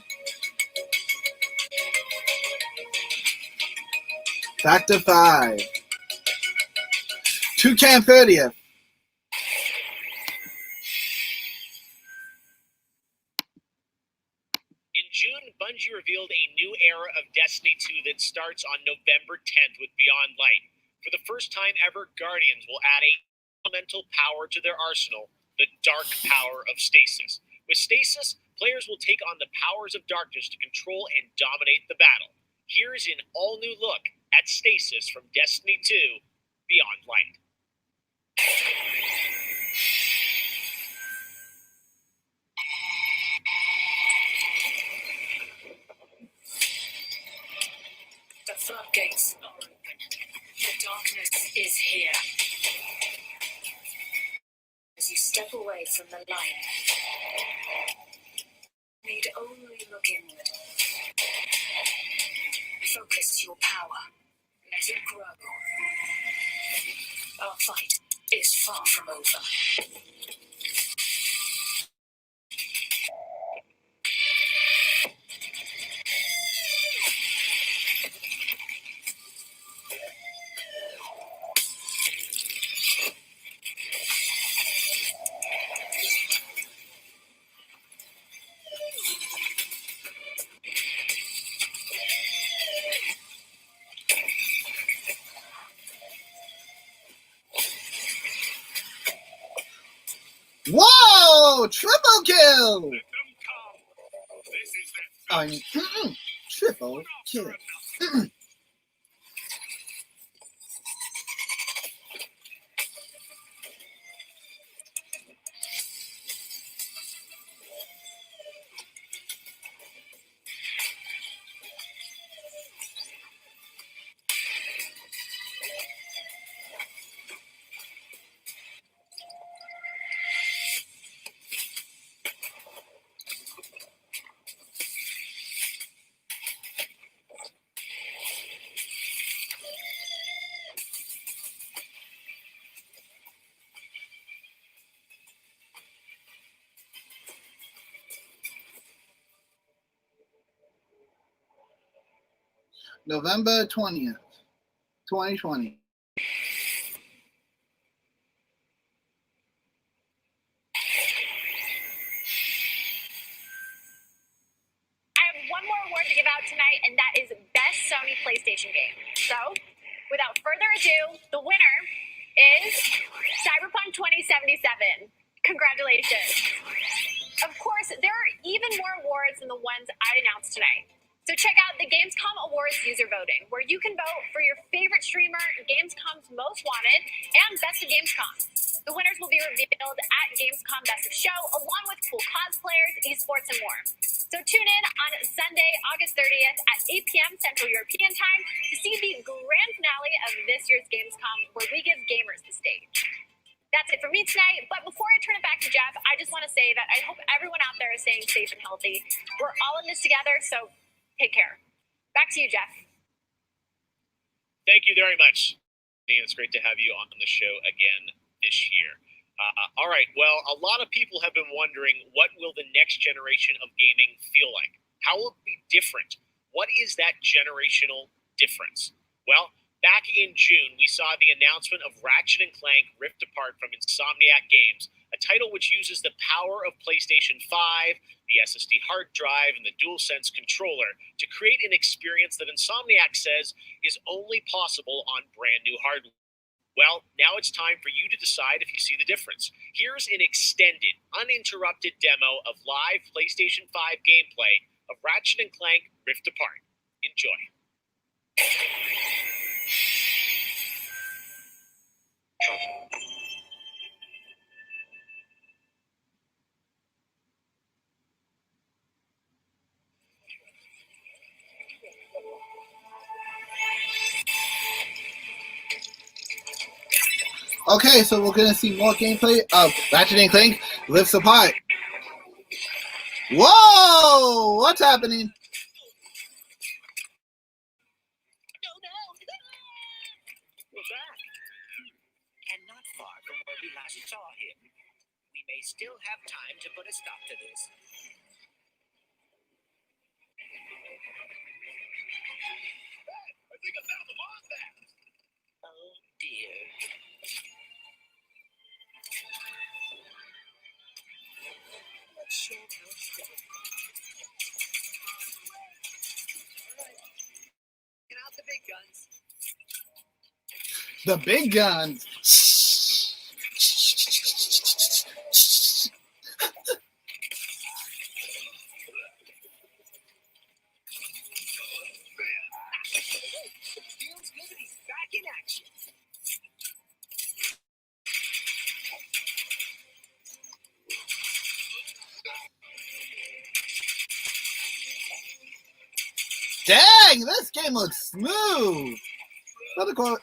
Factor 5. Toucan 30th. In June, Bungie revealed a new era of Destiny 2 that starts on November 10th with Beyond Light. For the first time ever, Guardians will add a elemental power to their arsenal, the dark power of Stasis. With Stasis, players will take on the powers of darkness to control and dominate the battle. Here's an all-new look at Stasis from Destiny 2 Beyond Light. The floodgates are open. The darkness is here. As you step away from the light, you need only look inward. Focus your power. Let it grow. Our fight is far from over. Whoa! Triple kill! Triple kill. November 20th, 2020. One more award to give out tonight, and that is Best Sony PlayStation Game. So, without further ado, the winner is Cyberpunk 2077. Congratulations. Of course, there are even more awards than the ones I announced tonight. So check out the Gamescom Awards user voting, where you can vote for your favorite streamer, Gamescom's Most Wanted, and Best of Gamescom. The winners will be revealed at Gamescom Best of Show, along with cool cosplayers, esports, and more. So tune in on Sunday, August 30th at 8 p.m. Central European Time to see the grand finale of of this year's Gamescom, where we give gamers the stage. That's it for me tonight, but before I turn it back to Jeff, I just want to say that I hope everyone out there is staying safe and healthy. We're all in this together, so take care. Back to you, Jeff. Thank you very much. It's great to have you on the show again this year. All right, well, a lot of people have been wondering, what will the next generation of gaming feel like? How will it be different? What is that generational difference? Well, back in June, we saw the announcement of Ratchet & Clank Rift Apart from Insomniac Games, a title which uses the power of PlayStation 5, the SSD hard drive, and the DualSense controller to create an experience that Insomniac says is only possible on brand new hardware. Well, now it's time for you to decide if you see the difference. Here's an extended, uninterrupted demo of live PlayStation 5 gameplay of Ratchet & Clank Rift Apart. Enjoy. Okay, so we're gonna see more gameplay of Ratchet & Clank Rift Apart. Whoa! What's happening? We're back. And not far from where we last saw him. We may still have time to put a stop to this. I think I found the boss back. Oh dear. Let's show how it's done. Alright. Get out the big guns. The big guns. Feels good that he's back in action. Dang, this game looks smooth. But of course,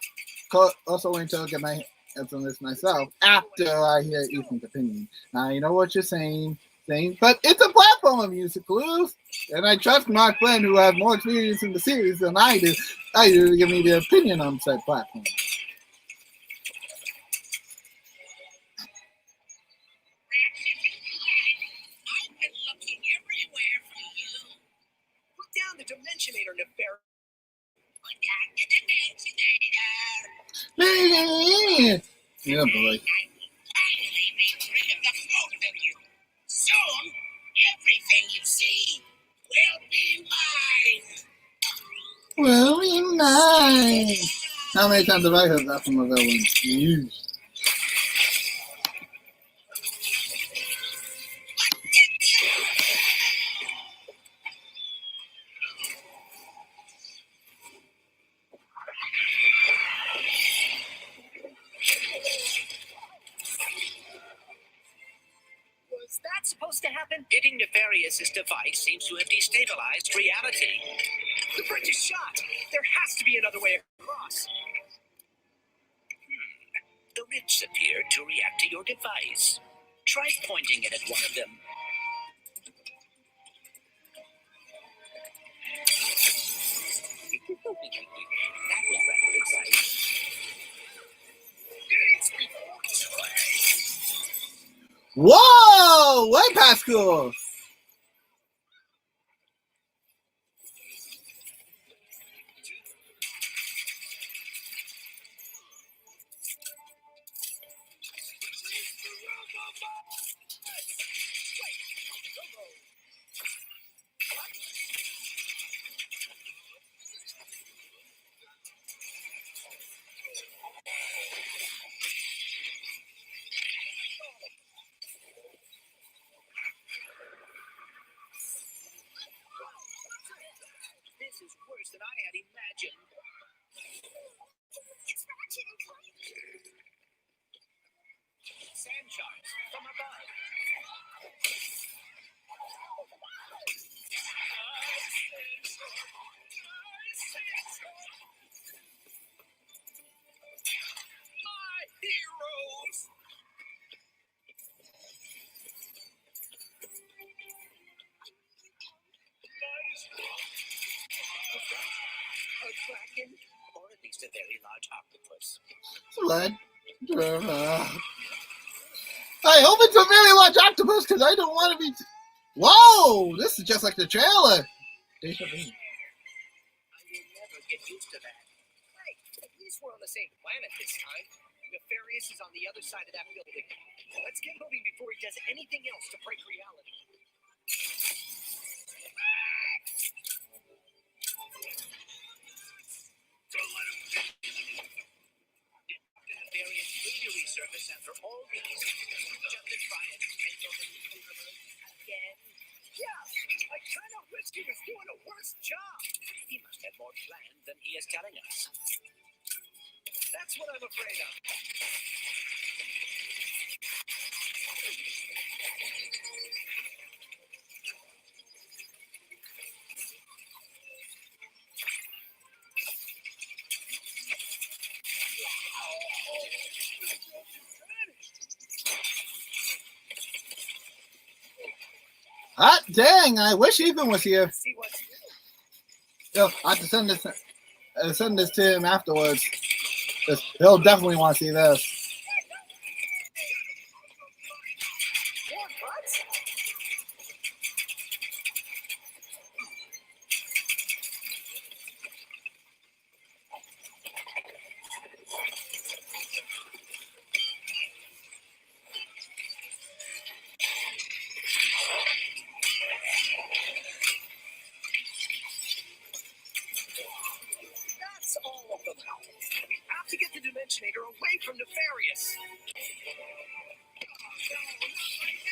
also wait until I get my hands on this myself after I hear Ethan's opinion. Now, you know what you're saying, but it's a platform of MusicClues, and I trust my friend who has more experience in the series than I do to give me the opinion on said platform. I've been looking everywhere for you. Put down the Dimensionator, Nefarious. Put down the Dimensionator. Yeah, boy. Finally be rid of the both of you. Soon, everything you see will be mine. Well, be nice. How many times have I heard that from a villain? Huge. Was that supposed to happen? Hitting Nefarious's device seems to have destabilized reality. The bridge is shot. There has to be another way across. The rifts appear to react to your device. Try pointing it at one of them. That was rather exciting. It's before Whoa! Way past cool. kraken, or at least a very large octopus. Sled. I hope it's a very large octopus because I don't want to be. Whoa! This is just like the trailer. I will never get used to that. Hey, at least we're on the same planet this time. Nefarious is on the other side of that building. Let's get moving before he does anything else to break reality. Nefarious will you resurface after all these? Just to try and take over the universe again? Yeah, I kind of wish he was doing a worse job. He must have more planned than he is telling us. That's what I'm afraid of. Hot dang! I wish Ethan was here. Yo, I have to send this to him afterwards. He'll definitely want to see this. That's all of them. We have to get the Dimensionator away from Nefarious.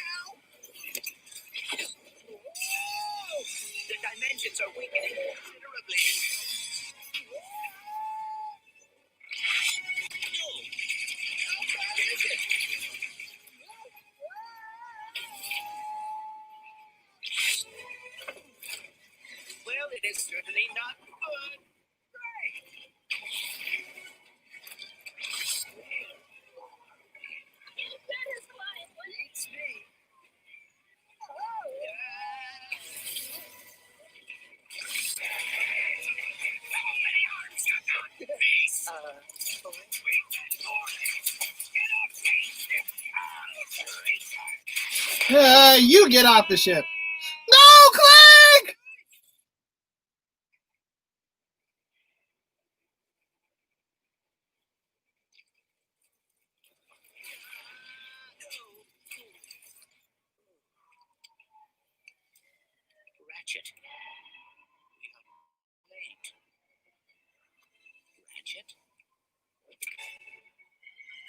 Whoa! The dimensions are weakening considerably. How bad is it? Well, it is certainly not good. Beats me. You get off the ship. No, Clank! Ratchet. We are late. Ratchet?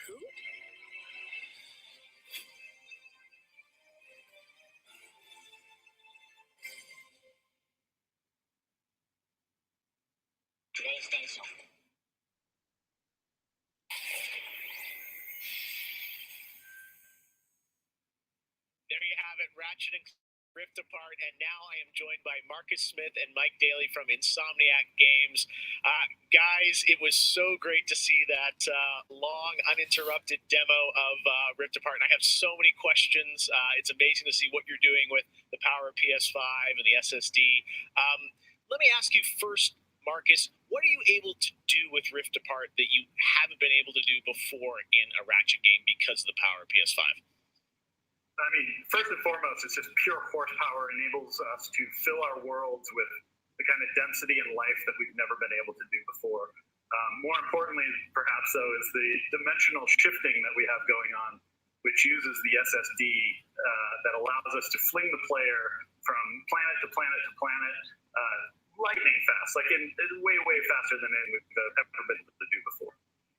Who? There you have it, Ratchet and Rift Apart, and now I am joined by Marcus Smith and Mike Daly from Insomniac Games. Guys, it was so great to see that long, uninterrupted demo of Rift Apart, and I have so many questions. It's amazing to see what you're doing with the power of PS5 and the SSD. Let me ask you first, Marcus, what are you able to do with Rift Apart that you haven't been able to do before in a Ratchet game because of the power of PS5? I mean, first and foremost, it's just pure horsepower enables us to fill our worlds with the kind of density and life that we've never been able to do before. More importantly, perhaps, though, is the dimensional shifting that we have going on, which uses the SSD that allows us to fling the player from planet to planet to planet lightning fast, like in way, way faster than we've ever been able to do before.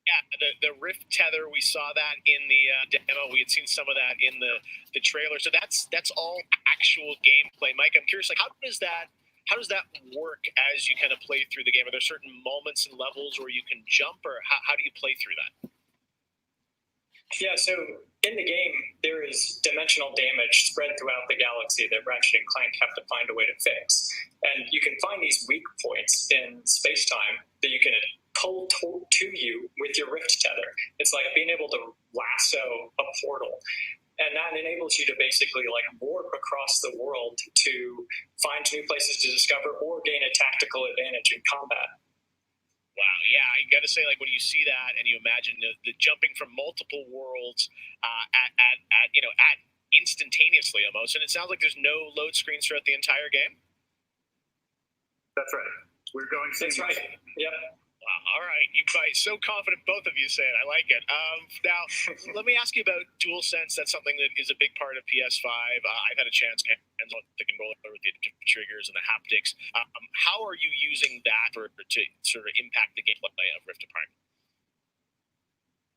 Yeah, the Rift tether, we saw that in the demo. We had seen some of that in the trailer. So that's all actual gameplay. Mike, I'm curious, like how does that work as you kind of play through the game? Are there certain moments and levels where you can jump, or how do you play through that? Yeah, so in the game, there is dimensional damage spread throughout the galaxy that Ratchet and Clank have to find a way to fix. And you can find these weak points in space-time that you can pull to you with your Rift tether. It's like being able to lasso a portal. And that enables you to basically like warp across the world to find new places to discover or gain a tactical advantage in combat. Wow, yeah, I got to say, like, when you see that and you imagine the jumping from multiple worlds at instantaneously almost, and it sounds like there's no load screens throughout the entire game. That's right. We're going. That's right. Yep. Wow, all right, you guys, so confident, both of you say it. I like it. Now, let me ask you about DualSense. That's something that is a big part of PS5. I've had a chance to hands on the controller with the triggers and the haptics. How are you using that to sort of impact the gameplay of Rift Apart?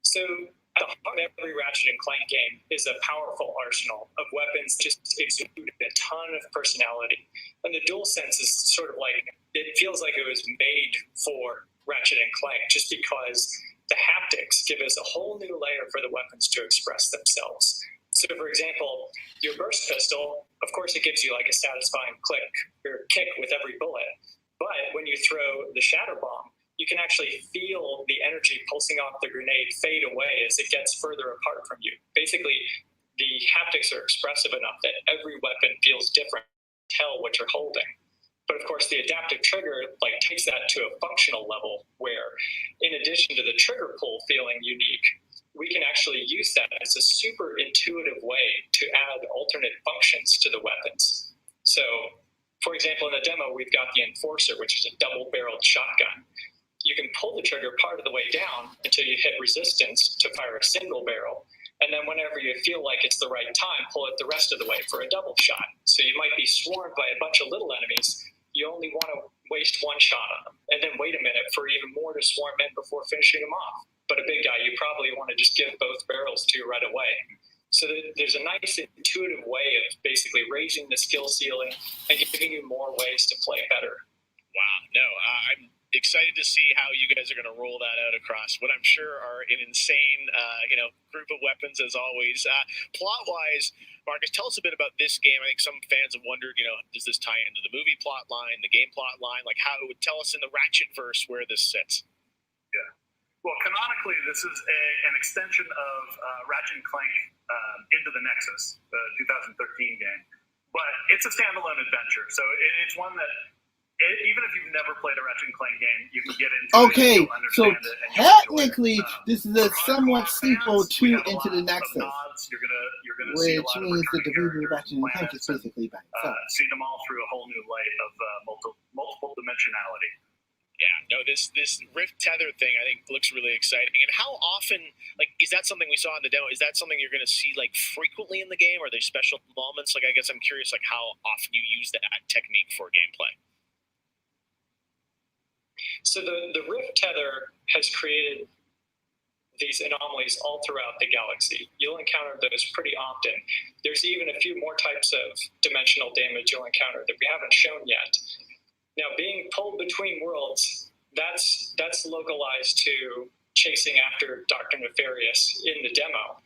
So, at the heart of every Ratchet and Clank game is a powerful arsenal of weapons, just exude a ton of personality. And the DualSense is sort of like, it feels like it was made for Ratchet and Clank, just because the haptics give us a whole new layer for the weapons to express themselves. So, for example, your burst pistol, of course, it gives you like a satisfying click or kick with every bullet. But when you throw the shatter bomb, you can actually feel the energy pulsing off the grenade fade away as it gets further apart from you. Basically, the haptics are expressive enough that every weapon feels different. Tell what you're holding. But of course, the adaptive trigger takes that to a functional level where, in addition to the trigger pull feeling unique, we can actually use that as a super intuitive way to add alternate functions to the weapons. So, for example, in the demo, we've got the Enforcer, which is a double-barreled shotgun. You can pull the trigger part of the way down until you hit resistance to fire a single barrel. And then whenever you feel like it's the right time, pull it the rest of the way for a double shot. So you might be swarmed by a bunch of little enemies. You only want to waste one shot on them, and then wait a minute for even more to swarm in before finishing them off. But a big guy, you probably want to just give both barrels to right away. So there's a nice intuitive way of basically raising the skill ceiling and giving you more ways to play better. Wow, no, I'm excited to see how you guys are going to roll that out across what I'm sure are an insane, group of weapons as always. Plot-wise, Marcus, tell us a bit about this game. I think some fans have wondered, does this tie into the movie plot line, the game plot line? Like, how it would tell us in the Ratchet-verse where this sits. Yeah. Well, canonically, this is an extension of Ratchet and Clank Into the Nexus, the 2013 game. But it's a standalone adventure, so it's one that even if you've never played a Ratchet and Clank game, you can get into okay, it. so technically, this is a somewhat sequel to Into the Nexus, you're gonna which see a lot of means that the recurring reboot of Ratchet and Clank is planets basically by itself. see them all through a whole new light of multiple dimensionality. Yeah, no, this Rift Tether thing I think looks really exciting. And how often, is that something we saw in the demo? Is that something you're going to see frequently in the game? Are there special moments? I guess I'm curious how often you use that technique for gameplay. So the Rift Tether has created these anomalies all throughout the galaxy. You'll encounter those pretty often. There's even a few more types of dimensional damage you'll encounter that we haven't shown yet. Now, being pulled between worlds, that's localized to chasing after Dr. Nefarious in the demo.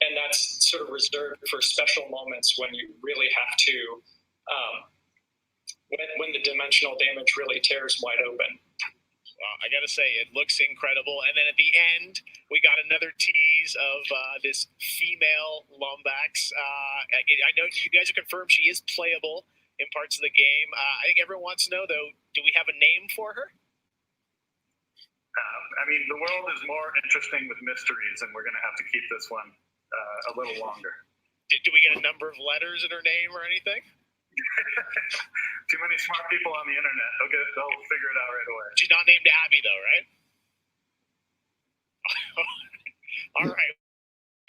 And that's sort of reserved for special moments when you really have to, when the dimensional damage really tears wide open. Well, I got to say, it looks incredible. And then at the end, we got another tease of this female Lombax. I know you guys have confirmed she is playable in parts of the game. I think everyone wants to know, though, do we have a name for her? The world is more interesting with mysteries, and we're going to have to keep this one a little longer. Do we get a number of letters in her name or anything? Too many smart people on the internet. They'll figure it out right away. She's not named Abby, though, right? All right.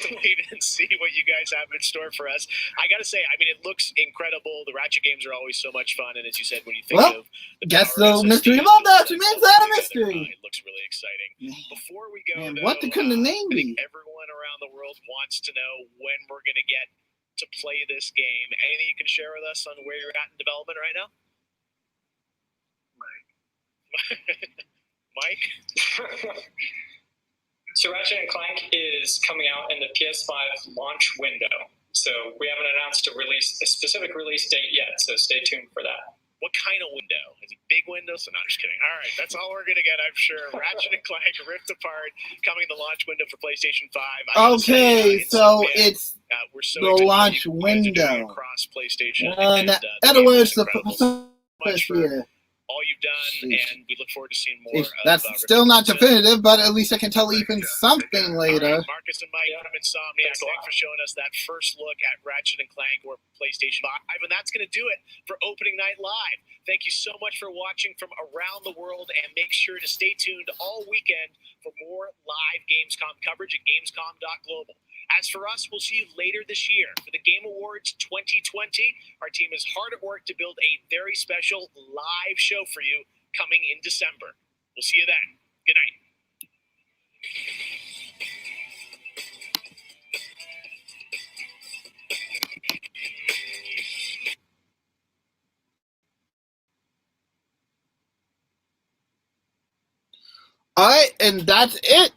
Wait and see what you guys have in store for us. I gotta say, it looks incredible. The Ratchet games are always so much fun, and as you said, when you think of guess the mystery of all that remains that a mystery. It looks really exciting. Before we go, Man, what could the name be? Everyone around the world wants to know when we're gonna get to play this game. Anything you can share with us on where you're at in development right now? Mike? So Ratchet and Clank is coming out in the PS5 launch window. So we haven't announced a specific release date yet, so stay tuned for that. What kind of window? Is it big window? So no, I'm just kidding. All right, that's all we're going to get, I'm sure. Ratchet and Clank Rift Apart coming in the launch window for PlayStation 5. Okay, so it's we're so the launch window. Across PlayStation in other words, the first year. All you've done, and we look forward to seeing more. That's still not definitive, but at least I can tell Ethan something later. Right, Marcus and Mike from Insomniac, thanks for showing us that first look at Ratchet & Clank or PlayStation 5. And that's going to do it for Opening Night Live. Thank you so much for watching from around the world, and make sure to stay tuned all weekend for more live Gamescom coverage at Gamescom.global. As for us, we'll see you later this year for the Game Awards 2020. Our team is hard at work to build a very special live show for you coming in December. We'll see you then. Good night. All right, and that's it.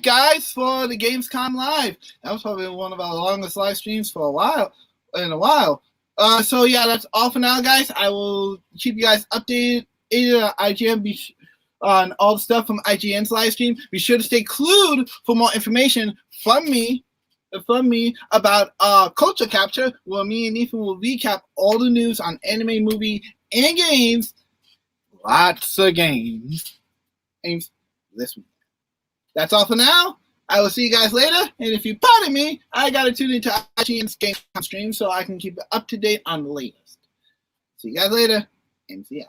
Guys, for the Gamescom Live. That was probably one of our longest live streams for a while. So yeah, that's all for now, guys. I will keep you guys updated on IGN on all the stuff from IGN's live stream. Be sure to stay clued for more information from me about Culture Capture, where me and Ethan will recap all the news on anime, movie, and games. Lots of games this week. That's all for now. I will see you guys later. And if you pardon me, I got to tune into IGN's Gamecom stream so I can keep up to date on the latest. See you guys later. MC out.